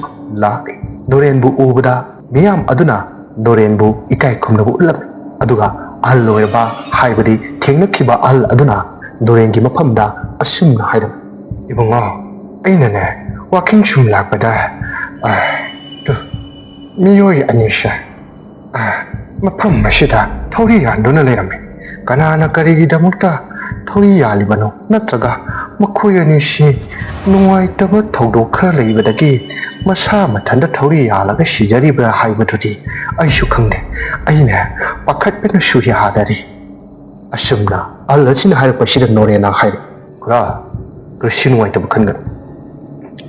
ꯂꯥꯛꯏ ꯅꯣꯔꯦꯟꯕꯨ ꯎꯕꯗ ꯃꯤꯌꯥꯝ ꯑꯗꯨꯅ ꯅꯣꯔꯦꯟꯕꯨ ꯏꯀꯥꯏ ꯈꯨꯝꯅꯕ ꯎꯠꯂꯝꯃꯤ ꯑꯗꯨꯒ ꯑꯍꯜ ꯑꯣꯏꯔꯕ ꯍꯥꯏꯕꯗꯤ ꯊꯦꯡꯅꯈꯤꯕ ꯑꯍꯜ ꯑꯗꯨꯅ ꯅꯣꯔꯦꯟꯒꯤ ꯃꯐꯝꯗ ꯑꯁꯨꯝꯅ ꯍꯥꯏꯔꯝꯃꯤ ꯏꯕꯨꯡꯉꯣ ꯑꯩꯅꯅꯦ ꯋꯥꯀꯤꯡ ꯁꯨꯝ ꯂꯥꯛꯄꯗ ꯃꯤꯑꯣꯏ ꯑꯅꯤꯁꯦ ꯃꯐꯝ ꯑꯁꯤꯗ ꯊꯧꯔꯤ ꯌꯥꯟꯗꯨꯅ ꯂꯩꯔꯝꯃꯤ ꯀꯅꯥꯅ ꯀꯔꯤꯒꯤꯗꯃꯛꯇ ꯊꯧꯔꯤ ꯌꯥꯜꯂꯤꯕꯅꯣ ꯅꯠꯇ꯭ꯔꯒ ꯃꯈꯣꯏ ꯑꯅꯤꯁꯤ ꯅꯨꯡꯉꯥꯏꯇꯕ ꯊꯧꯗꯣꯛ ꯈꯔ ꯂꯩꯕꯗꯒꯤ ꯃꯁꯥ ꯃꯊꯟꯇ ꯊꯧꯔꯤ ꯌꯥꯜꯂꯒ ꯁꯤꯖꯔꯤꯕ꯭ꯔꯥ ꯍꯥꯏꯕꯗꯨꯗꯤ ꯑꯩꯁꯨ ꯈꯪꯗꯦ ꯑꯩꯅ ꯄꯥꯈꯠꯄꯅꯁꯨ ꯌꯥꯗꯔꯤ ꯑꯁꯨꯝꯅ ꯑꯍꯜ ꯑꯁꯤꯅ ꯍꯥꯏꯔꯛꯄꯁꯤꯗ ꯅꯣꯔꯦꯟꯅ ꯍꯥꯏꯔꯤ ꯀꯔꯤꯁꯤ ꯅꯨꯡꯉꯥꯏꯇꯕ ꯈꯟꯒꯅꯨ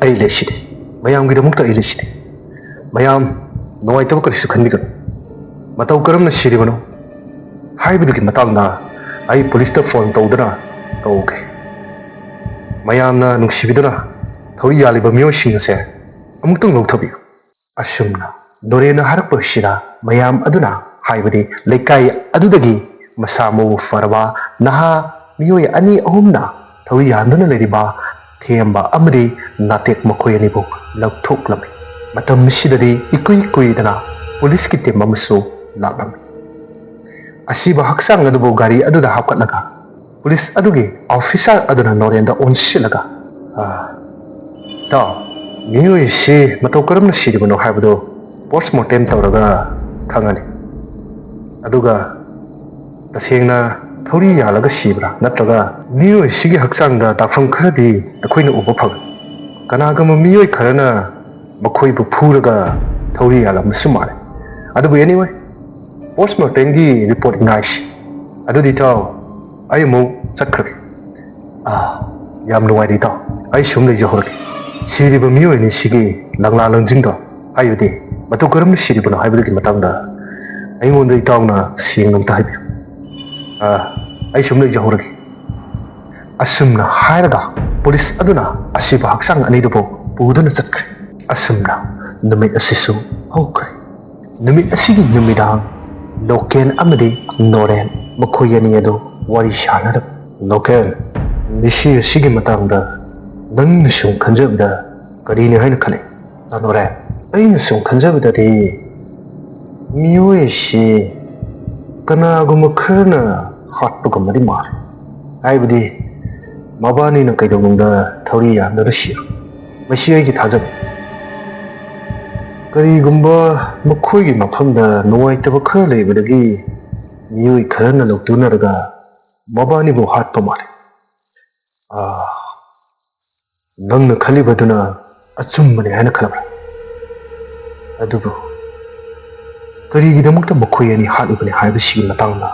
ꯑꯩ ꯂꯩꯁꯤꯗꯤ ꯃꯌꯥꯝꯒꯤꯗꯃꯛꯇ ꯑꯩ ꯂꯩꯁꯤꯗꯤ ꯃꯌꯥꯝ ꯅꯨꯡꯉꯥꯏꯇꯕ ꯀꯔꯤꯁꯨ ꯈꯟꯕꯤꯒꯅꯨ ꯃꯇꯧ ꯀꯔꯝꯅ ꯁꯤꯔꯤꯕꯅꯣ ꯍꯥꯏꯕꯗꯨꯒꯤ ꯃꯇꯥꯡꯗ ꯑꯩ ꯄꯨꯂꯤꯁꯇ ꯐꯣꯟ ꯇꯧꯗꯨꯅ ꯀꯧꯒꯦ ꯃꯌꯥꯝꯅ ꯅꯨꯡꯁꯤꯕꯤꯗꯨꯅ ꯊꯧꯔꯤ ꯌꯥꯜꯂꯤꯕ ꯃꯤꯑꯣꯏꯁꯤꯡ ꯑꯁꯦ ꯑꯃꯨꯛꯇꯪ ꯂꯧꯊꯕꯤꯌꯨ ꯑꯁꯨꯝꯅ ꯅꯣꯔꯦꯟꯅ ꯍꯥꯏꯔꯛꯄꯁꯤꯗ ꯃꯌꯥꯝ ꯑꯗꯨꯅ ꯍꯥꯏꯕꯗꯤ ꯂꯩꯀꯥꯏ ꯑꯗꯨꯗꯒꯤ ꯃꯁꯥ ꯃꯎ ꯐꯔꯕ ꯅꯍꯥ ꯃꯤꯑꯣꯏ ꯑꯅꯤ ꯑꯍꯨꯝꯅ ꯊꯧꯔꯤ ꯌꯥꯟꯗꯨꯅ ꯂꯩꯔꯤꯕ ꯊꯦꯝꯕ ꯑꯃꯗꯤ ꯅꯥꯇꯦꯛ ꯃꯈꯣꯏ ꯑꯅꯤꯕꯨ ꯂꯧꯊꯣꯛꯂꯝꯃꯤ ꯃꯇꯝꯁꯤꯗꯗꯤ ꯏꯀꯨꯏ ꯀꯨꯏꯗꯅ ꯄꯨꯂꯤꯁꯀꯤ ꯇꯤꯝ ꯑꯃꯁꯨ ꯂꯥꯛꯂꯝꯃꯤ ꯑꯁꯤꯕ ꯍꯛꯆꯥꯡ ꯑꯗꯨꯕꯨ ꯒꯥꯔꯤ ꯑꯗꯨꯗ ꯍꯥꯞꯀꯠꯂꯒ ꯄꯨꯂꯤꯁ ꯑꯗꯨꯒꯤ ꯑꯣꯐꯤꯁꯥꯔ ꯑꯗꯨꯅ ꯅꯣꯔꯦꯟꯗ ꯑꯣꯟꯁꯤꯜꯂꯒ ꯏꯇꯥꯎ ꯃꯤꯑꯣꯏꯁꯤ ꯃꯇꯧ ꯀꯔꯝꯅ ꯁꯤꯔꯤꯕꯅꯣ ꯍꯥꯏꯕꯗꯨ ꯄꯣꯁꯠꯃꯣꯔꯇꯦꯝ ꯇꯧꯔꯒ ꯈꯪꯉꯅꯤ ꯑꯗꯨꯒ ꯇꯁꯦꯡꯅ ꯊꯧꯔꯤ ꯌꯥꯜꯂꯒ ꯁꯤꯕ꯭ꯔꯥ ꯅꯠꯇ꯭ꯔꯒ ꯃꯤꯑꯣꯏꯁꯤꯒꯤ ꯍꯛꯆꯥꯡꯗ ꯗꯥꯛꯐꯝ ꯈꯔꯗꯤ ꯑꯩꯈꯣꯏꯅ ꯎꯕ ꯐꯪꯒꯅꯤ ꯀꯅꯥꯒꯨꯝꯕ ꯃꯤꯑꯣꯏ ꯈꯔꯅ ꯃꯈꯣꯏꯕꯨ ꯐꯨꯔꯒ ꯊꯧꯔꯤ ꯌꯥꯜꯂꯝꯕꯁꯨ ꯃꯥꯜꯂꯤ ꯑꯗꯨꯕꯨ ꯑꯦꯅꯤꯋꯦ ꯄꯣꯁꯠꯃꯣꯔꯇꯦꯝꯒꯤ ꯔꯤꯄꯣꯔꯠ ꯉꯥꯏꯁꯤ ꯑꯗꯨꯗꯤ ꯏꯇꯥꯎ ꯑꯩ ꯑꯃꯨꯛ ꯆꯠꯈ꯭ꯔꯒꯦ ꯌꯥꯝ ꯅꯨꯡꯉꯥꯏꯔꯦ ꯏꯇꯥꯎ ꯑꯩ ꯁꯨꯝ ꯂꯩꯖꯍꯧꯔꯒꯦ ꯁꯤꯔꯤꯕ ꯃꯤꯑꯣꯏ ꯑꯅꯤꯁꯤꯒꯤ ꯂꯪꯂꯥ ꯂꯪꯖꯤꯡꯗꯣ ꯍꯥꯏꯕꯗꯤ ꯃꯇꯧ ꯀꯔꯝꯅ ꯁꯤꯔꯤꯕꯅꯣ ꯍꯥꯏꯕꯗꯨꯒꯤ ꯃꯇꯥꯡꯗ ꯑꯩꯉꯣꯟꯗ ꯏꯇꯥꯎꯅ ꯁꯦꯡꯅ ꯑꯝꯇ ꯍꯥꯏꯕꯤꯌꯨ ꯑꯩ ꯁꯨꯝ ꯂꯩꯖꯍꯧꯔꯒꯦ ꯑꯁꯨꯝꯅ ꯍꯥꯏꯔꯒ ꯄꯨꯂꯤꯁ ꯑꯗꯨꯅ ꯑꯁꯤꯕ ꯍꯛꯆꯥꯡ ꯑꯅꯤꯗꯨꯕꯨ ꯄꯨꯗꯨꯅ ꯆꯠꯈ꯭ꯔꯦ ꯑꯁꯨꯝꯅ ꯅꯨꯃꯤꯠ ꯑꯁꯤꯁꯨ ꯍꯧꯈ꯭ꯔꯦ ꯅꯨꯃꯤꯠ ꯑꯁꯤꯒꯤ ꯅꯨꯃꯤꯗꯥꯡ ꯂꯣꯀꯦꯟ ꯑꯃꯗꯤ ꯅꯣꯔꯦꯟ ꯃꯈꯣꯏ ꯑꯅꯤ ꯑꯗꯨ ꯋꯥꯔꯤ ꯁꯥꯟꯅꯔꯝ ꯂꯣꯀꯦꯟ ꯃꯤꯁꯤ ꯑꯁꯤꯒꯤ ꯃꯇꯥꯡꯗ ꯅꯪꯅ ꯁꯨꯝ ꯈꯟꯖꯕꯗ ꯀꯔꯤꯅꯤ ꯍꯥꯏꯅ ꯈꯜꯂꯤ ꯅꯣꯔꯦꯟ ꯑꯩꯅ ꯁꯨꯝ ꯈꯟꯖꯕꯗꯗꯤ ꯃꯤꯑꯣꯏ ꯑꯁꯤ ꯀꯅꯥꯒꯨꯝꯕ ꯈꯔꯅ ꯍꯥꯠꯄꯒꯨꯝꯕꯗꯤ ꯃꯥꯜꯂꯤ ꯍꯥꯏꯕꯗꯤ ꯃꯕꯥꯅꯤꯅ ꯀꯩꯗꯧꯅꯨꯡꯗ ꯊꯧꯔꯤ ꯌꯥꯟꯗꯨꯅ ꯁꯤꯔꯣꯏ ꯃꯁꯤ ꯑꯩꯒꯤ ꯊꯥꯖꯕ ꯀꯔꯤꯒꯨꯝꯕ ꯃꯈꯣꯏꯒꯤ ꯃꯐꯝꯗ ꯅꯨꯡꯉꯥꯏꯇꯕ ꯈꯔ ꯂꯩꯕꯗꯒꯤ ꯃꯤꯑꯣꯏ ꯈꯔꯅ ꯂꯧꯇꯨꯅꯔꯒ ꯃꯕꯥꯅꯤꯕꯨ ꯍꯥꯠꯄ ꯃꯥꯜꯂꯤ ꯅꯪꯅ ꯈꯜꯂꯤꯕꯗꯨꯅ ꯑꯆꯨꯝꯕꯅꯤ ꯍꯥꯏꯅ ꯈꯜꯂꯕ꯭ꯔꯥ ꯑꯗꯨꯕꯨ ꯀꯔꯤꯒꯤꯗꯃꯛꯇ ꯃꯈꯣꯏ ꯑꯅꯤ ꯍꯥꯠꯂꯤꯕꯅꯤ ꯍꯥꯏꯕꯁꯤꯒꯤ ꯃꯇꯥꯡꯗ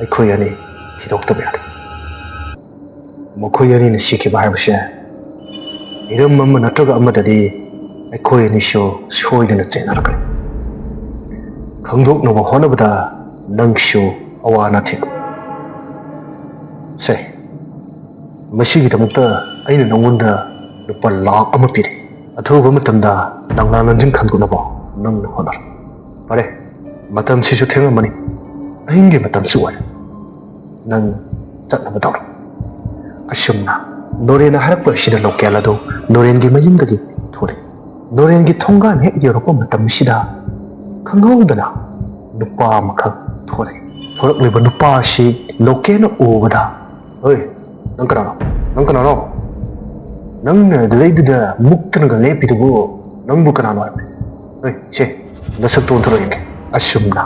ꯑꯩꯈꯣꯏ ꯑꯅꯤ ꯊꯤꯗꯣꯛꯇꯕ ꯌꯥꯗꯦ ꯃꯈꯣꯏ ꯑꯅꯤꯅ ꯁꯤꯈꯤꯕ ꯍꯥꯏꯕꯁꯦ ꯍꯤꯔꯝ ꯑꯃ ꯅꯠꯇ꯭ꯔꯒ ꯑꯃꯗꯗꯤ ꯑꯩꯈꯣꯏ ꯑꯅꯤꯁꯨ ꯁꯣꯏꯗꯅ ꯆꯦꯟꯅꯔꯛꯀꯅꯤ ꯈꯪꯗꯣꯛꯅꯕ ꯍꯣꯠꯅꯕꯗ ꯅꯪꯁꯨ ꯑꯋꯥ ꯑꯅꯥ ꯊꯦꯡꯅꯧ ꯁꯦ ꯃꯁꯤꯒꯤꯗꯃꯛꯇ ꯑꯩꯅ ꯅꯉꯣꯟꯗ ꯂꯨꯄꯥ ꯂꯥꯈ ꯄꯤꯔꯤ ꯑꯊꯨꯕ ꯃꯇꯝꯗ ꯂꯪꯂꯥ ꯂꯪꯖꯤꯡ ꯈꯟꯗꯣꯛꯅꯕ ꯅꯪꯅ ꯍꯣꯠꯅꯔꯣ ꯐꯔꯦ ꯃꯇꯝꯁꯤꯁꯨ ꯊꯦꯡꯉꯝꯃꯅꯤ ꯑꯍꯤꯡꯒꯤ ꯃꯇꯝꯁꯨ ꯑꯣꯏꯔꯦ ꯅꯪ ꯆꯠꯅꯕ ꯇꯧꯔꯣ ꯑꯁꯨꯝꯅ ꯅꯣꯔꯦꯟꯅ ꯍꯥꯏꯔꯛꯄ ꯑꯁꯤꯗ ꯂꯣꯀꯦꯜ ꯑꯗꯨ ꯅꯣꯔꯦꯟꯒꯤ ꯃꯌꯨꯝꯗꯒꯤ ꯊꯣꯔꯛꯏ ꯅꯣꯔꯦꯟꯒꯤ ꯊꯣꯡꯒꯥꯟ ꯍꯦꯛ ꯌꯧꯔꯛꯄ ꯃꯇꯝꯁꯤꯗ ꯈꯪꯍꯧꯗꯅ ꯅꯨꯄꯥ ꯑꯃꯈꯛ ꯊꯣꯔꯛꯏ ꯊꯣꯔꯛꯂꯤꯕ ꯅꯨꯄꯥ ꯑꯁꯤ ꯂꯣꯀꯦꯜꯅ ꯎꯕꯗ ꯅꯪ ꯀꯅꯥꯅꯣ ꯅꯪꯅ ꯑꯗꯨꯗꯩꯗꯨꯗ ꯃꯨꯛꯇꯅꯒ ꯂꯦꯞꯄꯤꯗꯨꯕꯨ ꯅꯪꯕꯨ ꯀꯅꯥꯅꯣ ꯍꯥꯏꯕꯅꯤ ꯁꯦ ꯅꯁꯛꯇꯣ ꯑꯣꯟꯊꯣꯔꯛꯑꯣ ꯌꯦꯡꯒꯦ ꯑꯁꯨꯝꯅ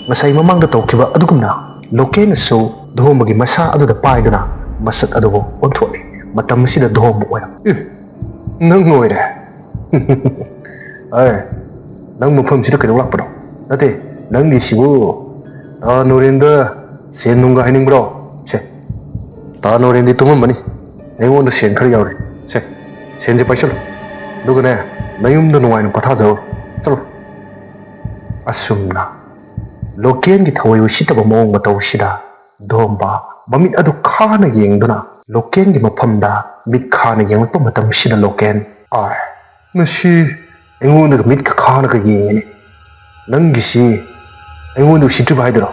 ꯉꯁꯥꯏ ꯃꯃꯥꯡꯗ ꯇꯧꯈꯤꯕ ꯑꯗꯨꯒꯨꯝꯅ ꯂꯣꯀꯦꯜꯅꯁꯨ ꯙꯣꯝꯕꯒꯤ ꯃꯁꯥ ꯑꯗꯨꯗ ꯄꯥꯏꯗꯨꯅ ꯃꯁꯛ ꯑꯗꯨꯕꯨ ꯑꯣꯟꯊꯣꯛꯏ ꯃꯇꯝ ꯑꯁꯤꯗ ꯙꯣꯝꯕ ꯑꯣꯏꯔꯝ ꯅꯪ ꯑꯣꯏꯔꯦ ꯅꯪ ꯃꯐꯝꯁꯤꯗ ꯀꯩꯗꯧ ꯂꯥꯛꯄꯅꯣ ꯅꯠꯇꯦ ꯅꯪꯒꯤꯁꯤꯕꯨ ꯅꯣꯔꯦꯟꯗ ꯁꯦꯟ ꯅꯨꯡꯒ ꯍꯥꯏꯅꯤꯡꯕ꯭ꯔꯣ ꯁꯦ ꯅꯣꯔꯦꯟꯗꯤ ꯇꯨꯝꯃꯝꯕꯅꯤ ꯑꯩꯉꯣꯟꯗ ꯁꯦꯟ ꯈꯔ ꯌꯥꯎꯔꯤ ꯁꯦ ꯁꯦꯟꯁꯦ ꯄꯥꯏꯁꯜꯂꯨ ꯑꯗꯨꯒꯅꯦ ꯅꯌꯨꯝꯗ ꯅꯨꯡꯉꯥꯏꯅ ꯄꯣꯊꯥꯖꯔꯣ ꯆꯠꯂꯣ ꯑꯁꯨꯝꯅ ꯂꯣꯀꯦꯜꯒꯤ ꯊꯑꯣꯏ ꯎꯁꯤꯠꯇꯕ ꯃꯑꯣꯡ ꯃꯇꯧꯁꯤꯗ ꯙꯣꯝꯕ ꯃꯃꯤꯠ ꯑꯗꯨ ꯈꯥꯅ ꯌꯦꯡꯗꯨꯅ ꯂꯣꯀꯦꯟꯒꯤ ꯃꯐꯝꯗ ꯃꯤꯠ ꯈꯥꯅ ꯌꯦꯡꯂꯛꯄ ꯃꯇꯝꯁꯤꯗ ꯂꯣꯀꯦꯟ ꯃꯁꯤ ꯑꯩꯉꯣꯟꯗꯒ ꯃꯤꯠꯀ ꯈꯥꯅꯒ ꯌꯦꯡꯉꯤꯅꯦ ꯅꯪꯒꯤꯁꯤ ꯑꯩꯉꯣꯟꯗ ꯎꯁꯤꯠꯇ꯭ꯔꯤꯕ ꯍꯥꯏꯗꯨꯔꯣ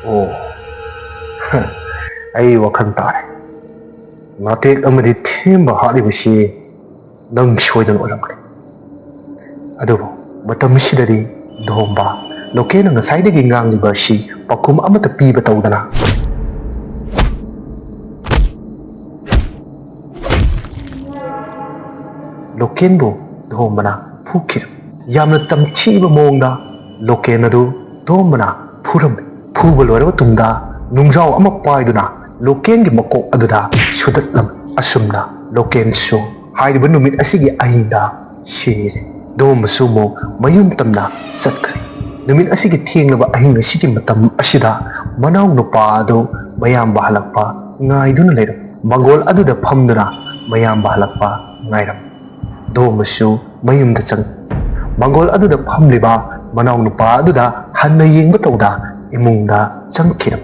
ꯑꯣ ꯑꯩ ꯋꯥꯈꯜ ꯇꯥꯔꯦ ꯉꯥꯇꯦꯛ ꯑꯃꯗꯤ ꯊꯦꯝꯕ ꯍꯥꯠꯂꯤꯕꯁꯤ ꯅꯪ ꯁꯣꯏꯗꯅ ꯑꯣꯏꯔꯝꯒꯅꯤ ꯑꯗꯨꯕꯨ ꯃꯇꯝꯁꯤꯗꯗꯤ ꯙꯣꯝꯕ ꯂꯣꯀꯦꯟꯅ ꯉꯁꯥꯏꯗꯒꯤ ꯉꯥꯡꯂꯤꯕ ꯑꯁꯤ ꯄꯥꯎꯈꯨꯝ ꯑꯃꯠꯇ ꯄꯤꯕ ꯇꯧꯗꯅ ꯂꯣꯀꯦꯟꯕꯨ ꯙꯣꯝꯕꯅ ꯐꯨꯈꯤꯔꯝꯃꯤ ꯌꯥꯝꯅ ꯇꯝꯊꯤꯕ ꯃꯑꯣꯡꯗ ꯂꯣꯀꯦꯟ ꯑꯗꯨ ꯙꯣꯝꯕꯅ ꯐꯨꯔꯝꯃꯤ ꯐꯨꯕ ꯂꯣꯏꯔꯕ ꯇꯨꯡꯗ ꯅꯨꯡꯖꯥꯎ ꯑꯃ ꯄꯥꯏꯗꯨꯅ ꯂꯣꯀꯦꯟꯒꯤ ꯃꯀꯣꯛ ꯑꯗꯨꯗ ꯁꯨꯗꯠꯂꯝꯃꯤ ꯑꯁꯨꯝꯅ ꯂꯣꯀꯦꯟꯁꯨ ꯍꯥꯏꯔꯤꯕ ꯅꯨꯃꯤꯠ ꯑꯁꯤꯒꯤ ꯑꯍꯤꯡꯗ ꯁꯤꯔꯦ ꯙꯣꯝꯕꯁꯨ ꯑꯃꯨꯛ ꯃꯌꯨꯝ ꯇꯝꯅ ꯆꯠꯈ꯭ꯔꯦ ꯅꯨꯃꯤꯠ ꯑꯁꯤꯒꯤ ꯊꯦꯡꯂꯕ ꯑꯍꯤꯡ ꯑꯁꯤꯒꯤ ꯃꯇꯝ ꯑꯁꯤꯗ ꯃꯅꯥꯎ ꯅꯨꯄꯥ ꯑꯗꯨ ꯃꯌꯥꯝꯕ ꯍꯜꯂꯛꯄ ꯉꯥꯏꯗꯨꯅ ꯂꯩꯔꯝ ꯃꯪꯒꯣꯜ ꯑꯗꯨꯗ ꯐꯝꯗꯨꯅ ꯃꯌꯥꯝꯕ ꯍꯜꯂꯛꯄ ꯉꯥꯏꯔꯝ ꯙꯣꯝꯕꯁꯨ ꯃꯌꯨꯝꯗ ꯆꯪꯉꯤ ꯃꯪꯒꯣꯜ ꯑꯗꯨꯗ ꯐꯝꯂꯤꯕ ꯃꯅꯥꯎ ꯅꯨꯄꯥ ꯑꯗꯨꯗ ꯍꯟꯅ ꯌꯦꯡꯕ ꯇꯧꯗ ꯏꯃꯨꯡꯗ ꯆꯪꯈꯤꯔꯝ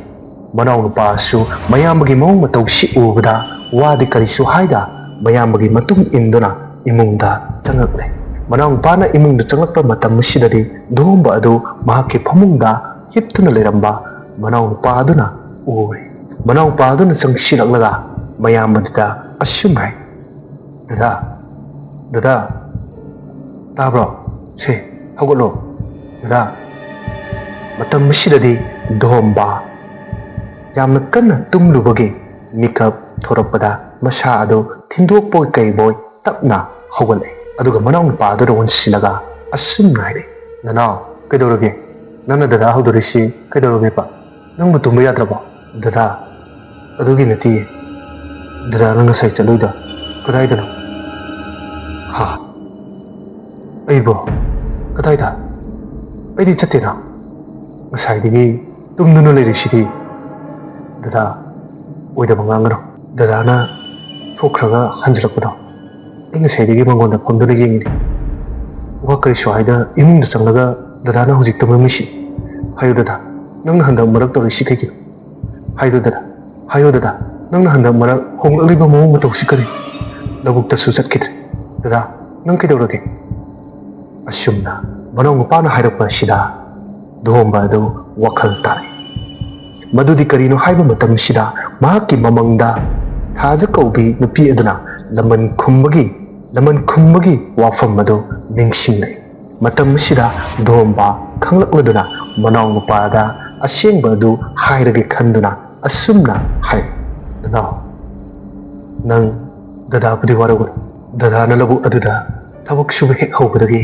ꯃꯅꯥꯎ ꯅꯨꯄꯥꯁꯨ ꯃꯌꯥꯝꯕꯒꯤ ꯃꯑꯣꯡ ꯃꯇꯧꯁꯤ ꯎꯕꯗ ꯋꯥꯗꯤ ꯀꯔꯤꯁꯨ ꯍꯥꯏꯗ ꯃꯌꯥꯝꯕꯒꯤ ꯃꯇꯨꯡ ꯏꯟꯗꯨꯅ ꯏꯃꯨꯡꯗ ꯆꯪꯉꯛꯂꯦ ꯃꯅꯥꯎ ꯅꯨꯄꯥꯅ ꯏꯃꯨꯡꯗ ꯆꯪꯂꯛꯄ ꯃꯇꯝ ꯑꯁꯤꯗꯗꯤ ꯙꯣꯝꯕ ꯑꯗꯨ ꯃꯍꯥꯛꯀꯤ ꯐꯃꯨꯡꯗ ꯍꯤꯞꯇꯨꯅ ꯂꯩꯔꯝꯕ ꯃꯅꯥꯎ ꯅꯨꯄꯥ ꯑꯗꯨꯅ ꯎꯔꯦ ꯃꯅꯥꯎ ꯅꯨꯄꯥ ꯑꯗꯨꯅ ꯆꯪꯁꯤꯜꯂꯛꯂꯒ ꯃꯌꯥꯝꯕꯗꯨꯗ ꯑꯁꯨꯝ ꯍꯥꯏ ꯗꯗꯥ ꯇꯥꯕ꯭ꯔꯣ ꯁꯦ ꯍꯧꯒꯠꯂꯣ ꯗꯗꯥ ꯃꯇꯝ ꯑꯁꯤꯗꯗꯤ ꯙꯣꯝꯕ ꯌꯥꯝꯅ ꯀꯟꯅ ꯇꯨꯝꯂꯨꯕꯒꯤ ꯃꯤꯀꯞ ꯊꯣꯔꯛꯄꯗ ꯃꯁꯥ ꯑꯗꯨ ꯊꯤꯟꯗꯣꯛꯄꯣꯏ ꯀꯩꯕꯣꯏ ꯇꯞꯅ ꯍꯧꯒꯠꯂꯦ ꯑꯗꯨꯒ ꯃꯅꯥꯎ ꯅꯨꯄꯥ ꯑꯗꯨꯗ ꯑꯣꯟꯁꯤꯜꯂꯒ ꯑꯁꯨꯝꯅ ꯍꯥꯏꯔꯦ ꯅꯅꯥꯎ ꯀꯩꯗꯧꯔꯒꯦ ꯅꯪꯅ ꯗꯗꯥ ꯍꯧꯗꯣꯔꯤꯁꯤ ꯀꯩꯗꯧꯔꯒꯦꯕ ꯅꯪꯕꯨ ꯇꯨꯝꯕ ꯌꯥꯗ꯭ꯔꯕꯣ ꯗꯗꯥ ꯑꯗꯨꯒꯤ ꯅꯠꯇꯤꯌꯦ ꯗꯗꯥ ꯅꯪ ꯉꯁꯥꯏ ꯆꯠꯂꯨꯏꯗꯣ ꯀꯗꯥꯏꯗꯅꯣ ꯍꯥ ꯑꯩꯕꯣ ꯀꯗꯥꯏꯗ ꯑꯩꯗꯤ ꯆꯠꯇꯦꯅ ꯉꯁꯥꯏꯗꯒꯤ ꯇꯨꯝꯗꯨꯅ ꯂꯩꯔꯤꯁꯤꯗꯤ ꯗꯗꯥ ꯑꯣꯏꯗꯕ ꯉꯥꯡꯒꯅꯨ ꯗꯗꯥꯅ ꯊꯣꯛꯈ꯭ꯔꯒ ꯍꯟꯖꯤꯜꯂꯛꯄꯗꯣ ꯑꯩ ꯉꯁꯥꯏꯗꯒꯤ ꯃꯉꯣꯟꯗ ꯐꯝꯗꯨꯅ ꯌꯦꯡꯉꯤꯅꯤ ꯋꯥ ꯀꯔꯤꯁꯨ ꯍꯥꯏꯗ ꯏꯃꯨꯡꯗ ꯆꯪꯂꯒ ꯗꯗꯥꯅ ꯍꯧꯖꯤꯛ ꯇꯨꯝꯃꯝꯃꯤꯁꯤ ꯍꯥꯏꯌꯨ ꯗꯗꯥ ꯅꯪꯅ ꯍꯟꯗꯛ ꯃꯔꯛ ꯇꯧꯔꯤꯁꯤ ꯀꯩꯒꯤꯅꯣ ꯍꯥꯏꯌꯨ ꯗꯗꯥ ꯍꯥꯏꯌꯨ ꯗꯗꯥ ꯅꯪꯅ ꯍꯟꯗꯛ ꯃꯔꯛ ꯍꯣꯡꯂꯛꯂꯤꯕ ꯃꯑꯣꯡ ꯃꯇꯧꯁꯤ ꯀꯔꯤ ꯂꯧꯕꯨꯛꯇꯁꯨ ꯆꯠꯈꯤꯗ꯭ꯔꯦ ꯗꯗꯥ ꯅꯪ ꯀꯩꯗꯧꯔꯒꯦ ꯑꯁꯨꯝꯅ ꯃꯅꯥꯎ ꯅꯨꯄꯥꯅ ꯍꯥꯏꯔꯛꯄ ꯑꯁꯤꯗ ꯙꯣꯝꯕ ꯑꯗꯨ ꯋꯥꯈꯜ ꯇꯥꯔꯦ ꯃꯗꯨꯗꯤ ꯀꯔꯤꯅꯣ ꯍꯥꯏꯕ ꯃꯇꯝꯁꯤꯗ ꯃꯍꯥꯛꯀꯤ ꯃꯃꯪꯗ ꯊꯥꯖ ꯀꯧꯕꯤ ꯅꯨꯄꯤ ꯑꯗꯨꯅ ꯂꯃꯟ ꯈꯨꯝꯕꯒꯤ ꯋꯥꯐꯝ ꯑꯗꯨ ꯅꯤꯡꯁꯤꯡꯂꯛꯏ ꯃꯇꯝ ꯑꯁꯤꯗ ꯙꯣꯝꯕ ꯈꯪꯂꯛꯂꯗꯨꯅ ꯃꯅꯥꯎ ꯅꯨꯄꯥꯗ ꯑꯁꯦꯡꯕ ꯑꯗꯨ ꯍꯥꯏꯔꯒꯦ ꯈꯟꯗꯨꯅ ꯑꯁꯨꯝꯅ ꯍꯥꯏ ꯅꯅꯥꯎ ꯅꯪ ꯗꯗꯥꯕꯨꯗꯤ ꯋꯥꯔꯧꯒꯅꯨ ꯗꯗꯥꯅ ꯂꯧꯕꯨꯛ ꯑꯗꯨꯗ ꯊꯕꯛ ꯁꯨꯕ ꯍꯦꯛ ꯍꯧꯕꯗꯒꯤ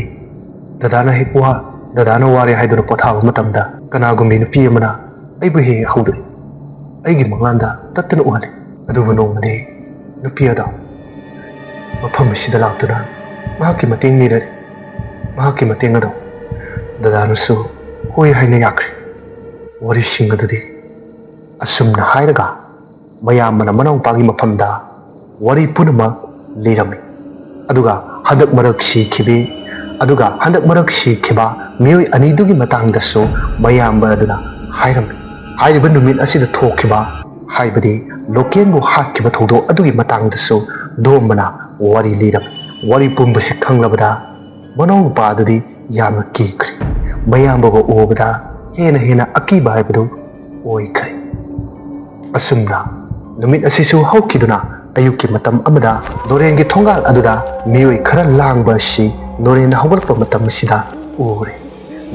ꯗꯗꯥꯅ ꯋꯥꯔꯦ ꯍꯥꯏꯗꯨꯅ ꯄꯣꯊꯥꯕ ꯃꯇꯝꯗ ꯀꯅꯥꯒꯨꯝꯕꯤ ꯅꯨꯄꯤ ꯑꯃꯅ ꯑꯩꯕꯨ ꯍꯦꯛ ꯍꯧꯗꯣꯛꯏ ꯑꯩꯒꯤ ꯃꯪꯂꯥꯟꯗ ꯇꯠꯇꯅ ꯎꯍꯜꯂꯤ ꯑꯗꯨꯕꯨ ꯅꯣꯡꯃꯗꯤ ꯅꯨꯄꯤ ꯑꯗꯣ ꯃꯐꯝ ꯑꯁꯤꯗ ꯂꯥꯛꯇꯨꯅ ꯃꯍꯥꯛꯀꯤ ꯃꯇꯦꯡ ꯅꯤꯔꯛꯏ ꯃꯍꯥꯛꯀꯤ ꯃꯇꯦꯡ ꯑꯗꯣ ꯗꯗꯥꯅꯁꯨ ꯍꯣꯏ ꯍꯥꯏꯅ ꯌꯥꯈ꯭ꯔꯦ ꯋꯥꯔꯤꯁꯤꯡ ꯑꯗꯨꯗꯤ ꯑꯁꯨꯝꯅ ꯍꯥꯏꯔꯒ ꯃꯌꯥꯝꯕꯅ ꯃꯅꯥꯎꯄꯥꯒꯤ ꯃꯐꯝꯗ ꯋꯥꯔꯤ ꯄꯨꯝꯅꯃꯛ ꯂꯤꯔꯝꯃꯤ ꯑꯗꯨꯒ ꯍꯟꯗꯛ ꯃꯔꯛ ꯁꯤꯈꯤꯕ ꯃꯤꯑꯣꯏ ꯑꯅꯤꯗꯨꯒꯤ ꯃꯇꯥꯡꯗꯁꯨ ꯃꯌꯥꯝꯕ ꯑꯗꯨꯅ ꯍꯥꯏꯔꯝꯃꯤ ꯍꯥꯏꯔꯤꯕ ꯅꯨꯃꯤꯠ ꯑꯁꯤꯗ ꯊꯣꯛꯈꯤꯕ ꯍꯥꯏꯕꯗꯤ ꯂꯣꯀꯦꯟꯕꯨ ꯍꯥꯠꯈꯤꯕ ꯊꯧꯗꯣꯛ ꯑꯗꯨꯒꯤ ꯃꯇꯥꯡꯗꯁꯨ ꯙꯣꯝꯕꯅ ꯋꯥꯔꯤ ꯂꯤꯔꯝꯃꯤ ꯋꯥꯔꯤ ꯄꯨꯝꯕꯁꯤ ꯈꯪꯂꯕꯗ ꯃꯅꯥꯎ ꯅꯨꯄꯥ ꯑꯗꯨꯗꯤ ꯌꯥꯝꯅ ꯀꯤꯈ꯭ꯔꯦ ꯃꯌꯥꯝꯕꯕꯨ ꯎꯕꯗ ꯍꯦꯟꯅ ꯑꯀꯤꯕ ꯍꯥꯏꯕꯗꯨ ꯑꯣꯏꯈ꯭ꯔꯦ ꯑꯁꯨꯝꯅ ꯅꯨꯃꯤꯠ ꯑꯁꯤꯁꯨ ꯍꯧꯈꯤꯗꯨꯅ ꯑꯌꯨꯛꯀꯤ ꯃꯇꯝ ꯑꯃꯗ ꯅꯣꯔꯦꯟꯒꯤ ꯊꯣꯡꯒꯥꯜ ꯑꯗꯨꯗ ꯃꯤꯑꯣꯏ ꯈꯔ ꯂꯥꯡꯕ ꯑꯁꯤ ꯅꯣꯔꯦꯟꯅ ꯍꯧꯒꯠꯂꯛꯄ ꯃꯇꯝ ꯑꯁꯤꯗ ꯎꯔꯦ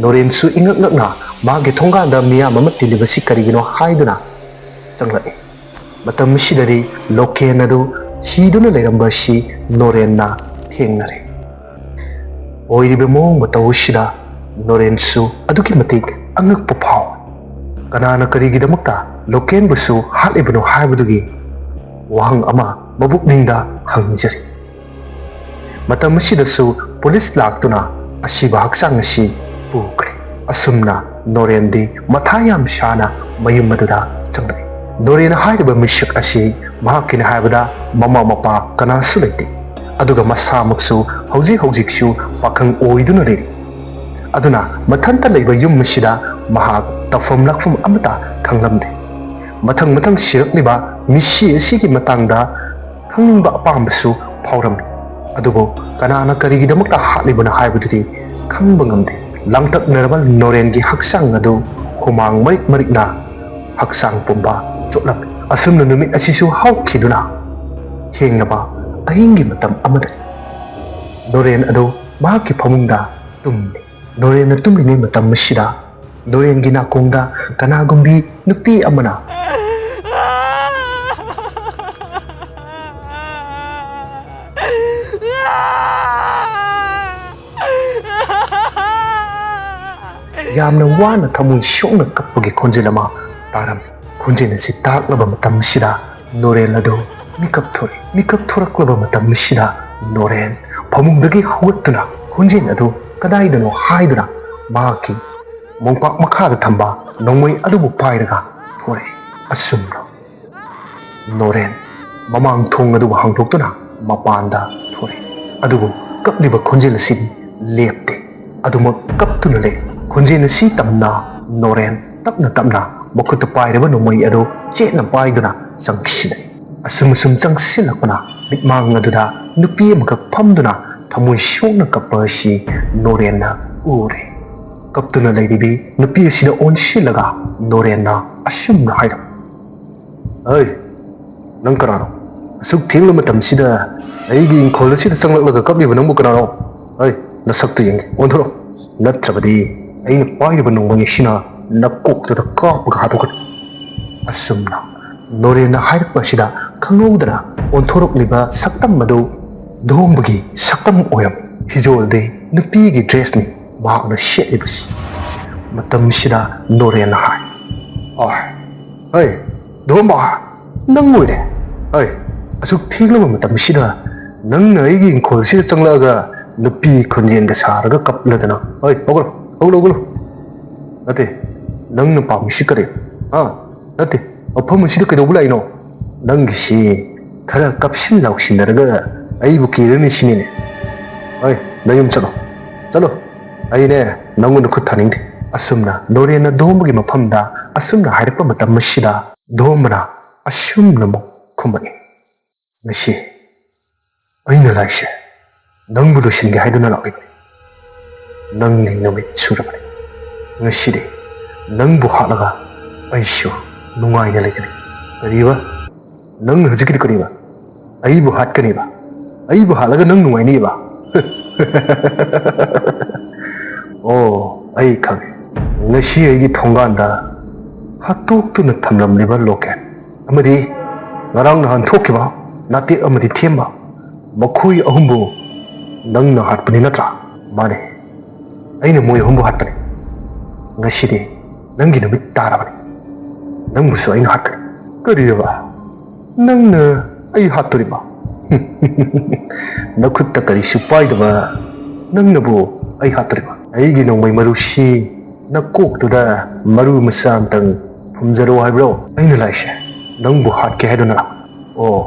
ꯅꯣꯔꯦꯟꯁꯨ ꯏꯉꯛ ꯉꯛꯅ ꯃꯥꯒꯤ ꯊꯣꯡꯒꯥꯜꯗ ꯃꯤꯌꯥꯝ ꯑꯃ ꯇꯤꯜꯂꯤꯕꯁꯤ ꯀꯔꯤꯒꯤꯅೋ ꯍꯥꯏꯗꯨꯅ ꯆꯪꯂꯛꯏ ꯃꯇꯝ ꯑꯁꯤꯗꯗꯤ ꯂꯣꯀꯦꯟ ꯑꯗꯨ ꯁꯤꯗꯨꯅ ꯂꯩꯔꯝꯕ ꯑꯁꯤ ꯅꯣꯔꯦꯟꯅ ꯊꯦꯡꯅꯔꯦ ꯑꯣꯏꯔꯤꯕ ꯃꯑꯣꯡ ꯃꯇꯧ ꯑꯁꯤꯗ ꯅꯣꯔꯦꯟꯁꯨ ꯑꯗꯨꯛꯀꯤ ꯃꯇꯤꯛ ꯑꯉꯛꯄ ꯐꯥꯎꯏ ꯀꯅꯥꯅ ꯀꯔꯤꯒꯤꯗꯃꯛꯇ ꯂꯣꯀꯦꯟꯕꯨꯁꯨ ꯍꯥꯠꯂꯤꯕꯅꯣ ꯍꯥꯏꯕꯗꯨꯒꯤ ꯋꯥꯍꯪ ꯑꯃ ꯃꯕꯨꯛꯅꯤꯡꯗ ꯍꯪꯖꯔꯤ ꯃꯇꯝ ꯑꯁꯤꯗꯁꯨ ꯄꯨꯂꯤꯁ ꯂꯥꯛꯇꯨꯅ ꯑꯁꯤꯕ ꯍꯛꯆꯥꯡ ꯑꯁꯤ ꯄꯨꯈ꯭ꯔꯦ ꯑꯁꯨꯝꯅ ꯅꯣꯔꯦꯟꯗꯤ ꯃꯊꯥ ꯌꯥꯝ ꯁꯥꯅ ꯃꯌꯨꯝ ꯑꯗꯨꯗ ꯆꯪꯂꯛꯏ ꯅꯣꯔꯦꯟꯅ ꯍꯥꯏꯔꯤꯕ ꯃꯤꯁꯛ ꯑꯁꯤ ꯃꯍꯥꯛꯀꯤꯅꯤ ꯍꯥꯏꯕꯗ ꯃꯃꯥ ꯃꯄꯥ ꯀꯅꯥꯁꯨ ꯂꯩꯇꯦ ꯑꯗꯨꯒ ꯃꯁꯥꯃꯛꯁꯨ ꯍꯧꯖꯤꯛꯁꯨ ꯄꯥꯈꯪ ꯑꯣꯏꯗꯨꯅ ꯂꯩꯔꯤ ꯑꯗꯨꯅ ꯃꯊꯟꯇ ꯂꯩꯕ ꯌꯨꯝ ꯑꯁꯤꯗ ꯃꯍꯥꯛ ꯇꯧꯐꯝ ꯂꯥꯛꯐꯝ ꯑꯃꯠꯇ ꯈꯪꯂꯝꯗꯦ ꯃꯊꯪ ꯁꯤꯔꯛꯂꯤꯕ ꯃꯤꯁꯤ ꯑꯁꯤꯒꯤ ꯃꯇꯥꯡꯗ ꯈꯪꯅꯤꯡꯕ ꯑꯄꯥꯝꯕꯁꯨ ꯐꯥꯎꯔꯝꯃꯤ꯫ ꯑꯗꯨꯕꯨ ꯀꯅꯥꯅ ꯀꯔꯤꯒꯤꯗꯃꯛꯇ ꯍꯥꯠꯂꯤꯕꯅꯣ ꯍꯥꯏꯕꯗꯨꯗꯤ ꯈꯪꯕ ꯉꯝꯗꯦ꯫ ꯂꯥꯡꯇꯛꯅꯔꯕ ꯅꯣꯔꯦꯟꯒꯤ ꯍꯛꯆꯥꯡ ꯑꯗꯨ ꯍꯨꯃꯥꯡ ꯃꯔꯤꯛꯅ ꯍꯛꯆꯥꯡ ꯄꯨꯝꯕ ꯆꯣꯠꯂꯝꯃꯤ꯫ ꯑꯁꯨꯝꯅ ꯅꯨꯃꯤꯠ ꯑꯁꯤꯁꯨ ꯍꯧꯈꯤꯗꯨꯅ ꯊꯦꯡꯂꯕ ꯑꯍꯤꯡꯒꯤ ꯃꯇꯝ ꯑꯃꯗ ꯅꯣꯔꯦꯟ ꯑꯗꯨ ꯃꯍꯥꯛꯀꯤ ꯐꯃꯨꯡꯗ ꯇꯨꯝꯃꯤ꯫ ꯅꯣꯔꯦꯟꯅ ꯇꯨꯝꯂꯤꯉꯩ ꯃꯇꯝ ꯑꯁꯤꯗ ꯅꯣꯔꯦꯟꯒꯤ ꯅꯥꯀꯣꯡꯗ ꯀꯅꯥꯒꯨꯝꯕꯤ ꯅꯨꯄꯤ ꯑꯃꯅ ꯌꯥꯝꯅ ꯋꯥꯅ ꯊꯃꯣꯏ ꯁꯣꯛꯅ ꯀꯞꯄꯒꯤ ꯈꯣꯟꯖꯦꯜ ꯑꯃ ꯇꯥꯔꯝꯃꯤ꯫ ꯈꯣꯟꯖꯦꯜ ꯑꯁꯤ ꯇꯥꯔꯛꯂꯕ ꯃꯇꯝ ꯑꯁꯤꯗ ꯅꯣꯔꯦꯟ ꯑꯗꯨ ꯃꯤꯀꯞ ꯊꯣꯛꯏ꯫ ꯃꯤꯀꯞ ꯊꯣꯔꯛꯂꯕ ꯃꯇꯝ ꯑꯁꯤꯗ ꯅꯣꯔꯦꯟ ꯐꯃꯨꯡꯗꯒꯤ ꯍꯧꯒꯠꯇꯨꯅ ꯈꯣꯟꯖꯦꯜ ꯑꯗꯨ ꯀꯗꯥꯏꯗꯅꯣ ꯍꯥꯏꯗꯨꯅ ꯃꯍꯥꯛꯀꯤ ꯃꯣꯝꯄꯥꯛ ꯃꯈꯥꯗ ꯊꯝꯕ ꯅꯣꯡꯃꯩ ꯑꯗꯨꯕꯨ ꯄꯥꯏꯔꯒ ꯊꯣꯔꯛꯏ꯫ ꯑꯁꯨꯝꯅ ꯅꯣꯔꯦꯟ ꯃꯃꯥꯡ ꯊꯣꯡ ꯑꯗꯨꯕꯨ ꯍꯥꯡꯗꯣꯛꯇꯨꯅ ꯃꯄꯥꯟꯗ ꯊꯣꯔꯛꯏ꯫ ꯑꯗꯨꯕꯨ ꯀꯞꯂꯤꯕ ꯈꯣꯟꯖꯦꯜ ꯑꯁꯤꯗꯤ ꯂꯦꯞꯇꯦ, ꯑꯗꯨꯃꯛ ꯀꯞꯇꯨꯅ ꯂꯩ꯫ ꯈꯣꯟꯖꯦꯜ ꯑꯁꯤ ꯇꯝꯅ ꯅꯣꯔꯦꯟ ꯇꯞꯅ ꯃꯈꯨꯠꯇ ꯄꯥꯏꯔꯤꯕ ꯅꯣꯡꯃꯩ ꯑꯗꯨ ꯆꯦꯠꯅ ꯄꯥꯏꯗꯨꯅ ꯆꯪꯁꯤꯜꯂꯛꯏ꯫ ꯑꯁꯨꯝ ꯆꯪꯁꯤꯜꯂꯛꯄꯅ ꯃꯤꯠꯃꯥꯡ ꯑꯗꯨꯗ ꯅꯨꯄꯤ ꯑꯃꯈꯛ ꯐꯝꯗꯨꯅ ꯊꯃꯣꯏ ꯁꯣꯛꯅ ꯀꯞꯄ ꯑꯁꯤ ꯅꯣꯔꯦꯟꯅ ꯎꯔꯦ꯫ ꯀꯞꯇꯨꯅ ꯂꯩꯔꯤꯕꯤ ꯅꯨꯄꯤ ꯑꯁꯤꯗ ꯑꯣꯟꯁꯤꯜꯂꯒ ꯅꯣꯔꯦꯟꯅ ꯑꯁꯨꯝꯅ ꯍꯥꯏꯔꯝꯃꯤ, "ꯑꯩ, ꯅꯪ ꯀꯅꯥꯅꯣ? ꯑꯁꯨꯛ ꯊꯦꯡꯂ ꯃꯇꯝꯁꯤꯗ ꯑꯩꯒꯤ ꯏꯪꯈꯣꯜ ꯑꯁꯤꯗ ꯆꯪꯂꯛꯂꯒ ꯀꯞꯂꯤꯕ ꯅꯪꯕꯨ ꯀꯅꯥꯅꯣ? ꯑꯩ, ꯅꯁꯛꯇꯨ ꯌꯦꯡꯒꯦ, ꯑꯣꯟꯊꯣꯔꯛꯎ, ꯅꯠꯇ꯭ꯔꯕꯗꯤ ꯑꯩꯅ ꯄꯥꯏꯔꯤꯕ ꯅꯣꯡꯃꯩ ꯑꯁꯤꯅ ꯅꯀꯣꯛꯇꯨꯗ ꯀꯥꯞꯄꯒ ꯍꯥꯠꯇꯣꯛꯀꯅꯤ." ꯑꯁꯨꯝꯅ ꯅꯣꯔꯦꯟꯅ ꯍꯥꯏꯔꯛꯄ ꯑꯁꯤꯗ ꯈꯪꯍꯧꯗꯅ ꯑꯣꯟꯊꯣꯔꯛꯂꯤꯕ ꯁꯛꯇꯝ ꯑꯗꯨ ꯙꯣꯝꯕꯒꯤ ꯁꯛꯇꯝ ꯑꯣꯏꯔꯝꯃꯤ꯫ ꯐꯤꯖꯣꯜꯗꯤ ꯅꯨꯄꯤꯒꯤ ꯗ꯭ꯔꯦꯁꯅꯤ ꯃꯍꯥꯛꯅ ꯁꯦꯠꯂꯤꯕꯁꯤ꯫ ꯃꯇꯝꯁꯤꯗ ꯅꯣꯔꯦꯟꯅ ꯍꯥꯏ, "ꯑꯩ, ꯙꯣꯝꯕ, ꯅꯪ ꯑꯣꯏꯔꯦ? ꯑꯩ, ꯑꯁꯨꯛ ꯊꯦꯡꯂꯕ ꯃꯇꯝꯁꯤꯗ ꯅꯪꯅ ꯑꯩꯒꯤ ꯏꯪꯈꯣꯜꯁꯤꯗ ꯆꯪꯂꯛꯑꯒ ꯅꯨꯄꯤ ꯈꯣꯟꯖꯦꯜꯒ ꯁꯥꯔꯒ ꯀꯞꯂꯗꯅ, ꯑꯩ, ꯍꯧꯒꯠꯂꯨ, ꯅꯠꯇꯦ, ꯅꯪꯅ ꯄꯥꯝꯃꯤꯁꯤ ꯀꯔꯤ? ꯅꯠꯇꯦ, ꯃꯐꯝ ꯑꯁꯤꯗ ꯀꯩꯗꯧꯕ ꯂꯥꯛꯏꯅꯣ? ꯅꯪꯒꯤꯁꯤ ꯈꯔ ꯀꯞꯁꯤꯟ ꯂꯥꯎꯁꯤꯟꯅꯔꯒ ꯑꯩꯕꯨ ꯀꯤꯔꯅꯤ ꯁꯤꯅꯤꯅꯦ? ꯑꯩ, ꯅꯌꯨꯝ ꯆꯠꯂꯣ, ꯑꯩꯅꯦ ꯅꯪꯉꯣꯟꯗ ꯈꯨꯠ ꯊꯥꯅꯤꯡꯗꯦ." ꯑꯁꯨꯝꯅ ꯅꯣꯔꯦꯟꯅ ꯙꯣꯝꯕꯒꯤ ꯃꯐꯝꯗ ꯑꯁꯨꯝꯅ ꯍꯥꯏꯔꯛꯄ ꯃꯇꯝ ꯑꯁꯤꯗ ꯙꯣꯝꯕꯅ ꯑꯁꯨꯝꯅꯃꯨꯛ ꯈꯨꯝꯃꯛꯏ, "ꯉꯁꯤ ꯑꯩꯅ ꯂꯥꯛꯏꯁꯦ ꯅꯪꯕꯨ ꯂꯣꯏꯁꯤꯟꯒꯦ ꯍꯥꯏꯗꯨꯅ ꯂꯥꯛꯂꯤꯕꯅꯤ꯫ ꯅꯪꯒꯤ ꯅꯨꯃꯤꯠ ꯁꯨꯔꯕꯅꯤ꯫ ꯉꯁꯤꯗꯤ ꯅꯪꯕꯨ ꯍꯥꯠꯂꯒ ꯑꯩꯁꯨ ꯅꯨꯡꯉꯥꯏꯅ ꯂꯩꯒꯅꯤ." "ꯀꯔꯤꯕ? ꯅꯪꯅ ꯍꯧꯖꯤꯛꯀꯤꯗꯤ ꯀꯔꯤꯕ? ꯑꯩꯕꯨ ꯍꯥꯠꯀꯅꯤꯕ? ꯑꯩꯕꯨ ꯍꯥꯠꯂꯒ ꯅꯪ ꯅꯨꯡꯉꯥꯏꯅꯤꯕ? ꯑꯣ, ꯑꯩ ꯈꯪꯉꯦ. ꯉꯁꯤ ꯑꯩꯒꯤ ꯊꯣꯡꯒꯥꯟꯗ ꯍꯥꯠꯇꯣꯛꯇꯨꯅ ꯊꯝꯂꯝꯂꯤꯕ ꯂꯣꯀꯦꯠ ꯑꯃꯗꯤ ꯉꯔꯥꯡ ꯅꯍꯥꯟ ꯊꯣꯛꯈꯤꯕ ꯅꯥꯇꯦꯛ ꯑꯃꯗꯤ ꯊꯦꯝꯕ, ꯃꯈꯣꯏ ꯑꯍꯨꯝꯕꯨ ꯅꯪꯅ ꯍꯥꯠꯄꯅꯤ ꯅꯠꯇ꯭ꯔꯥ?" "ꯃꯥꯅꯦ, ꯑꯩꯅ ꯃꯣꯏ ꯑꯍꯨꯝꯕꯨ ꯍꯥꯠꯄꯅꯤ. ꯉꯁꯤꯗꯤ ꯅꯪꯒꯤ ꯅꯨꯃꯤꯠ ꯇꯥꯔꯕꯅꯤ. ꯅꯪꯕꯨꯁꯨ ꯑꯩꯅ ꯍꯥꯠꯀꯅꯤ." "ꯀꯔꯤꯑꯕ? ꯅꯪꯅ ꯑꯩ ꯍꯥꯠꯇꯣꯔꯤꯕ? ꯅꯈꯨꯠꯇ ꯀꯔꯤꯁꯨ ꯄꯥꯏꯗꯕ ꯅꯪꯅꯕꯨ ꯑꯩ ꯍꯥꯠꯇꯣꯔꯤꯕ? ꯑꯩꯒꯤ ꯅꯣꯡꯃꯩ ꯃꯔꯨꯁꯤ ꯅꯀꯣꯛꯇꯨꯗ ꯃꯔꯨ ꯃꯆꯥ ꯑꯃꯇꯪ ꯐꯨꯝꯖꯔꯣ ꯍꯥꯏꯕ꯭ꯔꯣ? ꯑꯩꯅ ꯂꯥꯛꯏꯁꯦ ꯅꯪꯕꯨ ꯍꯥꯠꯀꯦ ꯍꯥꯏꯗꯨꯅ ꯂꯥꯛꯄꯅꯤ." "ꯑꯣ,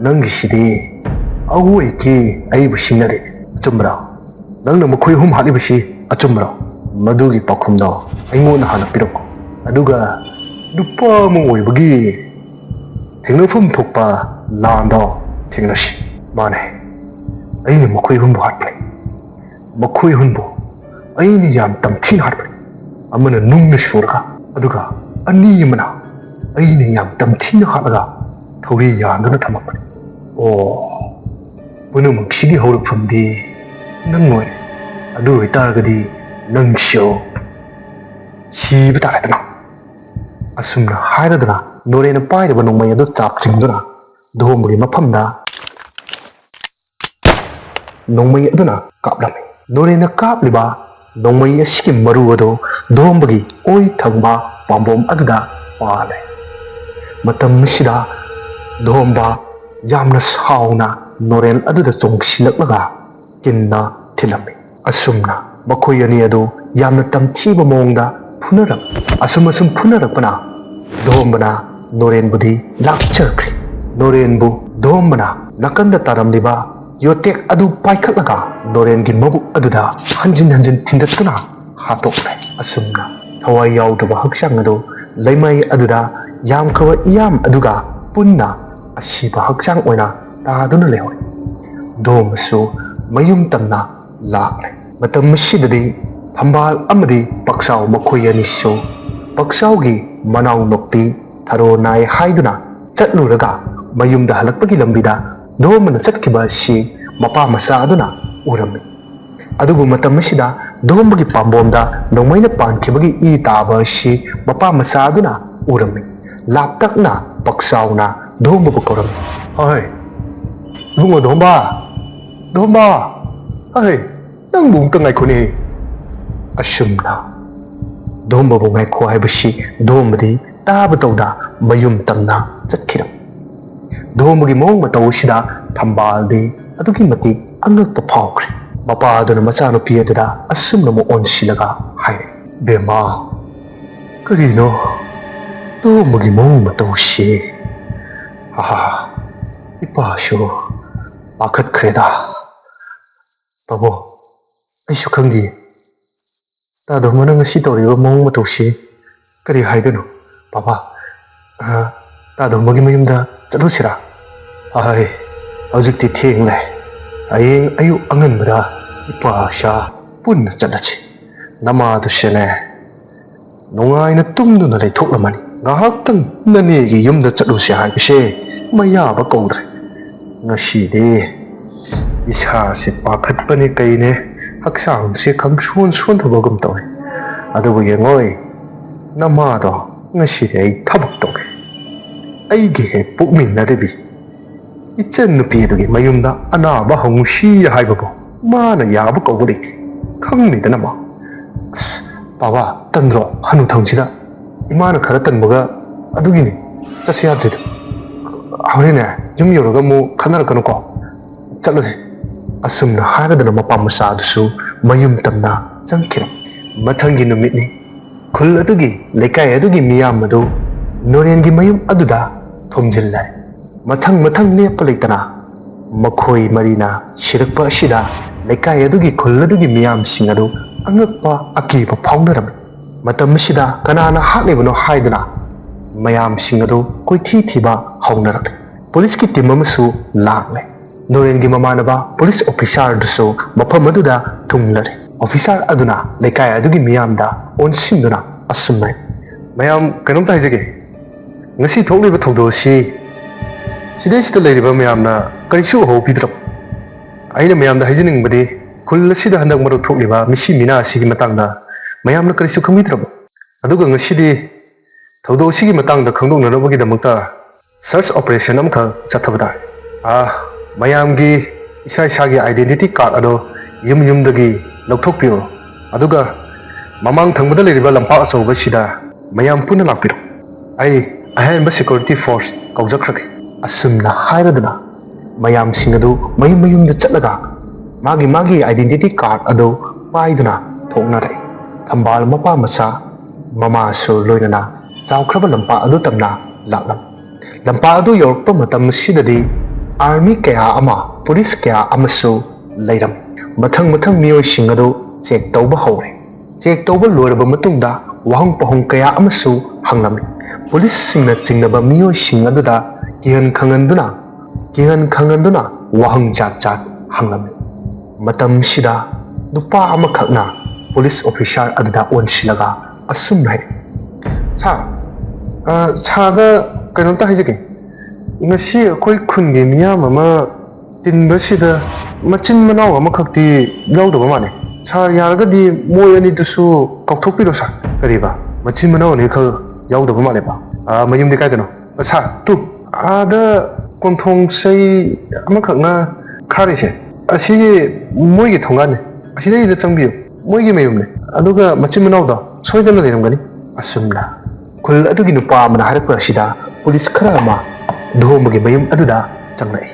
ꯅꯪꯒꯤꯁꯤꯗꯤ ꯑꯋꯣꯏꯀꯤ ꯑꯩꯕꯨ ꯁꯤꯡꯅꯔꯦ, ꯑꯆꯨꯝꯕ꯭ꯔꯥ? ꯅꯪꯅ ꯃꯈꯣꯏ ꯑꯍꯨꯝ ꯍꯥꯠꯂꯤꯕꯁꯤ ꯑꯆꯨꯝꯕ꯭ꯔꯥ? ꯃꯗꯨꯒꯤ ꯄꯥꯎꯈꯨꯝꯗꯣ ꯑꯩꯉꯣꯟꯗ ꯍꯥꯟꯅ ꯄꯤꯔꯛꯎ, ꯑꯗꯨꯒ ꯅꯨꯄꯥ ꯑꯃ ꯑꯣꯏꯕꯒꯤ ꯊꯦꯡꯅꯐꯝ ꯊꯣꯛꯄ ꯂꯥꯟꯗꯣ ꯊꯦꯡꯅꯁꯤ." "ꯃꯥꯅꯦ, ꯑꯩꯅ ꯃꯈꯣꯏ ꯑꯍꯨꯝꯕꯨ ꯍꯥꯠꯄꯅꯤ. ꯃꯈꯣꯏ ꯑꯍꯨꯝꯕꯨ ꯑꯩꯅ ꯌꯥꯝ ꯇꯝꯊꯤꯅ ꯍꯥꯠꯄꯅꯤ. ꯑꯃꯅ ꯅꯨꯡꯅ ꯁꯨꯔꯒ, ꯑꯗꯨꯒ ꯑꯅꯤ ꯑꯃꯅ ꯑꯩꯅ ꯌꯥꯝ ꯇꯝꯊꯤꯅ ꯍꯥꯠꯂꯒ ꯊꯧꯔꯤ ꯌꯥꯟꯗꯨꯅ ꯊꯝꯃꯛꯄꯅꯤ." "ꯑꯣ, ꯄꯨꯝꯅꯃꯛꯁꯤꯒꯤ ꯍꯧꯔꯛꯐꯝꯗꯤ ꯅꯪ ꯑꯣꯏꯔꯦ. ꯑꯗꯨ ꯑꯣꯏꯇꯥꯔꯒꯗꯤ ꯅꯪꯁꯨ ꯁꯤꯕ ꯇꯥꯔꯦꯗꯅ." ꯑꯁꯨꯝꯅ ꯍꯥꯏꯔꯗꯨꯅ ꯅꯣꯔꯦꯟꯅ ꯄꯥꯏꯔꯤꯕ ꯅꯣꯡꯃꯩ ꯑꯗꯨ ꯆꯥꯛ ꯆꯤꯡꯗꯨꯅ ꯙꯣꯝꯕꯒꯤ ꯃꯐꯝꯗ ꯅꯣꯡꯃꯩ ꯑꯗꯨꯅ ꯀꯥꯞꯂꯝꯃꯤ꯫ ꯅꯣꯔꯦꯟꯅ ꯀꯥꯞꯂꯤꯕ ꯅꯣꯡꯃꯩ ꯑꯁꯤꯒꯤ ꯃꯔꯨ ꯑꯗꯨ ꯙꯣꯝꯕꯒꯤ ꯑꯣꯏ ꯊꯪꯕ ꯄꯥꯝꯕꯣꯝ ꯑꯗꯨꯗ ꯄꯥꯜꯂꯦ꯫ ꯃꯇꯝ ꯑꯁꯤꯗ ꯙꯣꯝꯕ ꯌꯥꯝꯅ ꯁꯥꯎꯅ ꯅꯣꯔꯦꯟ ꯑꯗꯨꯗ ꯆꯣꯡꯁꯤꯜꯂꯛꯂꯒ ꯀꯤꯟꯅ ꯊꯤꯜꯂꯝꯃꯤ꯫ ꯑꯁꯨꯝꯅ ꯃꯈꯣꯏ ꯑꯅꯤ ꯑꯗꯨ ꯌꯥꯝꯅ ꯇꯝꯊꯤꯕ ꯃꯑꯣꯡꯗ ꯐꯨꯅꯔꯝꯃꯤ꯫ ꯑꯁꯨꯝ ꯐꯨꯅꯔꯛꯄꯅ ꯙꯣꯝꯕꯅ ꯅꯣꯔꯦꯟꯕꯨꯗꯤ ꯂꯥꯛꯆꯈ꯭ꯔꯤ꯫ ꯅꯣꯔꯦꯟꯕꯨ ꯙꯣꯝꯕꯅ ꯅꯥꯀꯟꯗ ꯇꯥꯔꯝꯂꯤꯕ ꯌꯣꯇꯦꯛ ꯑꯗꯨ ꯄꯥꯏꯈꯠꯂꯒ ꯅꯣꯔꯦꯟꯒꯤ ꯃꯕꯨꯛ ꯑꯗꯨꯗ ꯍꯟꯖꯤꯟ ꯊꯤꯟꯗꯠꯇꯨꯅ ꯍꯥꯠꯇꯣꯛꯈ꯭ꯔꯦ꯫ ꯑꯁꯨꯝꯅ ꯊꯋꯥꯏ ꯌꯥꯎꯗ꯭ꯔꯕ ꯍꯛꯆꯥꯡ ꯑꯗꯨ ꯂꯩꯃꯥꯏ ꯑꯗꯨꯗ ꯌꯥꯝꯈ꯭ꯔꯕ ꯏꯌꯥꯝ ꯑꯗꯨꯒ ꯄꯨꯟꯅ ꯑꯁꯤꯕ ꯍꯛꯆꯥꯡ ꯑꯣꯏꯅ ꯇꯥꯗꯨꯅ ꯂꯩꯍꯧꯏ꯫ ꯙꯣꯝꯕꯁꯨ ꯃꯌꯨꯝ ꯇꯝꯅ ꯂꯥꯛꯂꯦ꯫ ꯃꯇꯝ ꯑꯁꯤꯗꯗꯤ ꯐꯝꯕꯥꯜ ꯑꯃꯗꯤ ꯄꯛꯆꯥꯎ ꯃꯈꯣꯏ ꯑꯅꯤꯁꯨ ꯄꯛꯆꯥꯎꯒꯤ ꯃꯅꯥꯎ ꯅꯨꯄꯤ ꯊꯔꯣ ꯅꯥꯏ ꯍꯥꯏꯗꯨꯅ ꯆꯠꯂꯨꯔꯒ ꯃꯌꯨꯝꯗ ꯍꯜꯂꯛꯄꯒꯤ ꯂꯝꯕꯤꯗ ꯙꯣꯝꯕꯅ ꯆꯠꯈꯤꯕ ꯑꯁꯤ ꯃꯄꯥ ꯃꯆꯥ ꯑꯗꯨꯅ ꯎꯔꯝꯃꯤ꯫ ꯑꯗꯨꯕꯨ ꯃꯇꯝ ꯑꯁꯤꯗ ꯙꯣꯝꯕꯒꯤ ꯄꯥꯝꯕꯣꯝꯗ ꯅꯣꯡꯃꯩꯅ ꯄꯥꯟꯈꯤꯕꯒꯤ ꯏ ꯇꯥꯕ ꯑꯁꯤ ꯃꯄꯥ ꯃꯆꯥ ꯑꯗꯨꯅ ꯎꯔꯝꯃꯤ꯫ ꯂꯥꯞꯇꯛꯅ ꯄꯛꯆꯥꯎꯅ ꯙꯣꯝꯕꯕꯨ ꯀꯧꯔꯝꯃꯤ꯫ "ꯍꯣꯏ ꯏꯕꯨꯡꯉꯣ ꯙꯣꯝꯕ, ꯙꯣꯝꯕ, ꯍꯣꯏ ꯅꯪꯕꯨ ꯑꯃꯨꯛꯇ ꯉꯥꯏꯈꯣꯅꯦ." ꯑꯁꯨꯝꯅ ꯙꯣꯝꯕꯕꯨ ꯉꯥꯏꯈꯣ ꯍꯥꯏꯕꯁꯤ ꯙꯣꯝꯕꯗꯤ ꯇꯥꯕ ꯇꯧꯗ ꯃꯌꯨꯝ ꯇꯝꯅ ꯆꯠꯈꯤꯔꯝ꯫ ꯙꯣꯝꯕꯒꯤ ꯃꯑꯣꯡ ꯃꯇꯧ ꯑꯁꯤꯗ ꯊꯝꯕꯥꯜꯗꯤ ꯑꯗꯨꯛꯀꯤ ꯃꯇꯤꯛ ꯑꯉꯛꯄ ꯐꯥꯎꯈ꯭ꯔꯦ꯫ ꯃꯄꯥ ꯑꯗꯨꯅ ꯃꯆꯥꯅꯨꯄꯤ ꯑꯗꯨꯗ ꯑꯁꯨꯝꯅ ꯑꯃꯨꯛ ꯑꯣꯟꯁꯤꯜꯂꯒ ꯍꯥꯏꯔꯦ, "ꯕꯦꯝꯃ, ꯀꯔꯤꯅꯣ ꯙꯣꯝꯕꯒꯤ ꯃꯑꯣꯡ ꯃꯇꯧꯁꯤ? ꯏꯄꯥꯁꯨ ꯄꯥꯈꯠꯈ꯭ꯔꯦꯗ꯫ ꯄꯥꯕꯨꯡ, ꯑꯩꯁꯨ ꯈꯪꯗꯤꯌꯦ. ꯇꯥꯗꯣꯝꯕꯅ ꯉꯁꯤ ꯇꯧꯔꯤꯕ ꯃꯑꯣꯡ ꯃꯇꯧꯁꯤ ꯀꯔꯤ ꯍꯥꯏꯗꯣꯏꯅꯣ? ꯄꯥꯄꯥ, ꯇꯥꯗꯣꯝꯕꯒꯤ ꯃꯌꯨꯝꯗ ꯆꯠꯂꯨꯁꯤꯔꯥ? ꯍꯧꯖꯤꯛꯇꯤ ꯊꯦꯡꯂꯦ. ꯍꯌꯦꯡ ꯑꯌꯨꯛ ꯑꯉꯟꯕꯗ ꯏꯄꯥ ꯏꯆꯥ ꯄꯨꯟꯅ ꯆꯠꯂꯁꯤ. ꯅꯃꯥꯗꯨꯁꯨꯅꯦ ꯅꯨꯡꯉꯥꯏꯅ ꯇꯨꯝꯗꯨꯅ ꯂꯩꯊꯣꯛꯂꯝꯃꯅꯤ. ꯉꯥꯏꯍꯥꯛꯇꯪ ꯅꯅꯦꯒꯤ ꯌꯨꯝꯗ ꯆꯠꯂꯨꯁꯤ ꯍꯥꯏꯕꯁꯦ ꯃꯌꯥꯕ ꯀꯧꯗ꯭ꯔꯦ. ꯉꯁꯤꯗꯤ ꯏꯁꯥꯁꯦ ꯄꯥꯈꯠꯄꯅꯦ ꯀꯩꯅꯦ, ꯍꯛꯆꯥꯡꯁꯦ ꯈꯪꯁꯣꯟ ꯁꯣꯟꯊꯕꯒꯨꯝ ꯇꯧꯋꯦ. ꯑꯗꯨꯕꯨ ꯌꯦꯡꯉꯣꯏ, ꯅꯃꯥꯗꯣ ꯉꯁꯤꯗꯤ ꯑꯩ ꯊꯕꯛ ꯇꯧꯒꯦ. ꯑꯩꯒꯤ ꯍꯦꯛ ꯄꯣꯛꯃꯤꯟꯅꯔꯤꯕꯤ ꯏꯆꯟ ꯅꯨꯄꯤ ꯑꯗꯨꯒꯤ ꯃꯌꯨꯝꯗ ꯑꯅꯥꯕ ꯍꯪꯉꯨꯁꯤ ꯍꯥꯏꯕꯕꯨ ꯃꯥꯅ ꯌꯥꯕ ꯀꯧꯕ ꯂꯩꯇꯦ. ꯈꯪꯅꯤꯗꯅ ꯃꯥ." "ꯕꯥꯕꯥ, ꯇꯟꯗ꯭ꯔꯣ ꯍꯅꯨꯊꯪꯁꯤꯗ? ꯏꯃꯥꯅ ꯈꯔ ꯇꯟꯕꯒ ꯑꯗꯨꯒꯤꯅꯤ ꯆꯠꯁꯤ ꯌꯥꯗ꯭ꯔꯤꯗꯣ. ꯍꯣꯔꯦꯟꯅꯦ ꯌꯨꯝ ꯌꯧꯔꯒ ꯑꯃꯨꯛ ꯈꯟꯅꯔꯛꯀꯅꯨꯀꯣ. ꯆꯠꯂꯁꯤ." ꯑꯁꯨꯝꯅ ꯍꯥꯏꯔꯗꯨꯅ ꯃꯄꯥ ꯃꯆꯥ ꯑꯗꯨꯁꯨ ꯃꯌꯨꯝ ꯇꯝꯅ ꯆꯪꯈꯤꯔꯝ꯫ ꯃꯊꯪꯒꯤ ꯅꯨꯃꯤꯠꯅꯤ. ꯈꯨꯜ ꯑꯗꯨꯒꯤ ꯂꯩꯀꯥꯏ ꯑꯗꯨꯒꯤ ꯃꯤꯌꯥꯝ ꯑꯗꯨ ꯅꯣꯔꯦꯟꯒꯤ ꯃꯌꯨꯝ ꯑꯗꯨꯗ ꯊꯨꯝꯖꯤꯜꯂꯦ꯫ ꯃꯊꯪ ꯃꯊꯪ ꯂꯦꯞꯄ ꯂꯩꯇꯅ ꯃꯈꯣꯏ ꯃꯔꯤꯅ ꯁꯤꯔꯛꯄ ꯑꯁꯤꯗ ꯂꯩꯀꯥꯏ ꯑꯗꯨꯒꯤ ꯈꯨꯜ ꯑꯗꯨꯒꯤ ꯃꯤꯌꯥꯝꯁꯤꯡ ꯑꯗꯨ ꯑꯉꯛꯄ ꯑꯀꯤꯕ ꯐꯥꯎꯅꯔꯝꯃꯤ꯫ ꯃꯇꯝ ꯑꯁꯤꯗ ꯀꯅꯥꯅ ꯍꯥꯠꯂꯤꯕꯅꯣ ꯍꯥꯏꯗꯨꯅ ꯃꯌꯥꯝꯁꯤꯡ ꯑꯗꯨ ꯀꯣꯏꯊꯤ ꯊꯤꯕ ꯍꯧꯅꯔꯛꯂꯦ꯫ ꯄꯨꯂꯤꯁꯀꯤ ꯇꯤꯝ ꯑꯃꯁꯨ ꯂꯥꯛꯂꯦ꯫ ꯅꯣꯔꯦꯟꯒꯤ ꯃꯃꯥꯟꯅꯕ ꯄꯨꯂꯤꯁ ꯑꯣꯐꯤꯁꯥꯔꯗꯨꯁꯨ ꯃꯐꯝ ꯑꯗꯨꯗ ꯊꯨꯡꯂꯔꯦ꯫ ꯑꯣꯐꯤꯁꯥꯔ ꯑꯗꯨꯅ ꯂꯩꯀꯥꯏ ꯑꯗꯨꯒꯤ ꯃꯤꯌꯥꯝꯗ ꯑꯣꯟꯁꯤꯟꯗꯨꯅ ꯑꯁꯨꯝꯅ, "ꯃꯌꯥꯝ ꯀꯩꯅꯣꯝꯇ ꯍꯥꯏꯖꯒꯦ. ꯉꯁꯤ ꯊꯣꯛꯂꯤꯕ ꯊꯧꯗꯣꯛ ꯑꯁꯤ ꯁꯤꯗꯩꯁꯤꯗ ꯂꯩꯔꯤꯕ ꯃꯌꯥꯝꯅ ꯀꯔꯤꯁꯨ ꯎꯍꯧꯕꯤꯗ꯭ꯔꯕ? ꯑꯩꯅ ꯃꯌꯥꯝꯗ ꯍꯥꯏꯖꯅꯤꯡꯕꯗꯤ ꯈꯨꯜ ꯑꯁꯤꯗ ꯍꯟꯗꯛ ꯃꯔꯛ ꯊꯣꯛꯂꯤꯕ ꯃꯤꯁꯤ ꯃꯤꯅꯥ ꯑꯁꯤꯒꯤ ꯃꯇꯥꯡꯗ ꯃꯌꯥꯝꯅ ꯀꯔꯤꯁꯨ ꯈꯪꯕꯤꯗ꯭ꯔꯕ? ꯑꯗꯨꯒ ꯉꯁꯤꯗꯤ ꯊꯧꯗꯣꯛ ꯑꯁꯤꯒꯤ ꯃꯇꯥꯡꯗ ꯈꯪꯗꯣꯛꯅꯅꯕꯒꯤꯗꯃꯛꯇ ꯁꯔꯆ ꯑꯣꯄꯔꯦꯁꯟ ꯑꯃꯈꯛ ꯆꯠꯊꯕ ꯇꯥꯔꯦ. ꯃꯌꯥꯝꯒꯤ ꯏꯁꯥ ꯏꯁꯥꯒꯤ ꯑꯥꯏꯗꯦꯟꯇꯤꯇꯤ ꯀꯥꯔꯗ ꯑꯗꯣ ꯌꯨꯝ ꯌꯨꯝꯗꯒꯤ ꯂꯧꯊꯣꯛꯄꯤꯔꯣ. ꯑꯗꯨꯒ ꯃꯃꯥꯡ ꯊꯪꯕꯗ ꯂꯩꯔꯤꯕ ꯂꯝꯄꯥꯛ ꯑꯆꯧꯕꯁꯤꯗ ꯃꯌꯥꯝ ꯄꯨꯟꯅ ꯂꯥꯛꯄꯤꯔꯣ. ꯑꯩ ꯑꯍꯦꯟꯕ ꯁꯦꯀ꯭ꯌꯨꯔꯤꯇꯤ ꯐꯣꯔꯁ ꯀꯧꯖꯈ꯭ꯔꯒꯦ." ꯑꯁꯨꯝꯅ ꯍꯥꯏꯔꯗꯨꯅ ꯃꯌꯥꯝꯁꯤꯡ ꯑꯗꯨ ꯃꯌꯨꯝ ꯃꯌꯨꯝꯗ ꯆꯠꯂꯒ ꯃꯥꯒꯤ ꯑꯥꯏꯗꯦꯟꯇꯤꯇꯤ ꯀꯥꯔꯗ ꯑꯗꯨ ꯄꯥꯏꯗꯨꯅ ꯊꯣꯛꯅꯔꯛꯏ꯫ ꯊꯝꯕꯥꯜ ꯃꯄꯥ ꯃꯆꯥ ꯃꯃꯥꯁꯨ ꯂꯣꯏꯅꯅ ꯆꯥꯎꯈ꯭ꯔꯕ ꯂꯝꯄꯥꯛ ꯑꯗꯨ ꯇꯝꯅ ꯂꯥꯛꯂꯝ꯫ ꯂꯝꯄꯥꯛ ꯑꯗꯨ ꯌꯧꯔꯛꯄ ꯃꯇꯝ ꯑꯁꯤꯗꯗꯤ ꯑꯥꯔꯃꯤ ꯀꯌꯥ ꯑꯃ, ꯄꯨꯂꯤꯁ ꯀꯌꯥ ꯑꯃꯁꯨ ꯂꯩꯔꯝ꯫ ꯃꯊꯪ ꯃꯊꯪ ꯃꯤꯑꯣꯏꯁꯤꯡ ꯑꯗꯨ ꯆꯦꯛ ꯇꯧꯕ ꯍꯧꯔꯦ꯫ ꯆꯦꯛ ꯇꯧꯕ ꯂꯣꯏꯔꯕ ꯃꯇꯨꯡꯗ ꯋꯥꯍꯪ ꯄꯥꯎꯍꯪ ꯀꯌꯥ ꯑꯃꯁꯨ ꯍꯪꯂꯝꯃꯤ꯫ ꯄꯨꯂꯤꯁꯁꯤꯡꯅ ꯆꯤꯡꯅꯕ ꯃꯤꯑꯣꯏꯁꯤꯡ ꯑꯗꯨꯗ ꯀꯤꯍꯟ ꯈꯪꯍꯟꯗꯨꯅ ꯋꯥꯍꯪ ꯖꯥꯠ ꯖꯥꯠ ꯍꯪꯂꯝꯃꯤ꯫ ꯃꯇꯝꯁꯤꯗ ꯅꯨꯄꯥ ꯑꯃꯈꯛꯅ ꯄꯨꯂꯤꯁ ꯑꯣꯐꯤꯁꯥꯔ ꯑꯗꯨꯗ ꯑꯣꯟꯁꯤꯜꯂꯒ ꯑꯁꯨꯝꯅ ꯍꯥꯏꯔꯤ, "ꯁꯥꯔꯗ ꯀꯩꯅꯣꯝꯇ ꯍꯥꯏꯖꯒꯦ. ꯉꯁꯤ ꯑꯩꯈꯣꯏ ꯈꯨꯟꯒꯤ ꯃꯤꯌꯥꯝ ꯑꯃ ꯇꯤꯟꯕꯁꯤꯗ ꯃꯆꯤꯟ ꯃꯅꯥꯎ ꯑꯃꯈꯛꯇꯤ ꯌꯥꯎꯗꯕ ꯃꯥꯜꯂꯦ. ꯁꯥꯔ ꯌꯥꯔꯒꯗꯤ ꯃꯣꯏ ꯑꯅꯤꯗꯨꯁꯨ ꯀꯥꯎꯊꯣꯛꯄꯤꯔꯣ ꯁꯥꯔ." "ꯀꯔꯤꯕ? ꯃꯆꯤꯟ ꯃꯅꯥꯎ ꯑꯅꯤꯈꯛ ꯌꯥꯎꯗꯕ ꯃꯥꯜꯂꯦꯕ? ꯃꯌꯨꯝꯗꯤ ꯀꯥꯏꯗꯅꯣ?" "ꯁꯥꯔ, ꯑꯥꯗ ꯀꯣꯟꯊꯣꯡ ꯆꯩ ꯑꯃꯈꯛꯅ ꯈꯥꯔꯤꯁꯦ, ꯑꯁꯤꯒꯤ ꯃꯣꯏꯒꯤ ꯊꯣꯡꯒꯥꯟꯅꯦ. ꯑꯁꯤꯗꯩꯗ ꯆꯪꯕꯤꯌꯨ. ꯃꯣꯏꯒꯤ ꯃꯌꯨꯝꯅꯦ. ꯑꯗꯨꯒ ꯃꯆꯤൻ ꯃꯅꯥꯎꯗꯣ ꯁꯣꯏꯗꯅ ꯂꯩꯔꯝꯒꯅꯤ." ꯑꯁꯨꯝꯅ ꯈꯨꯜ ꯑꯗꯨꯒꯤ ꯅꯨꯄꯥ ꯑꯃꯅ ꯍꯥꯏꯔꯛꯄ ꯑꯁꯤꯗ ꯄꯨꯂꯤꯁ ꯈꯔ ꯑꯃ ꯙꯣꯝꯕꯒꯤ ꯃꯌꯨꯝ ꯑꯗꯨꯗ ꯆꯪꯂꯛꯏ꯫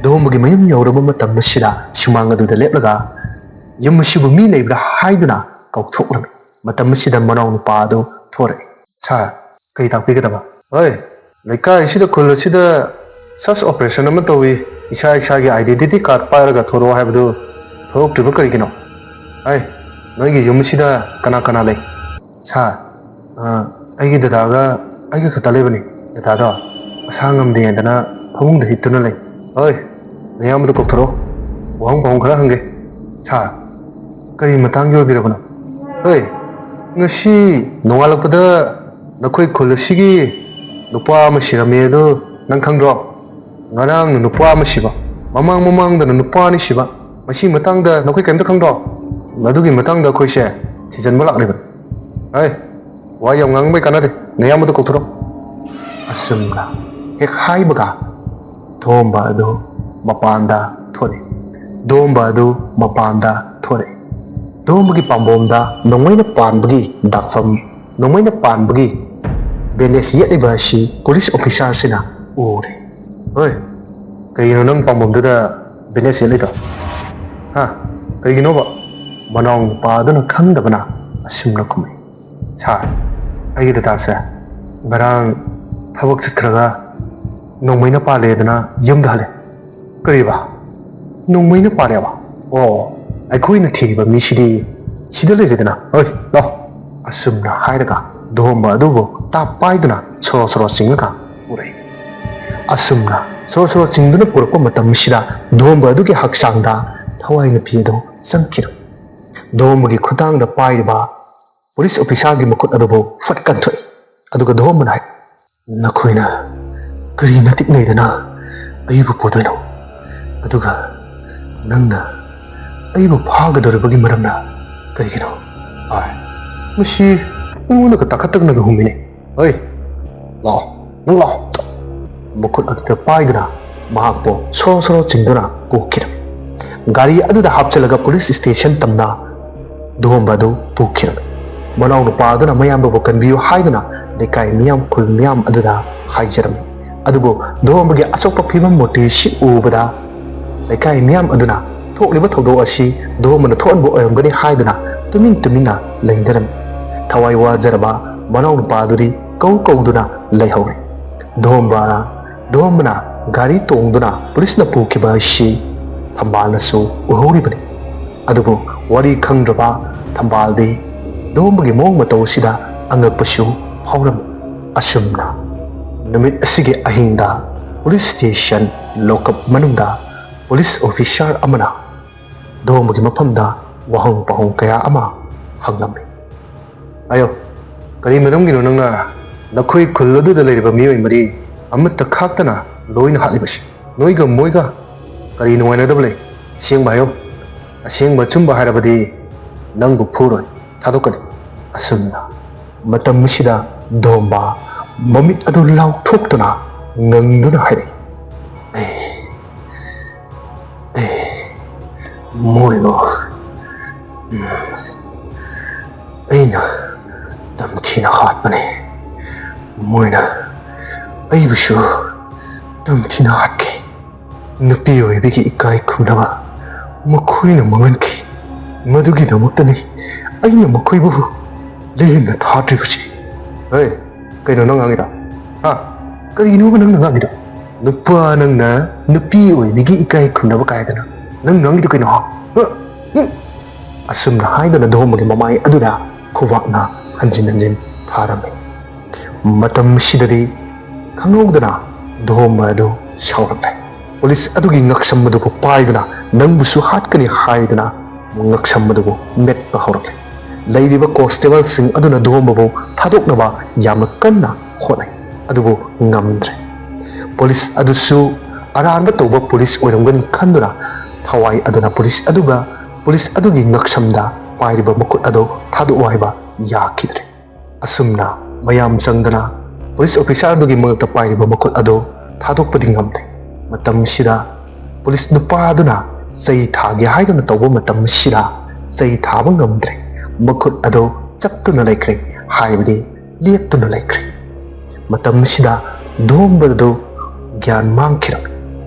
ꯙꯣꯝꯕꯒꯤ ꯃꯌꯨꯝ ꯌꯧꯔꯕ ꯃꯇꯝ ꯑꯁꯤꯗ ꯁꯨꯃꯥꯡ ꯑꯗꯨꯗ ꯂꯦꯞꯂꯒ ꯌꯨꯝ ꯑꯁꯤꯕꯨ ꯃꯤ ꯂꯩꯕ꯭ꯔꯥ ꯍꯥꯏꯗꯨꯅ ꯀꯧꯊꯣꯛꯂꯝꯃꯤ꯫ ꯃꯇꯝ ꯑꯁꯤꯗ ꯃꯅꯥꯎ ꯅꯨꯄꯥ ꯑꯗꯨ ꯊꯣꯔꯛꯏ꯫ "ꯁꯥꯔ, ꯀꯔꯤ ꯇꯥꯛꯄꯤꯒꯗꯕ?" "ꯍꯣꯏ, ꯂꯩꯀꯥꯏ ꯑꯁꯤꯗ ꯈꯨꯜ ꯑꯁꯤꯗ ꯁꯔꯆ ꯑꯣꯄꯔꯦꯁꯟ ꯑꯃ ꯇꯧꯏ. ꯏꯁꯥ ꯏꯁꯥꯒꯤ ꯑꯥꯏꯗꯦꯟꯇꯤꯇꯤ ꯀꯥꯔꯗ ꯄꯥꯏꯔꯒ ꯊꯣꯔꯛꯑꯣ ꯍꯥꯏꯕꯗꯨ ꯊꯣꯔꯛꯇ꯭ꯔꯤꯕ ꯀꯔꯤꯒꯤꯅꯣ? ꯅꯣꯏꯒꯤ ꯌꯨꯝ ꯑꯁꯤꯗ ꯀꯅꯥ ꯀꯅꯥ ꯂꯩ?" "ꯁꯥꯔ, ꯑꯩꯒꯤ ꯗꯗꯥꯒ ꯑꯩꯒ ꯈꯛꯇ ꯂꯩꯕꯅꯤ ꯗꯗꯥꯗꯣ ꯃꯁꯥ ꯉꯝꯗꯦꯗꯅ ꯐꯃꯨꯡꯗ ꯍꯤꯞꯇꯨꯅ ꯂꯩ ꯍꯣꯏ ꯅꯌꯥꯝꯕꯗꯣ ꯀꯧꯊꯣꯔꯛꯑꯣ ꯋꯥꯍꯪ ꯄꯥꯎꯪ ꯈꯔ ꯍꯪꯒꯦ ꯁꯥꯔ ꯀꯔꯤ ꯃꯇꯥꯡꯒꯤ ꯑꯣꯏꯕꯤꯔꯕꯅꯣ ꯍꯣꯏ ꯉꯁꯤ ꯅꯣꯡꯉꯥꯜꯂꯛꯄꯗ ꯅꯈꯣꯏ ꯈꯨꯜ ꯑꯁꯤꯒꯤ ꯅꯨꯄꯥ ꯑꯃ ꯁꯤꯔꯝꯃꯦ ꯑꯗꯣ ꯅꯪ ꯈꯪꯗ꯭ꯔꯣ ꯉꯔꯥꯡꯅ ꯅꯨꯄꯥ ꯑꯃ ꯁꯤꯕ ꯃꯃꯥꯡꯗꯅ ꯅꯨꯄꯥ ꯑꯅꯤ ꯁꯤꯕ ꯃꯁꯤꯒꯤ ꯃꯇꯥꯡꯗ ꯅꯈꯣꯏ ꯀꯔꯤꯝꯇ ꯈꯪꯗ꯭ꯔꯣ ꯃꯗꯨꯒꯤ ꯃꯇꯥꯡꯗ ꯑꯩꯈꯣꯏꯁꯦ ꯊꯤꯖꯤꯟꯕ ꯂꯥꯛꯂꯤꯕꯅꯤ ꯍꯣꯏ ꯋꯥ ꯌꯥꯝ ꯉꯥꯡꯕꯩ ꯀꯥꯟꯅꯗꯦ ꯅꯌꯥꯝꯕꯗꯣ ꯀꯧꯊꯣꯔꯛꯑꯣ ꯑꯁꯨꯝꯅ ꯍꯦꯛ ꯍꯥꯏꯕꯒ ꯗꯣꯝꯕ ꯑꯗꯨ ꯃꯄꯥꯟꯗ ꯊꯣꯛꯂꯛꯏ ꯗꯣꯝꯕ ꯑꯗꯨ ꯃꯄꯥꯟꯗ ꯊꯣꯛꯂꯛꯏ ꯗꯣꯝꯕꯒꯤ ꯄꯥꯝꯕꯣꯝꯗ ꯅꯣꯡꯃꯩꯅ ꯄꯥꯟꯕꯒꯤ ꯗꯥꯛꯐꯝ ꯅꯣꯡꯃꯩꯅ ꯄꯥꯟꯕꯒꯤ ꯕꯦꯟꯗꯦꯖ ꯌꯦꯠꯂꯤꯕ ꯑꯁꯤ ꯄꯨꯂꯤꯁ ꯑꯣꯐꯤꯁꯥꯔꯁꯤꯅ ꯎꯔꯦ ꯍꯣꯏ ꯀꯩꯒꯤꯅꯣ ꯅꯪ ꯄꯥꯝꯕꯣꯝꯗꯨꯗ ꯕꯦꯟꯗꯦꯖ ꯌꯦꯠꯂꯤꯗꯣ ꯍꯥ ꯀꯩꯒꯤꯅꯣꯕ ꯃꯅꯥꯎ ꯅꯨꯄꯥ ꯑꯗꯨꯅ ꯈꯪꯗꯕꯅ ꯑꯁꯨꯝꯅ ꯈꯨꯝꯃꯤ ꯁꯥꯔ ꯑꯩꯒꯤ ꯗꯗꯥꯁꯦ ꯉꯔꯥꯡ ꯊꯕꯛ ꯆꯠꯈ꯭ꯔꯒ ꯅꯣꯡꯃꯩꯅ ꯄꯥꯜꯂꯦꯗꯅ ꯌꯨꯝꯗ ꯍꯜꯂꯦ ꯀꯔꯤꯕ ꯅꯣꯡꯃꯩꯅ ꯄꯥꯜꯂꯦꯕ ꯑꯣ ꯑꯩꯈꯣꯏꯅ ꯊꯤꯔꯤꯕ ꯃꯤꯁꯤꯗꯤ ꯁꯤꯗ ꯂꯩꯔꯦꯗꯅ ꯍꯣꯏ ꯂꯥꯛꯑꯣ ꯑꯁꯨꯝꯅ ꯍꯥꯏꯔꯒ ꯗꯣꯝꯕ ꯑꯗꯨꯕꯨ ꯇꯥꯞ ꯄꯥꯏꯗꯨꯅ ꯁꯣꯔꯣ ꯁꯣꯔꯣ ꯆꯤꯡꯉꯒ ꯄꯨꯔꯛꯏ ꯑꯁꯨꯝꯅ ꯁꯣꯔꯣ ꯁꯣꯔꯣ ꯆꯤꯡꯗꯨꯅ ꯄꯨꯔꯛꯄ ꯃꯇꯝꯁꯤꯗ ꯗꯣꯝꯕ ꯑꯗꯨꯒꯤ ꯍꯛꯆꯥꯡꯗ ꯊꯋꯥꯏ ꯅꯨꯄꯤ ꯑꯗꯨ ꯆꯪꯈꯤꯗꯨ ꯗꯣꯝꯕꯒꯤ ꯈꯨꯠꯇꯥꯡꯗ ꯄꯥꯏꯔꯤꯕ ꯄꯨꯂꯤꯁ ꯑꯣꯐꯤꯁꯥꯔꯒꯤ ꯃꯈꯨꯠ ꯑꯗꯨꯕꯨ ꯐꯠ ꯀꯟꯊꯣꯛꯏ ꯑꯗꯨꯒ ꯗꯣꯝꯕꯅ ꯍꯥꯏ ꯅꯈꯣꯏꯅ ꯀꯔꯤ ꯅꯇꯤꯛ ꯂꯩꯗꯅ ꯑꯩꯕꯨ ꯄꯨꯗꯣꯏꯅꯣ ꯑꯗꯨꯒ ꯅꯪꯅ ꯑꯩꯕꯨ ꯐꯥꯒꯗꯧꯔꯤꯕꯒꯤ ꯃꯔꯝꯅ ꯀꯩꯒꯤꯅꯣ ꯃꯁꯤ ꯑꯩꯉꯣꯟꯗꯒ ꯇꯥꯈꯠꯇꯅꯒ ꯍꯨꯝꯃꯤꯅꯦ ꯍꯣꯏ ꯂꯥꯛꯑꯣ ꯅꯪ ꯂꯥꯛꯑꯣ ꯃꯈꯨꯠ ꯑꯗꯨꯗ ꯄꯥꯏꯗꯨꯅ ꯃꯍꯥꯛꯄꯨ ꯁꯣꯔꯣ ꯁꯣꯔꯣ ꯆꯤꯡꯗꯨꯅ ꯄꯨꯈꯤꯔꯝ ꯒꯥꯔꯤ ꯑꯗꯨꯗ ꯍꯥꯞꯆꯤꯜꯂꯒ ꯄꯨꯂꯤꯁ ꯁ꯭ꯇꯦꯁꯟ ꯇꯝꯅ ꯗꯣꯝꯕ ꯑꯗꯨ ꯄꯨꯈꯤꯔꯝꯃꯤ ꯃꯅꯥꯎ ꯅꯨꯄꯥ ꯑꯗꯨꯅ ꯃꯌꯥꯝꯕꯕꯨ ꯀꯟꯕꯤꯌꯨ ꯍꯥꯏꯗꯨꯅ ꯂꯩꯀꯥꯏ ꯃꯤꯌꯥꯝ ꯈꯨꯜ ꯃꯤꯌꯥꯝ ꯑꯗꯨꯗ ꯍꯥꯏꯖꯔꯝꯃꯤ ꯑꯗꯨꯕꯨ ꯗꯣꯝꯕꯒꯤ ꯑꯆꯣꯛꯄ ꯐꯤꯕꯝ ꯃꯨꯔꯇꯤꯁꯤ ꯎꯕꯗ ꯂꯩꯀꯥꯏ ꯃꯤꯌꯥꯝ ꯑꯗꯨꯅ ꯊꯣꯛꯂꯤꯕ ꯊꯧꯗꯣꯛ ꯑꯁꯤ ꯗꯣꯝꯕꯅ ꯊꯣꯛꯍꯟꯕ ꯑꯣꯏꯔꯝꯒꯅꯤ ꯍꯥꯏꯗꯨꯅ ꯇꯨꯃꯤꯟꯅ ꯂꯩꯅꯔꯝꯃꯤ ꯊꯋꯥꯏ ꯋꯥꯖꯔꯕ ꯃꯅꯥꯎ ꯅꯨꯄꯥ ꯑꯗꯨꯗꯤ ꯀꯧꯗꯨꯅ ꯂꯩꯍꯧꯔꯦ ꯗꯣꯝꯕꯅ ꯒꯥꯔꯤ ꯇꯣꯡꯗꯨꯅ ꯄꯨꯂꯤꯁꯅ ꯄꯨꯈꯤꯕ ꯑꯁꯤ ꯊꯝꯕꯥꯜꯅꯁꯨ ꯎꯍꯧꯔꯤꯕꯅꯤ ꯑꯗꯨꯕꯨ ꯋꯥꯔꯤ ꯈꯪꯗ꯭ꯔꯕ ꯊꯝꯕꯥꯜꯗꯤ ꯗꯣꯝꯕꯒꯤ ꯃꯑꯣꯡ ꯃꯇꯧ ꯑꯁꯤꯗ ꯑꯉꯛꯄꯁꯨ ꯐꯥꯎꯔꯝꯃꯤ ꯑꯁꯨꯝꯅ ꯅꯨꯃꯤꯠ ꯑꯁꯤꯒꯤ ꯑꯍꯤꯡꯗ ꯄꯨꯂꯤꯁ ꯁ꯭ꯇꯦꯁꯟ ꯂꯣꯀꯞ ꯃꯅꯨꯡꯗ ꯄꯨꯂꯤꯁ ꯑꯣꯐꯤꯁꯥꯔ ꯑꯃꯅ ꯗꯣꯝꯕꯒꯤ ꯃꯐꯝꯗ ꯋꯥꯍꯪ ꯄꯥꯎꯍꯪ ꯀꯌꯥ ꯑꯃ ꯍꯪꯂꯝꯃꯤ ꯑꯌꯣ ꯀꯔꯤ ꯃꯔꯝꯒꯤꯅꯣ ꯅꯪꯅ ꯅꯈꯣꯏ ꯈꯨꯜ ꯑꯗꯨꯗ ꯂꯩꯔꯤꯕ ꯃꯤꯑꯣꯏ ꯃꯔꯤ ꯑꯃꯠꯇ ꯈꯥꯛꯇꯅ ꯂꯣꯏꯅ ꯍꯥꯠꯂꯤꯕꯁꯤ ꯅꯣꯏꯒ ꯃꯣꯏꯒ ꯀꯔꯤ ꯅꯨꯡꯉꯥꯏꯅꯗꯕ ꯂꯩ ꯑꯁꯦꯡꯕ ꯍꯥꯏꯌꯣ ꯑꯁꯦꯡꯕ ꯑꯆꯨꯝꯕ ꯍꯥꯏꯔꯕꯗꯤ ꯅꯪꯕꯨ ꯐꯨꯔꯣꯏ ꯊꯥꯗꯣꯛꯀꯅꯤ ꯑꯁꯨꯝꯅ ꯃꯇꯝ ꯑꯁꯤꯗ ꯗꯣꯝꯕ ꯃꯃꯤꯠ ꯑꯗꯨ ꯂꯥꯎꯊꯣꯛꯇꯨꯅ ꯉꯪꯗꯨꯅ ꯍꯥꯏꯔꯛꯏ ꯃꯣꯏꯕꯨ ꯑꯩꯅ ꯇꯝꯊꯤꯅ ꯍꯥꯠꯄꯅꯤ ꯃꯣꯏꯅ ꯑꯩꯕꯨꯁꯨ ꯇꯝꯊꯤꯅ ꯍꯥꯠꯈꯤ ꯅꯨꯄꯤ ꯑꯣꯏꯕꯒꯤ ꯏꯀꯥꯏ ꯈꯨꯝꯅꯕ ꯃꯈꯣꯏꯅ ꯃꯥꯡꯍꯟꯈꯤ ꯃꯗꯨꯒꯤꯗꯃꯛꯇꯅꯤ ꯑꯩꯅ ꯃꯈꯣꯏꯕꯨ ꯂꯦꯝꯅ ꯊꯥꯗ꯭ꯔꯤꯕꯁꯤ ꯍꯣꯏ ꯀꯩꯅꯣ ꯅꯪ ꯉꯥꯡꯉꯤꯗꯣ ꯀꯔꯤꯅꯣꯕ ꯅꯪꯅ ꯉꯥꯡꯉꯤꯗꯣ ꯅꯨꯄꯥ ꯅꯪꯅ ꯅꯨꯄꯤ ꯑꯣꯏꯕꯒꯤ ꯏꯀꯥꯏ ꯈꯨꯝꯅꯕ ꯀꯥꯏꯗꯅ ꯅꯪ ꯉꯥꯡꯉꯤꯗꯣ ꯀꯩꯅꯣ ꯑꯁꯨꯝꯅ ꯍꯥꯏꯗꯨꯅ ꯗꯣꯝꯕꯒꯤ ꯃꯃꯥꯏ ꯑꯗꯨꯗ ꯈꯨꯕꯥꯛꯅ ꯍꯟꯖꯤꯟ ꯊꯥꯔꯝꯃꯤ ꯃꯇꯝꯁꯤꯗꯗꯤ ꯈꯪꯍꯧꯗꯅ ꯗꯣꯝꯕ ꯑꯗꯨ ꯁꯥꯎꯔꯛꯂꯦ ꯄꯨꯂꯤꯁ ꯑꯗꯨꯒꯤ ꯉꯛꯁꯝ ꯑꯗꯨꯕꯨ ꯄꯥꯏꯗꯨꯅ ꯅꯪꯕꯨꯁꯨ ꯍꯥꯠꯀꯅꯤ ꯍꯥꯏꯗꯨꯅ ꯉꯛꯁꯝ ꯑꯗꯨꯕꯨ ꯃꯦꯠꯄ ꯍꯧꯔꯛꯂꯦ ꯂꯩꯔꯤꯕ ꯀꯣꯟꯁꯇꯦꯕꯜꯁꯤꯡ ꯑꯗꯨꯅ ꯗꯣꯝꯕꯕꯨ ꯊꯥꯗꯣꯛꯅꯕ ꯌꯥꯝꯅ ꯀꯟꯅ ꯍꯣꯠꯅꯩ ꯑꯗꯨꯕꯨ ꯉꯝꯗ꯭ꯔꯦ ꯄꯨꯂꯤꯁ ꯑꯗꯨꯁꯨ ꯑꯔꯥꯟꯕ ꯇꯧꯕ ꯄꯨꯂꯤꯁ ꯑꯣꯏꯔꯝꯒꯅꯤ ꯈꯟꯗꯨꯅ ꯊꯋꯥꯏ ꯑꯗꯨꯅ ꯄꯨꯂꯤꯁ ꯑꯗꯨꯒꯤ ꯉꯛꯁꯝꯗ ꯄꯥꯏꯔꯤꯕ ꯃꯈꯨꯠ ꯑꯗꯨ ꯊꯥꯗꯣꯛꯎ ꯍꯥꯏꯕ ꯌꯥꯈꯤꯗ꯭ꯔꯦ ꯑꯁꯨꯝꯅ ꯃꯌꯥꯝ ꯆꯪꯗꯅ ꯄꯨꯂꯤꯁ ꯑꯣꯐꯤꯁꯥꯔ ꯑꯗꯨꯒꯤ ꯃꯉꯛꯇ ꯄꯥꯏꯔꯤꯕ ꯃꯈꯨꯠ ꯑꯗꯨ ꯊꯥꯗꯣꯛꯄꯗꯤ ꯉꯝꯗꯦ ꯃꯇꯝꯁꯤꯗ ꯄꯨꯂꯤꯁ ꯅꯨꯄꯥ ꯑꯗꯨꯅ ꯆꯩ ꯊꯥꯒꯦ ꯍꯥꯏꯗꯨꯅ ꯇꯧꯕ ꯃꯇꯝꯁꯤꯗ ꯆꯩ ꯊꯥꯕ ꯉꯝꯗ꯭ꯔꯦ ꯃꯈꯨꯠ ꯑꯗꯨ ꯆꯞꯇꯨꯅ ꯂꯩꯈ꯭ꯔꯦ ꯍꯥꯏꯕꯗꯤ ꯂꯦꯞꯇꯨꯅ ꯂꯩꯈ꯭ꯔꯦ ꯃꯇꯝꯁꯤꯗ ꯗꯣꯝꯕꯗꯨ ꯒ꯭ꯌꯥꯟ ꯃꯥꯡꯈꯤꯔꯝꯃꯤ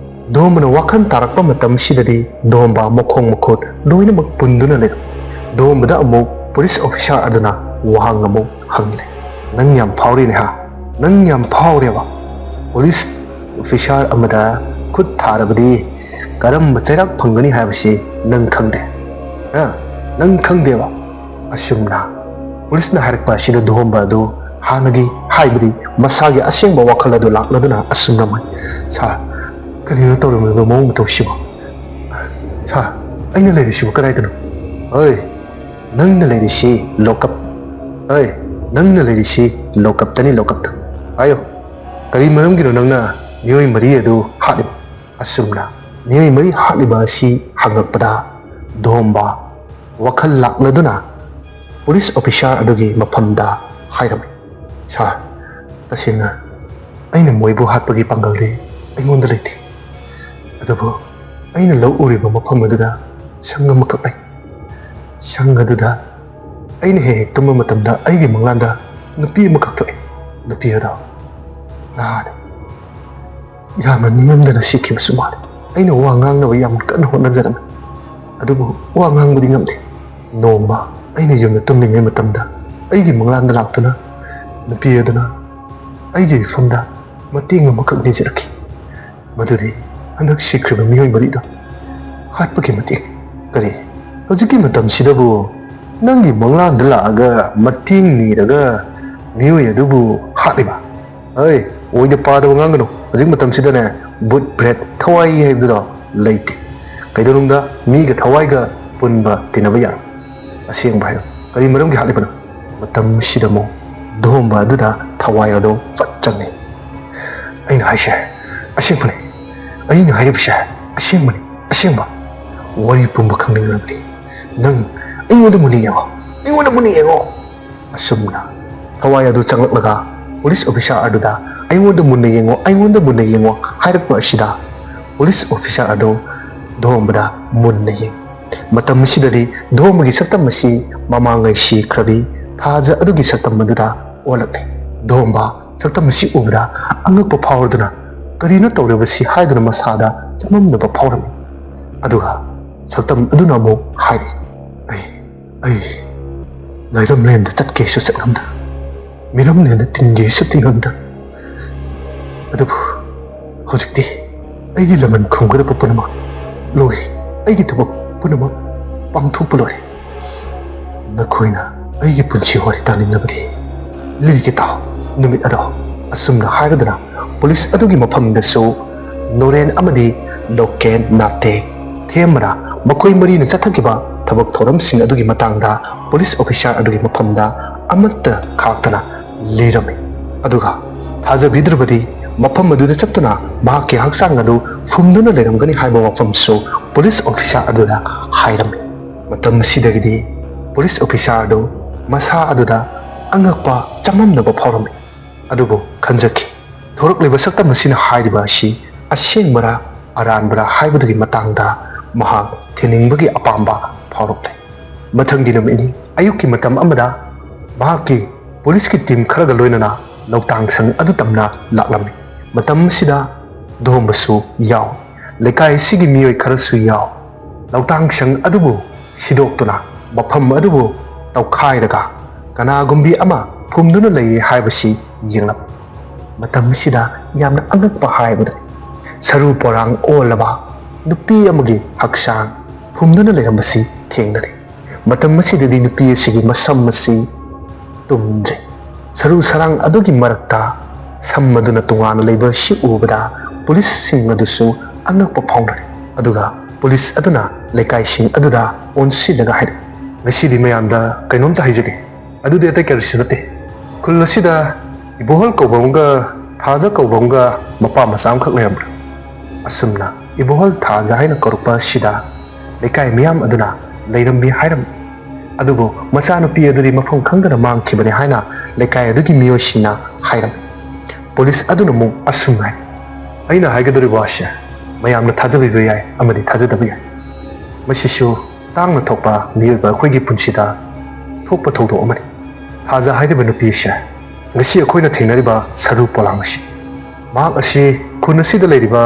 ꯗꯣꯝꯕꯅ ꯋꯥꯈꯜ ꯇꯥꯔꯛꯄ ꯃꯇꯝꯁꯤꯗꯗꯤ ꯗꯣꯝꯕ ꯃꯈꯣꯡ ꯃꯈꯨꯠ ꯂꯣꯏꯅꯃꯛ ꯄꯨꯟꯗꯨꯅ ꯂꯩꯔꯝꯃꯤ ꯗꯣꯝꯕꯗ ꯑꯃꯨꯛ ꯄꯨꯂꯤꯁ ꯑꯣꯐꯤꯁꯥꯔ ꯑꯗꯨꯅ ꯋꯥꯍꯪ ꯑꯃꯨꯛ ꯍꯪꯂꯦ ꯅꯪ ꯌꯥꯝ ꯐꯥꯎꯔꯤꯅꯦ ꯅꯪ ꯌꯥꯝ ꯐꯥꯎꯔꯦꯕ ꯄꯨꯂꯤꯁ ꯑꯣꯐꯤꯁꯥꯔ ꯑꯃꯗ ꯈꯨꯠ ꯊꯥꯔꯕꯗꯤ ꯀꯔꯝꯕ ꯆꯩꯔꯥꯛ ꯐꯪꯒꯅꯤ ꯍꯥꯏꯕꯁꯤ ꯅꯪ ꯈꯪꯗꯦ ꯅꯪ ꯈꯪꯗꯦꯕ ꯑꯁꯨꯝꯅ ꯄꯨꯂꯤꯁꯅ ꯍꯥꯏꯔꯛꯄ ꯑꯁꯤꯗ ꯗꯣꯝꯕ ꯑꯗꯨ ꯍꯥꯟꯅꯒꯤ ꯍꯥꯏꯕꯗꯤ ꯃꯁꯥꯒꯤ ꯑꯁꯦꯡꯕ ꯋꯥꯈꯜ ꯑꯗꯨ ꯂꯥꯛꯂꯗꯨꯅ ꯑꯁꯨꯝꯅꯃꯛ ꯁꯥꯔ ꯀꯔꯤꯅꯣ ꯇꯧꯔꯝꯂꯤꯕ ꯃꯑꯣꯡ ꯃꯇꯧꯁꯤꯕꯨ ꯁꯥꯔ ꯑꯩꯅ ꯂꯩꯔꯤꯁꯤꯕꯨ ꯀꯗꯥꯏꯗꯅꯣ ꯍꯣꯏ ꯅꯪꯅ ꯂꯩꯔꯤꯁꯤ ꯂꯣꯀꯞ ꯍꯣꯏ ꯅꯪꯅ ꯂꯩꯔꯤꯁꯤ ꯂꯣꯀꯞꯇꯅꯤ ꯂꯣꯀꯞꯇ ꯍꯥꯏꯌꯣ ꯀꯔꯤ ꯃꯔꯝꯒꯤꯅꯣ ꯅꯪꯅ ꯃꯤꯑꯣꯏ ꯃꯔꯤ ꯑꯗꯨ ꯍꯥꯠꯂꯤꯕ ꯑꯁꯨꯝꯅ ꯃꯤꯑꯣꯏ ꯃꯔꯤ ꯍꯥꯠꯂꯤꯕ ꯑꯁꯤ ꯍꯪꯉꯛꯄꯗ ꯙꯣꯝꯕ ꯋꯥꯈꯜ ꯂꯥꯛꯂꯗꯨꯅ ꯄꯨꯂꯤꯁ ꯑꯣꯐꯤꯁꯥꯔ ꯑꯗꯨꯒꯤ ꯃꯐꯝꯗ ꯍꯥꯏꯔꯝꯃꯤ ꯁꯥꯔ ꯇꯁꯦꯡꯅ ꯑꯩꯅ ꯃꯣꯏꯕꯨ ꯍꯥꯠꯄꯒꯤ ꯄꯥꯡꯒꯜꯗꯤ ꯑꯩꯉꯣꯟꯗ ꯂꯩꯇꯦ ꯑꯗꯨꯕꯨ ꯑꯩꯅ ꯂꯧ ꯎꯔꯤꯕ ꯃꯐꯝ ꯑꯗꯨꯗ ꯁꯪ ꯑꯃꯈꯛ ꯂꯩ ꯁꯪ ꯑꯗꯨꯗ ꯑꯩꯅ ꯍꯦꯛ ꯍꯦꯛ ꯇꯨꯝꯕ ꯃꯇꯝꯗ ꯑꯩꯒꯤ ꯃꯪꯂꯥꯟꯗ ꯅꯨꯄꯤ ꯑꯃꯈꯛ ꯊꯣꯛꯏ ꯅꯨꯄꯤ ꯑꯗꯣ ꯅꯍꯥꯟ ꯌꯥꯝꯅ ꯅꯤꯉꯝꯗꯅ ꯁꯤꯈꯤꯕꯁꯨ ꯃꯥꯜꯂꯤ ꯑꯩꯅ ꯋꯥ ꯉꯥꯡꯅꯕ ꯌꯥꯝ ꯀꯟꯅ ꯍꯣꯠꯅꯖꯔꯝꯃꯤ ꯑꯗꯨꯕꯨ ꯋꯥ ꯉꯥꯡꯕꯗꯤ ꯉꯝꯗꯦ ꯅꯣꯡꯃ ꯑꯩꯅ ꯌꯨꯝꯗ ꯇꯨꯝꯂꯤꯉꯩ ꯃꯇꯝꯗ ꯑꯩꯒꯤ ꯃꯪꯂꯥꯟꯗ ꯂꯥꯛꯇꯨꯅ ꯅꯨꯄꯤ ꯑꯗꯨꯅ ꯑꯩꯒꯤ ꯏꯐꯝꯗ ꯃꯇꯦꯡ ꯑꯃꯈꯛ ꯅꯤꯖꯔꯛꯈꯤ ꯃꯗꯨꯗꯤ ꯍꯟꯗꯛ ꯁꯤꯈ꯭ꯔꯤꯕ ꯃꯤꯑꯣꯏ ꯃꯔꯤꯗꯣ ꯍꯥꯠꯄꯒꯤ ꯃꯇꯦꯡ ꯀꯔꯤ ꯍꯧꯖꯤꯛꯀꯤ ꯃꯇꯝꯁꯤꯗꯕꯨ ꯅꯪꯒꯤ ꯃꯪꯂꯥꯟꯗ ꯂꯥꯛꯑꯒ ꯃꯇꯦꯡ ꯅꯤꯔꯒ ꯃꯤꯑꯣꯏ ꯑꯗꯨꯕꯨ ꯍꯥꯠꯂꯤꯕ ꯍꯣꯏ ꯑꯣꯏꯗ ꯄꯥꯗꯕ ꯉꯥꯡꯒꯅꯨ ꯍꯧꯖꯤꯛ ꯃꯇꯝꯁꯤꯗꯅꯦ ꯕꯨꯠ ꯕ꯭ꯔꯦꯠ ꯊꯋꯥꯏ ꯍꯥꯏꯕꯗꯣ ꯂꯩꯇꯦ ꯀꯩꯗꯧꯅꯨꯡꯗ ꯃꯤꯒ ꯊꯋꯥꯏꯒ ꯄꯨꯟꯕ ꯇꯤꯟꯅꯕ ꯌꯥꯔꯣꯏ ꯑꯁꯦꯡꯕ ꯍꯥꯏꯌꯣ ꯀꯔꯤ ꯃꯔꯝꯒꯤ ꯍꯥꯠꯂꯤꯕꯅꯣ ꯃꯇꯝꯁꯤꯗ ꯑꯃꯨꯛ ꯙꯣꯝꯕ ꯑꯗꯨꯗ ꯊꯋꯥꯏ ꯑꯗꯨ ꯐꯠ ꯆꯪꯉꯤ ꯑꯩꯅ ꯍꯥꯏꯁꯦ ꯑꯁꯦꯡꯕꯅꯤ ꯑꯩꯅ ꯍꯥꯏꯔꯤꯕꯁꯦ ꯑꯁꯦꯡꯕꯅꯤ ꯑꯁꯦꯡꯕ ꯋꯥꯔꯤ ꯄꯨꯝꯕ ꯈꯪꯅꯤꯡꯂꯕꯗꯤ ꯅꯪ ꯑꯩꯉꯣꯟꯗ ꯃꯨꯟꯅ ꯌꯦꯡꯉꯣ ꯑꯩꯉꯣꯟꯗ ꯃꯨꯟꯅ ꯌꯦꯡꯉꯣ ꯑꯁꯨꯝꯅ ꯊꯋꯥꯏ ꯑꯗꯨ ꯆꯪꯂꯛꯂꯒ ꯄꯨꯂꯤꯁ ꯑꯣꯐꯤꯁꯥꯔ ꯑꯗꯨꯗ ꯑꯩꯉꯣꯟꯗ ꯃꯨꯟꯅ ꯌꯦꯡꯉꯣ ꯑꯩꯉꯣꯟꯗ ꯃꯨꯟꯅ ꯌꯦꯡꯉꯣ ꯍꯥꯏꯔꯛꯄ ꯑꯁꯤꯗ ꯄꯨꯂꯤꯁ ꯑꯣꯐꯤꯁꯥꯔ ꯑꯗꯨ ꯙꯣꯝꯕꯗ ꯃꯨꯟꯅ ꯌꯦꯡꯉꯤ ꯃꯇꯝ ꯑꯁꯤꯗꯗꯤ ꯙꯣꯝꯕꯒꯤ ꯁꯛꯇꯝ ꯑꯁꯤ ꯃꯃꯥꯡꯉꯩ ꯁꯤꯈ꯭ꯔꯕꯤ ꯊꯥꯖ ꯑꯗꯨꯒꯤ ꯁꯛꯇꯝ ꯑꯗꯨꯗ ꯑꯣꯜꯂꯛꯂꯦ ꯙꯣꯝꯕ ꯁꯛꯇꯝ ꯑꯁꯤ ꯎꯕꯗ ꯑꯉꯛꯄ ꯐꯥꯎꯔꯗꯨꯅ ꯀꯔꯤꯅꯣ ꯇꯧꯔꯤꯕꯁꯤ ꯍꯥꯏꯗꯨꯅ ꯃꯁꯥꯗ ꯆꯃꯝꯅꯕ ꯐꯥꯎꯔꯝꯃꯤ ꯑꯗꯨꯒ ꯁꯛꯇꯝ ꯑꯗꯨꯅ ꯑꯃꯨꯛ ꯍꯥꯏꯔꯤ ꯑꯩ ꯂꯩꯔꯝꯂꯦꯟꯗ ꯆꯠꯀꯦꯁꯨ ꯆꯠꯉꯝꯗ ꯃꯤꯔꯝꯂꯦꯟꯗ ꯇꯤꯟꯒꯦꯁꯨ ꯇꯤꯡꯉꯝꯗ ꯑꯗꯨꯕꯨ ꯍꯧꯖꯤꯛꯇꯤ ꯑꯩꯒꯤ ꯂꯃꯟ ꯈꯨꯝꯒꯗꯕ ꯄꯨꯝꯅꯃꯛ ꯂꯣꯏꯔꯦ ꯑꯩꯒꯤ ꯊꯕꯛ ꯄꯨꯝꯅꯃꯛ ꯄꯥꯡꯊꯣꯛꯄ ꯂꯣꯏꯔꯦ ꯅꯈꯣꯏꯅ ꯑꯩꯒꯤ ꯄꯨꯟꯁꯤ ꯋꯥꯔꯤ ꯇꯥꯅꯤꯡꯂꯕꯗꯤ ꯂꯤꯒꯦ ꯇꯥꯎ ꯅꯨꯃꯤꯠ ꯑꯗꯣ ꯑꯁꯨꯝꯅ ꯍꯥꯏꯔꯗꯨꯅ ꯄꯨꯂꯤꯁ ꯑꯗꯨꯒꯤ ꯃꯐꯝꯗꯁꯨ ꯅꯣꯔꯦꯟ ꯑꯃꯗꯤ ꯂꯣꯀꯦꯟ ꯅꯥꯇꯦꯛ ꯊꯦꯝꯕꯅ ꯃꯈꯣꯏ ꯃꯔꯤꯅ ꯆꯠꯊꯈꯤꯕ ꯊꯕꯛ ꯊꯧꯔꯝꯁꯤꯡ ꯑꯗꯨꯒꯤ ꯃꯇꯥꯡꯗ ꯄꯨꯂꯤꯁ ꯑꯣꯐꯤꯁꯥꯔ ꯑꯗꯨꯒꯤ ꯃꯐꯝꯗ ꯑꯃꯠꯇ ꯈꯥꯛꯇꯅ ꯂꯤꯔꯝꯃꯤ ꯑꯗꯨꯒ ꯊꯥꯖꯕꯤꯗ꯭ꯔꯕꯗꯤ ꯃꯐꯝ ꯑꯗꯨꯗ ꯆꯠꯇꯨꯅ ꯃꯍꯥꯛꯀꯤ ꯍꯛꯆꯥꯡ ꯑꯗꯨ ꯐꯨꯝꯗꯨꯅ ꯂꯩꯔꯝꯒꯅꯤ ꯍꯥꯏꯕ ꯋꯥꯐꯝꯁꯨ ꯄꯨꯂꯤꯁ ꯑꯣꯐꯤꯁꯥꯔ ꯑꯗꯨꯗ ꯍꯥꯏꯔꯝꯃꯤ ꯃꯇꯝ ꯑꯁꯤꯗꯒꯤꯗꯤ ꯄꯨꯂꯤꯁ ꯑꯣꯐꯤꯁꯥꯔ ꯑꯗꯨ ꯃꯁꯥ ꯑꯗꯨꯗ ꯑꯉꯛꯄ ꯆꯃꯝꯅꯕ ꯐꯥꯎꯔꯝꯃꯤ ꯑꯗꯨꯕꯨ ꯈꯟꯖꯈꯤ ꯊꯣꯔꯛꯂꯤꯕ ꯁꯛꯇꯝ ꯑꯁꯤꯅ ꯍꯥꯏꯔꯤꯕ ꯑꯁꯤ ꯑꯁꯦꯡꯕꯔꯥ ꯑꯔꯥꯟꯕꯔꯥ ꯍꯥꯏꯕꯗꯨꯒꯤ ꯃꯇꯥꯡꯗ ꯃꯍꯥꯛ ꯊꯤꯅꯤꯡꯕꯒꯤ ꯑꯄꯥꯝꯕ ꯐꯥꯎꯔꯛꯂꯦ ꯃꯊꯪꯒꯤ ꯅꯨꯃꯤꯠꯅꯤ ꯑꯌꯨꯛꯀꯤ ꯃꯇꯝ ꯑꯃꯗ ꯃꯍꯥꯛꯀꯤ ꯄꯨꯂꯤꯁꯀꯤ ꯇꯤꯝ ꯈꯔꯒ ꯂꯣꯏꯅꯅ ꯂꯧꯇꯥꯡꯁꯪ ꯑꯗꯨ ꯇꯝꯅ ꯂꯥꯛꯂꯝꯃꯤ ꯃꯇꯝ ꯑꯁꯤꯗ ꯙꯣꯝꯕꯁꯨ ꯌꯥꯎ ꯂꯩꯀꯥꯏ ꯑꯁꯤꯒꯤ ꯃꯤꯑꯣꯏ ꯈꯔꯁꯨ ꯌꯥꯎ ꯂꯧꯇꯥꯡꯁꯪ ꯑꯗꯨꯕꯨ ꯁꯤꯗꯣꯛꯇꯨꯅ ꯃꯐꯝ ꯑꯗꯨꯕꯨ ꯇꯧꯈꯥꯏꯔꯒ ꯀꯅꯥꯒꯨꯝꯕꯤ ꯑꯃ ꯐꯨꯝꯗꯨꯅ ꯂꯩꯔꯤ ꯍꯥꯏꯕꯁꯤ ꯌꯦꯡꯂꯝꯃꯤ ꯃꯇꯝ ꯑꯁꯤꯗ ꯌꯥꯝꯅ ꯑꯉꯛꯄ ꯍꯥꯏꯕꯗꯨꯅꯤ ꯁꯔꯨ ꯄꯣꯔꯥꯡ ꯑꯣꯜꯂꯕ ꯅꯨꯄꯤ ꯑꯃꯒꯤ ꯍꯛꯆꯥꯡ ꯐꯨꯝꯗꯨꯅ ꯂꯩꯔꯝꯕꯁꯤ ꯊꯦꯡꯅꯔꯤ ꯃꯇꯝ ꯑꯁꯤꯗꯗꯤ ꯅꯨꯄꯤ ꯑꯁꯤꯒꯤ ꯃꯁꯝ ꯑꯁꯤ ꯇꯨꯝꯗ꯭ꯔꯤ ꯁꯔꯨ ꯁꯔꯥꯡ ꯑꯗꯨꯒꯤ ꯃꯔꯛꯇ ꯁꯝ ꯑꯗꯨꯅ ꯇꯣꯉꯥꯟꯅ ꯂꯩꯕ ꯑꯁꯤ ꯎꯕꯗ ꯄꯨꯂꯤꯁꯁꯤꯡ ꯑꯗꯨꯁꯨ ꯑꯉꯛꯄ ꯐꯥꯎꯅꯔꯤ ꯑꯗꯨꯒ ꯄꯨꯂꯤꯁ ꯑꯗꯨꯅ ꯂꯩꯀꯥꯏꯁꯤꯡ ꯑꯗꯨꯗ ꯑꯣꯟꯁꯤꯜꯂꯒ ꯍꯥꯏꯔꯤ ꯉꯁꯤꯗꯤ ꯃꯌꯥꯝꯗ ꯀꯩꯅꯣꯝꯇ ꯍꯥꯏꯖꯒꯦ ꯑꯗꯨꯗꯤ ꯑꯇꯩ ꯀꯔꯤꯁꯨ ꯅꯠꯇꯦ ꯈꯨꯜ ꯑꯁꯤꯗ ꯏꯕꯣꯍꯜ ꯀꯧꯕ ꯑꯃꯒ ꯊꯥꯖ ꯀꯧꯕ ꯑꯃꯒ ꯃꯄꯥ ꯃꯆꯥ ꯑꯃꯈꯛ ꯂꯩꯔꯝꯕ꯭ꯔꯥ ꯑꯁꯨꯝꯅ ꯏꯕꯣꯍꯜ ꯊꯥꯖ ꯍꯥꯏꯅ ꯀꯧꯔꯛꯄ ꯑꯁꯤꯗ ꯂꯩꯀꯥꯏ ꯃꯤꯌꯥꯝ ꯑꯗꯨꯅ ꯂꯩꯔꯝꯃꯤ ꯍꯥꯏꯔꯝꯃꯤ ꯑꯗꯨꯕꯨ ꯃꯆꯥꯅꯨꯄꯤ ꯑꯗꯨꯗꯤ ꯃꯐꯝ ꯈꯪꯗꯅ マンꯈꯤꯕꯅꯤ ꯍꯥꯏꯅ ꯂꯩꯀꯥꯏ ꯑꯗꯨꯒꯤ ꯃꯤꯑꯣꯏꯁꯤꯡꯅ ꯍꯥꯏꯔꯝꯃꯤ ꯄꯨꯂꯤꯁ ꯑꯗꯨꯅ ꯑꯃꯨꯛ ꯑꯁꯨꯝꯅ ꯍꯥꯏ ꯑꯩꯅ ꯍꯥꯏꯒꯗꯧꯔꯤꯕ ꯋꯥꯁꯦ ꯃꯌꯥꯝꯅ ꯊꯥꯖꯕꯤꯕ ꯌꯥꯏ ꯑꯃꯗꯤ ꯊꯥꯖꯗꯕ ꯌꯥꯏ ꯃꯁꯤꯁꯨ ꯇꯥꯡꯅ ꯊꯣꯛꯄ ꯃꯤꯑꯣꯏꯕ ꯑꯩꯈꯣꯏꯒꯤ ꯄꯨꯟꯁꯤꯗ ꯊꯣꯛꯄ ꯊꯧꯗꯣꯛ ꯑꯃꯅꯤ ꯊꯥꯖ ꯍꯥꯏꯔꯤꯕ ꯅꯨꯄꯤ ꯑꯁꯤ ꯉꯁꯤ ꯑꯩꯈꯣꯏꯅ ꯊꯦꯡꯅꯔꯤꯕ ꯁꯔꯨ ꯄꯣꯂꯥꯡ ꯑꯁꯤ ꯃꯍꯥꯛ ꯑꯁꯤ ꯈꯨꯟ ꯑꯁꯤꯗ ꯂꯩꯔꯤꯕ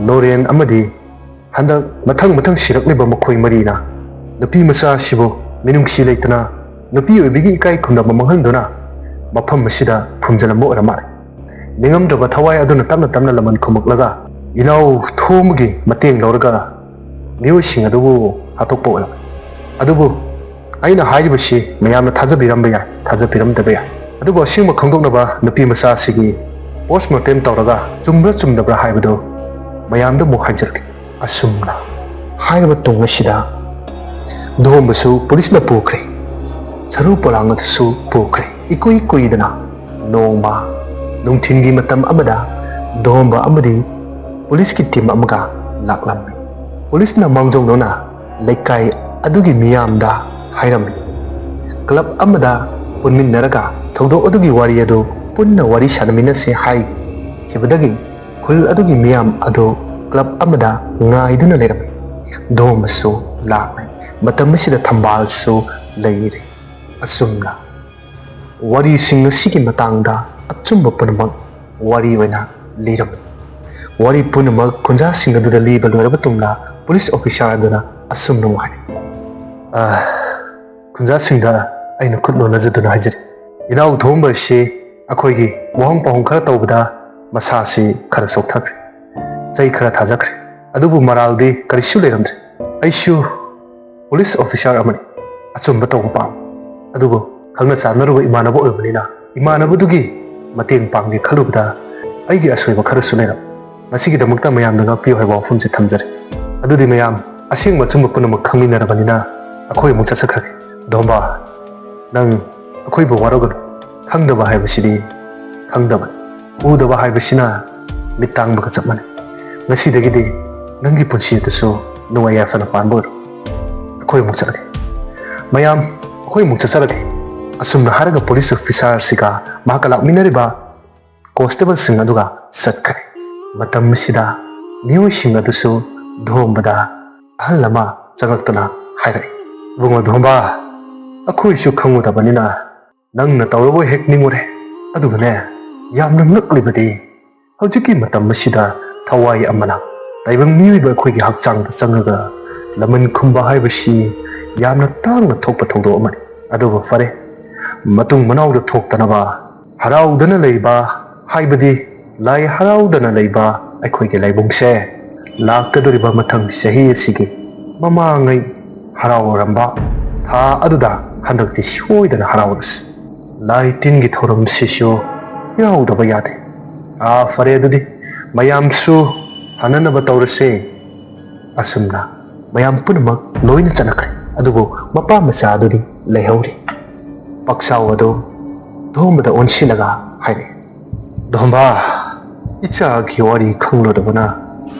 ꯅꯣꯔꯦꯟ ꯑꯃꯗꯤ ꯍꯟꯗꯛ ꯃꯊꯪ ꯁꯤꯔꯛꯂꯤꯕ ꯃꯈꯣꯏ ꯃꯔꯤꯅ ꯅꯨꯄꯤ ꯃꯆꯥ ꯑꯁꯤꯕꯨ ꯃꯤꯅꯨꯡꯁꯤ ꯂꯩꯇꯅ ꯅꯨꯄꯤ ꯑꯣꯏꯕꯒꯤ ꯏꯀꯥꯏ ꯈꯨꯝꯅꯕ ꯃꯥꯡꯍꯟꯗꯨꯅ ꯃꯐꯝ ꯑꯁꯤꯗ ꯐꯨꯝꯖꯤꯜꯂꯝꯕ ꯑꯣꯏꯔ ꯃꯥꯜꯂꯦ ꯅꯤꯡꯉꯝꯗ꯭ꯔꯕ ꯊꯋꯥꯏ ꯑꯗꯨꯅ ꯇꯞꯅ ꯂꯃꯟ ꯈꯨꯝꯃꯛꯂꯒ ꯏꯅꯥꯎ ꯊꯣꯝꯒꯤ ꯃꯇꯦꯡ ꯂꯧꯔꯒ ꯃꯤꯑꯣꯏꯁꯤꯡ ꯑꯗꯨꯕꯨ ꯍꯥꯠꯇꯣꯛꯄ ꯑꯣꯏꯔꯝꯃꯤ ꯑꯗꯨꯕꯨ ꯑꯩꯅ ꯍꯥꯏꯔꯤꯕꯁꯤ ꯃꯌꯥꯝꯅ ꯊꯥꯖꯕꯤꯔꯝꯕ ꯌꯥꯏ ꯊꯥꯖꯕꯤꯔꯝꯗꯕ ꯌꯥꯏ ꯑꯗꯨꯕꯨ ꯑꯁꯦꯡꯕ ꯈꯪꯗꯣꯛꯅꯕ ꯅꯨꯄꯤ ꯃꯆꯥꯁꯤꯒꯤ ꯄꯣꯁꯃꯣꯔꯇꯦꯝ ꯇꯧꯔꯒ ꯆꯨꯝꯕ꯭ꯔꯥ ꯆꯨꯝꯗꯕ꯭ꯔꯥ ꯍꯥꯏꯕꯗꯨ ꯃꯌꯥꯝꯗ ꯑꯃꯨꯛ ꯍꯥꯏꯖꯔꯛꯀꯦ ꯑꯁꯨꯝꯅ ꯍꯥꯏꯔꯕ ꯇꯨꯡ ꯑꯁꯤꯗ ꯗꯣꯝꯕꯁꯨ ꯄꯨꯂꯤꯁꯅ ꯄꯨꯈ꯭ꯔꯦ ꯁꯔꯨ ꯄꯣꯂꯥꯡ ꯑꯗꯨꯁꯨ ꯄꯨꯈ꯭ꯔꯦ ꯏꯀꯨꯏ ꯀꯨꯏꯗꯅ ꯅꯣꯡꯃ ꯅꯨꯡꯊꯤꯟꯒꯤ ꯃꯇꯝ ꯑꯃꯗ ꯗꯣꯝꯕ ꯑꯃꯗꯤ ꯄꯨꯂꯤꯁꯀꯤ ꯇꯤꯝ ꯑꯃꯒ ꯂꯥꯛꯂꯝꯃꯤ ꯄꯨꯂꯤꯁꯅ ꯃꯥꯡꯖꯧꯅꯅ ꯂꯩꯀꯥꯏ ꯑꯗꯨꯒꯤ ꯃꯤꯌꯥꯝꯗ ꯍꯥꯏꯔꯝꯃꯤ ꯀ꯭ꯂꯕ ꯑꯃꯗ ꯄꯨꯟꯃꯤꯟꯅꯔꯒ ꯊꯧꯗꯣꯛ ꯑꯗꯨꯒꯤ ꯋꯥꯔꯤ ꯑꯗꯨ ꯄꯨꯟꯅ ꯋꯥꯔꯤ ꯁꯥꯟꯅꯃꯤꯟꯅꯁꯤ ꯍꯥꯏꯈꯤꯕꯗꯒꯤ ꯈꯨꯜ ꯑꯗꯨꯒꯤ ꯃꯤꯌꯥꯝ ꯑꯗꯨ ꯀ꯭ꯂꯕ ꯑꯃꯗ ꯉꯥꯏꯗꯨꯅ ꯂꯩꯔꯝꯃꯤ ꯗꯣꯝꯕꯁꯨ ꯂꯥꯛꯂꯦ ꯃꯇꯝ ꯑꯁꯤꯗ ꯊꯝꯕꯥꯜꯁꯨ ꯂꯩꯔꯤ ꯑꯁꯨꯝꯅ ꯋꯥꯔꯤꯁꯤꯡ ꯑꯁꯤꯒꯤ ꯃꯇꯥꯡꯗ ꯑꯆꯨꯝꯕ ꯄꯨꯝꯅꯃꯛ ꯋꯥꯔꯤ ꯑꯣꯏꯅ ꯂꯤꯔꯝꯃꯤ ꯋꯥꯔꯤ ꯄꯨꯝꯅꯃꯛ ꯈꯨꯟꯖꯥꯁꯤꯡ ꯑꯗꯨꯗ ꯂꯤꯕ ꯂꯣꯏꯔꯕ ꯇꯨꯡꯗ ꯄꯨꯂꯤꯁ ꯑꯣꯐꯤꯁꯥꯔ ꯑꯗꯨꯅ ꯑꯁꯨꯝꯅ ꯍꯥꯏꯔꯤ ꯈꯨꯟꯖꯥꯁꯤꯡꯗ ꯑꯩꯅ ꯈꯨꯠ ꯂꯣꯟꯅꯖꯗꯨꯅ ꯍꯥꯏꯖꯔꯤ ꯏꯅꯥꯎ ꯊꯣꯝꯕ ꯑꯁꯤ ꯑꯩꯈꯣꯏꯒꯤ ꯋꯥꯍꯪ ꯄꯥꯎꯍꯪ ꯈꯔ ꯇꯧꯕꯗ ꯃꯁꯥꯁꯤ ꯈꯔ ꯁꯣꯛꯊꯈ꯭ꯔꯦ ꯆꯩ ꯈꯔ ꯊꯥꯖꯈ꯭ꯔꯦ ꯑꯗꯨꯕꯨ ꯃꯔꯥꯜꯗꯤ ꯀꯔꯤꯁꯨ ꯂꯩꯔꯝꯗ꯭ꯔꯦ ꯑꯩꯁꯨ ꯄꯨꯂꯤꯁ ꯑꯣꯐꯤꯁꯥꯔ ꯑꯃꯅꯤ ꯑꯆꯨꯝꯕ ꯇꯧꯕ ꯄꯥꯝꯃꯤ ꯑꯗꯨꯕꯨ ꯈꯪꯅ ꯆꯥꯟꯅꯔꯨꯕ ꯏꯃꯥꯟꯅꯕ ꯑꯣꯏꯕꯅꯤꯅ ꯏꯃꯥꯟꯅꯕꯗꯨꯒꯤ ꯃꯇꯦꯡ ꯄꯥꯡꯒꯦ ꯈꯜꯂꯨꯕꯗ ꯑꯩꯒꯤ ꯑꯁꯣꯏꯕ ꯈꯔꯁꯨ ꯂꯩꯔꯝ ꯃꯁꯤꯒꯤꯗꯃꯛꯇ ꯃꯌꯥꯝꯗ ꯉꯥꯛꯄꯤꯌꯨ ꯍꯥꯏꯕ ꯋꯥꯐꯝꯁꯤ ꯊꯝꯖꯔꯤ ꯑꯗꯨꯗꯤ ꯃꯌꯥꯝ ꯑꯁꯦꯡꯕ ꯑꯆꯨꯝꯕ ꯄꯨꯝꯅꯃꯛ ꯈꯪꯃꯤꯟꯅꯔꯕꯅꯤ나 ꯑꯩꯈꯣꯏ ꯑꯃꯨꯛ ꯆꯠꯆꯈ꯭ꯔꯒꯦ ꯗꯣꯝꯕ ꯅꯪ ꯑꯩꯈꯣꯏꯕꯨ ꯋꯥꯔꯧꯒꯅꯨ ꯈꯪꯗꯕ ꯍꯥꯏꯕꯁꯤꯗꯤ ꯈꯪꯗꯕꯅꯤ ꯎꯗꯕ ꯍꯥꯏꯕꯁꯤꯅ ꯃꯤꯠ ꯇꯥꯡꯕꯒ ꯆꯞ ꯃꯥꯟꯅꯩ ꯉꯁꯤꯗꯒꯤꯗꯤ ꯅꯪꯒꯤ ꯄꯨꯟꯁꯤ ꯑꯗꯨꯁꯨ ꯅꯨꯡꯉꯥꯏ ꯌꯥꯏꯐꯅ ꯄꯥꯟꯕ ꯑꯣꯏꯔꯣ ꯑꯩꯈꯣꯏ ꯑꯃꯨꯛ ꯆꯠꯂꯒꯦ ꯃꯌꯥꯝ ꯑꯩꯈꯣই ꯑꯃꯨꯛ ꯆꯠꯆꯔꯒꯦ ꯑꯁꯨꯝꯅ ꯍꯥꯏꯔꯒ ꯄꯨꯂꯤꯁ ꯑꯣꯐꯤꯁꯥꯔꯁꯤꯒ ꯃꯍꯥꯛꯀ ꯂꯥꯛꯃꯤꯟꯅꯔꯤꯕ ꯀꯣꯟꯁꯇꯦꯕꯜꯁꯤꯡ ꯑꯗꯨꯒ ꯆꯠꯈ꯭ꯔꯦ ꯃꯇꯝ ꯑꯁꯤꯗ ꯃꯤꯑꯣꯏꯁꯤꯡ ꯑꯗꯨꯁꯨ ꯗꯣꯝꯕꯗ ꯑꯍꯜ ꯑꯃ ꯆꯪꯉꯛꯇꯨꯅ ꯍꯥꯏꯔꯛꯏ ꯏꯕꯨꯡꯉꯣ ꯗꯣꯝꯕ ꯑꯩꯈꯣꯏꯁꯨ ꯈꯪꯉꯨꯗꯕꯅꯤꯅ ꯅꯪꯅ ꯇꯧꯔꯕꯣꯏ ꯍꯦꯛ ꯅꯤꯡꯉꯨꯔꯦ ꯑꯗꯨꯒꯅꯦ ꯌꯥꯝꯅ ꯉꯛꯂꯤꯕꯗꯤ ꯍꯧꯖꯤꯛꯀꯤ ꯃꯇꯝ ꯑꯁꯤꯗ ꯊꯋꯥꯏ ꯑꯃꯅ ꯇꯥꯏꯕꯪ ꯃꯤꯑꯣꯏꯕ ꯑꯩꯈꯣꯏꯒꯤ ꯍꯛꯆꯥꯡꯗ ꯆꯪꯉꯒ ꯂꯃꯟ ꯈꯨꯝꯕ ꯍꯥꯏꯕꯁꯤ ꯌꯥꯝꯅ ꯇꯥꯡꯅ ꯊꯣꯛꯄ ꯊꯧꯗꯣꯛ ꯑꯃꯅꯤ ꯑꯗꯨꯕꯨ ꯐꯔꯦ ꯃꯇꯨꯡ ꯃꯅꯥꯎꯗ ꯊꯣꯛꯇꯅꯕ ꯍꯔꯥꯎꯗꯅ ꯂꯩꯕ ꯍꯥꯏꯕꯗꯤ ꯂꯥꯏ ꯍꯔꯥꯎꯗꯅ ꯂꯩꯕ ꯑꯩꯈꯣꯏꯒꯤ ꯂꯥꯏꯕꯨꯡꯁꯦ ꯂꯥꯛꯀꯗꯧꯔꯤꯕ ꯃꯊꯪ ꯆꯍꯤ ꯑꯁꯤꯒꯤ ꯃꯃꯥꯡꯉꯩ ꯍꯔꯥꯎꯔꯝꯕ ꯊꯥ ꯑꯗꯨꯗ ꯍꯟꯗꯛꯇꯤ ꯁꯣꯏꯗꯅ ꯍꯔꯥꯎꯔꯁꯤ ꯂꯥꯏ ꯇꯤꯟꯒꯤ ꯊꯧꯔꯝꯁꯤꯁꯨ ꯌꯥꯎꯗꯕ ꯌꯥꯗꯦ ꯐꯔꯦ ꯑꯗꯨꯗꯤ ꯃꯌꯥꯝꯁꯨ ꯍꯟꯅꯅꯕ ꯇꯧꯔꯁꯦ ꯑꯁꯨꯝꯅ ꯃꯌꯥꯝ ꯄꯨꯝꯅꯃꯛ ꯂꯣꯏꯅ ꯆꯠꯅꯈ꯭ꯔꯦ ꯑꯗꯨꯕꯨ ꯃꯄꯥ ꯃꯆꯥ ꯑꯗꯨꯗꯤ ꯂꯩꯍꯧꯔꯤ ꯄꯛꯁꯥꯎ ꯑꯗꯨ ꯗꯣꯝꯕꯗ ꯑꯣꯟꯁꯤꯜꯂꯒ ꯍꯥꯏꯔꯛꯏ ꯗꯣꯝꯕ ꯏꯆꯥꯒꯤ ꯋꯥꯔꯤ ꯈꯪꯂꯨꯗꯕꯅ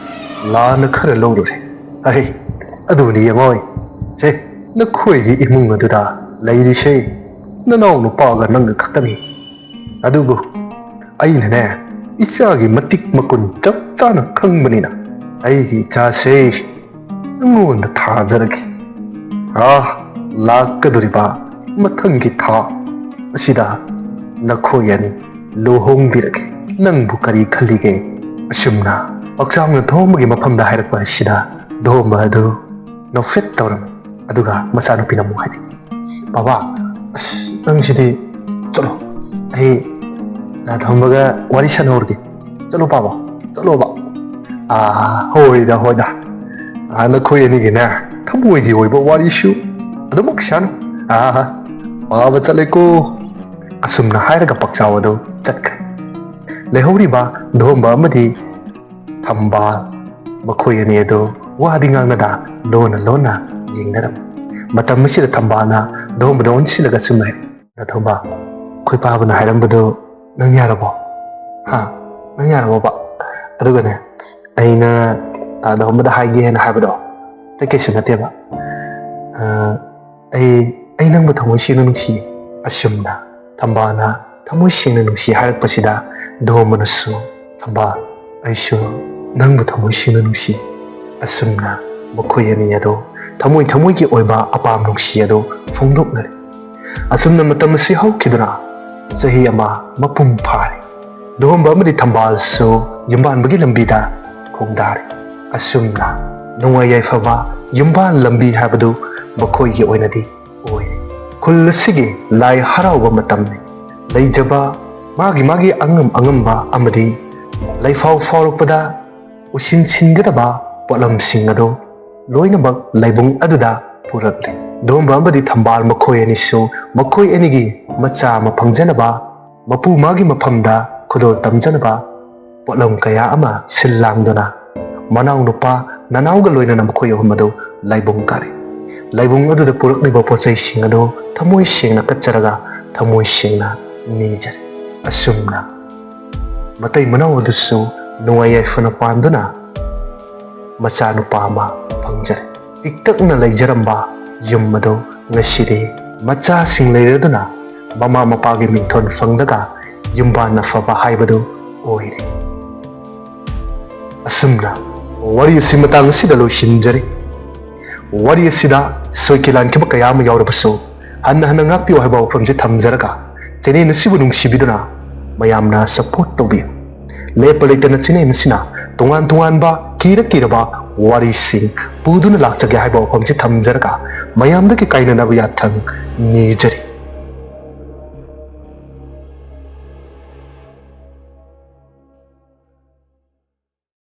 ꯂꯥꯟꯅ ꯈꯔ ꯂꯧꯔꯨꯔꯦ ꯑꯗꯨꯅꯤ ꯌꯦꯡꯉꯣꯏ ꯁꯦ ꯅꯈꯣꯏꯒꯤ ꯏꯃꯨꯡ ꯑꯗꯨꯗ ꯂꯩꯔꯤꯁꯦ ꯅꯅꯥꯎ ꯅꯨꯄꯥꯒ ꯅꯪꯒ ꯈꯛꯇꯅꯤ ꯑꯗꯨꯕꯨ ꯑꯩꯅꯅꯦ ꯏꯆꯥꯒꯤ ꯃꯇꯤꯛ ꯃꯒꯨꯟ ꯆꯞ ꯆꯥꯅ ꯈꯪꯕꯅꯤꯅ ꯑꯩꯒꯤ ꯏꯆꯥꯁꯦ ꯅꯉꯣꯟꯗ ꯊꯥꯖꯔꯒꯦ ꯂꯥꯛꯀꯗꯧꯔꯤꯕ ꯃꯊꯪꯒꯤ ꯊꯥ ꯑꯁꯤꯗ ꯅꯈꯣꯏ ꯑꯅꯤ ꯂꯨꯍꯣꯡꯕꯤꯔꯒꯦ ꯅꯪꯕꯨ ꯀꯔꯤ ꯈꯜꯂꯤꯒꯦ ꯑꯁꯨꯝꯅ ꯄꯛꯆꯥꯎꯅ ꯗꯣꯝꯕꯒꯤ ꯃꯐꯝꯗ ꯍꯥꯏꯔꯛꯄ ꯑꯁꯤꯗ ꯗꯣꯝꯕ ꯑꯗꯨ ꯅꯣꯛꯐꯦꯠ ꯇꯧꯔꯝꯃꯤ ꯑꯗꯨꯒ ꯃꯆꯥꯅꯨꯄꯤꯅ ꯑꯃꯨꯛ ꯍꯥꯏꯔꯤ ꯕꯕꯥ ꯅꯪꯁꯤꯗꯤ ꯆꯠꯂꯣ ꯑꯩ ꯗꯣꯝꯕꯒ ꯋꯥꯔꯤ ꯁꯥꯟꯅꯍꯧꯔꯒꯦ ꯆꯠꯂꯣ ꯕꯕꯥ ꯆꯠꯂꯣꯕ ꯍꯣꯏꯗ ꯅꯈꯣꯏ ꯑꯅꯤꯒꯤꯅꯦ ꯊꯃꯣꯏꯒꯤ ꯑꯣꯏꯕ ꯋꯥꯔꯤꯁꯨ ꯑꯗꯨꯃꯛ ꯁꯥꯅꯨ ꯄꯥꯕ ꯆꯠꯂꯦꯀꯣ ꯑꯁꯨꯝꯅ ꯍꯥꯏꯔꯒ ꯄꯛꯆꯥꯎ ꯑꯗꯨ ꯆꯠꯈ꯭ꯔꯦ ꯂꯩꯍꯧꯔꯤꯕ ꯗꯣꯝꯕ ꯑꯃꯗꯤ ꯊꯝꯕꯥꯜ ꯃꯈꯣꯏ ꯑꯅꯤ ꯑꯗꯨ ꯋꯥꯗꯤ ꯉꯥꯡꯅꯗ ꯂꯣꯟꯅ ꯌꯦꯡꯅꯔꯝꯃꯤ ꯃꯇꯝ ꯑꯁꯤꯗ ꯊꯝꯕꯥꯜꯅ ꯗꯣꯝꯕꯗ ꯑꯣꯟꯁꯤꯜꯂꯒ ꯆꯨꯝꯃꯦ ꯅꯊꯧꯕ ꯑꯩꯈꯣꯏ ꯄꯥꯕꯅ ꯍꯥꯏꯔꯝꯕꯗꯨ ꯅꯪ ꯌꯥꯔꯕꯣ ꯅꯪ ꯌꯥꯔꯕꯣꯕ ꯑꯗꯨꯒꯅꯦ ꯑꯩꯅ ꯗꯣꯝꯕꯗ ꯍꯥꯏꯒꯦꯅ ꯍꯥꯏꯕꯗꯣ ꯑꯇꯩ ꯀꯩꯁꯨ ꯅꯠꯇꯦꯕ ꯑꯩ ꯅꯪꯕꯨ ꯊꯃꯣꯏ ꯁꯦꯡꯅ ꯅꯨꯡꯁꯤꯌꯦ ꯑꯁꯨꯝꯅ ꯊꯝꯕꯥꯜꯅ ꯊꯃꯣꯏ ꯁꯦꯡꯅ ꯅꯨꯡꯁꯤ ꯍꯥꯏꯔꯛꯄꯁꯤꯗ ꯗꯣꯝꯕꯅꯁꯨ ꯊꯝꯕꯥꯜ ꯑꯩꯁꯨ ꯅꯪꯕꯨ ꯊꯃꯣꯏ ꯁꯦꯡꯅ ꯅꯨꯡꯁꯤ ꯑꯁꯨꯝꯅ ꯃꯈꯣꯏ ꯑꯅꯤ ꯑꯗꯨ ꯊꯃꯣꯏꯒꯤ ꯑꯣꯏꯕ ꯑꯄꯥꯝ ꯅꯨꯡꯁꯤ ꯑꯗꯨ ꯐꯣꯡꯗꯣꯛꯅꯔꯤ ꯑꯁꯨꯝꯅ ꯃꯇꯝ ꯑꯁꯤ ꯍꯧꯈꯤꯗꯨꯅ ꯆꯍꯤ ꯑꯃ ꯃꯄꯨꯡ ꯐꯥꯔꯦ ꯗꯣꯝꯕ ꯑꯃꯗꯤ ꯊꯝꯕꯥꯜꯁꯨ ꯌꯨꯝꯕꯥꯟꯕꯒꯤ ꯂꯝꯕꯤꯗ ꯈꯣꯡꯗꯥꯔꯤ ꯑꯁꯨꯝꯅ ꯅꯨꯡꯉꯥꯏ ꯌꯥꯏꯐꯕ ꯌꯨꯝꯕꯥꯟ ꯂꯝꯕꯤ ꯍꯥꯏꯕꯗꯨ ꯃꯈꯣꯏꯒꯤ ꯑꯣꯏꯅꯗꯤ ꯑꯣꯏꯔꯦ ꯈꯨꯜ ꯑꯁꯤꯒꯤ ꯂꯥꯏ ꯍꯔꯥꯎꯕ ꯃꯇꯝꯅꯤ ꯂꯩꯖꯕ ꯃꯥꯒꯤ ꯑꯉꯝꯕ ꯑꯃꯗꯤ ꯂꯩꯐꯥꯎ ꯐꯥꯎꯔꯛꯄꯗ ꯎꯁꯤꯟꯒꯗꯕ ꯄꯣꯠꯂꯝꯁꯤꯡ ꯑꯗꯨ ꯂꯣꯏꯅꯃꯛ ꯂꯥꯏꯕꯨꯡ ꯑꯗꯨꯗ ꯄꯨꯔꯛꯂꯤ ꯗꯣꯝꯕ ꯑꯃꯗꯤ ꯊꯝꯕꯥꯜ ꯃꯈꯣꯏ ꯑꯅꯤꯁꯨ ꯃꯈꯣꯏ ꯑꯅꯤꯒꯤ ꯃꯆꯥ ꯑꯃ ꯐꯪꯖꯅꯕ ꯃꯄꯨ ꯃꯥꯒꯤ ꯃꯐꯝꯗ ꯈꯨꯗꯣꯜ ꯇꯝꯖꯅꯕ ꯄꯣꯠꯂꯝ ꯀꯌꯥ ꯑꯃ ꯁꯤꯜ ꯂꯥꯡꯗꯨꯅ ꯃꯅꯥꯎ ꯅꯨꯄꯥ ꯅꯅꯥꯎꯒ ꯂꯣꯏꯅꯅ ꯃꯈꯣꯏ ꯑꯍꯨꯝ ꯑꯗꯨ ꯂꯥꯏꯕꯨꯡ ꯀꯥꯔꯤ. ꯂꯥꯏꯕꯨꯡ ꯑꯗꯨꯗ ꯄꯨꯔꯛꯂꯤꯕ ꯄꯣꯠꯆꯩꯁꯤꯡ ꯑꯗꯨ ꯊꯃꯣꯏ ꯁꯦꯡꯅ ꯀꯠꯆꯔꯒ ꯊꯃꯣꯏ ꯁꯦꯡꯅ ꯅꯤꯖꯔꯤ. ꯑꯁꯨꯝꯅ ꯃꯇꯩ ꯃꯅꯥꯎ ꯑꯗꯨꯁꯨ ꯅꯨꯡꯉꯥꯏ ꯌꯥꯏꯐꯅ ꯄꯥꯟꯗꯨꯅ ꯃꯆꯥꯅꯨꯄꯥ ꯑꯃ ꯐꯪꯖꯔꯦ. ꯄꯤꯛꯇꯛꯅ ꯂꯩꯖꯔꯝꯕ ꯌꯨꯝ ꯑꯗꯨ ꯉꯁꯤꯗꯤ ꯃꯆꯥꯁꯤꯡ ꯂꯩꯔꯗꯨꯅ ꯃꯃꯥ ꯃꯄꯥꯒꯤ ꯃꯤꯡꯊꯣꯟ ꯐꯪꯂꯒ ꯌꯨꯝꯕꯥꯟ ꯑꯐꯕ ꯍꯥꯏꯕꯗꯨ ꯑꯣꯏꯔꯦ. ꯑꯁꯨꯝꯅ ꯋꯥꯔꯤ ꯑꯁꯤ ꯃꯇꯥꯡ ꯑꯁꯤꯗ ꯂꯣꯏꯁꯤꯟꯖꯔꯤ. ꯋꯥꯔꯤ ꯑꯁꯤꯗ ꯁꯣꯏꯈꯤ ꯂꯥꯟꯈꯤꯕ ꯀꯌా ꯑꯃ ꯌꯥꯎꯔꯕꯁꯨ ꯍꯟꯅ ꯍꯟꯅ ꯉꯥꯛꯄꯤꯌꯨ ꯍꯥꯏꯕ ꯋꯥꯐꯝꯁꯦ ꯊꯝꯖꯔꯒ ꯆꯦꯅꯦꯜ ꯑꯁꯤꯕꯨ ꯅꯨꯡꯁꯤꯕꯤꯗꯨꯅ ꯃꯌꯥꯝꯅ ꯁꯄꯣꯔꯠ ꯇꯧꯕꯤꯌꯨ. ꯂꯦꯞꯄ ꯂꯩꯇꯅ ꯆꯦꯅꯦꯜ ꯑꯁꯤꯅ ꯇꯣꯉꯥꯟ ꯇꯣꯉꯥꯟꯕ ꯀꯤꯔꯕ ꯋꯥꯔꯤꯁꯤꯡ ꯄꯨꯗꯨꯅ ꯂꯥꯛꯆꯒꯦ ꯍꯥꯏꯕ ꯋꯥꯐꯝꯁꯦ ꯊꯝꯖꯔꯒ ꯃꯌꯥꯝꯗꯒꯤ ꯀꯥꯏꯅꯅꯕ ꯌꯥꯊꯪ ꯅꯤꯖꯔꯤ.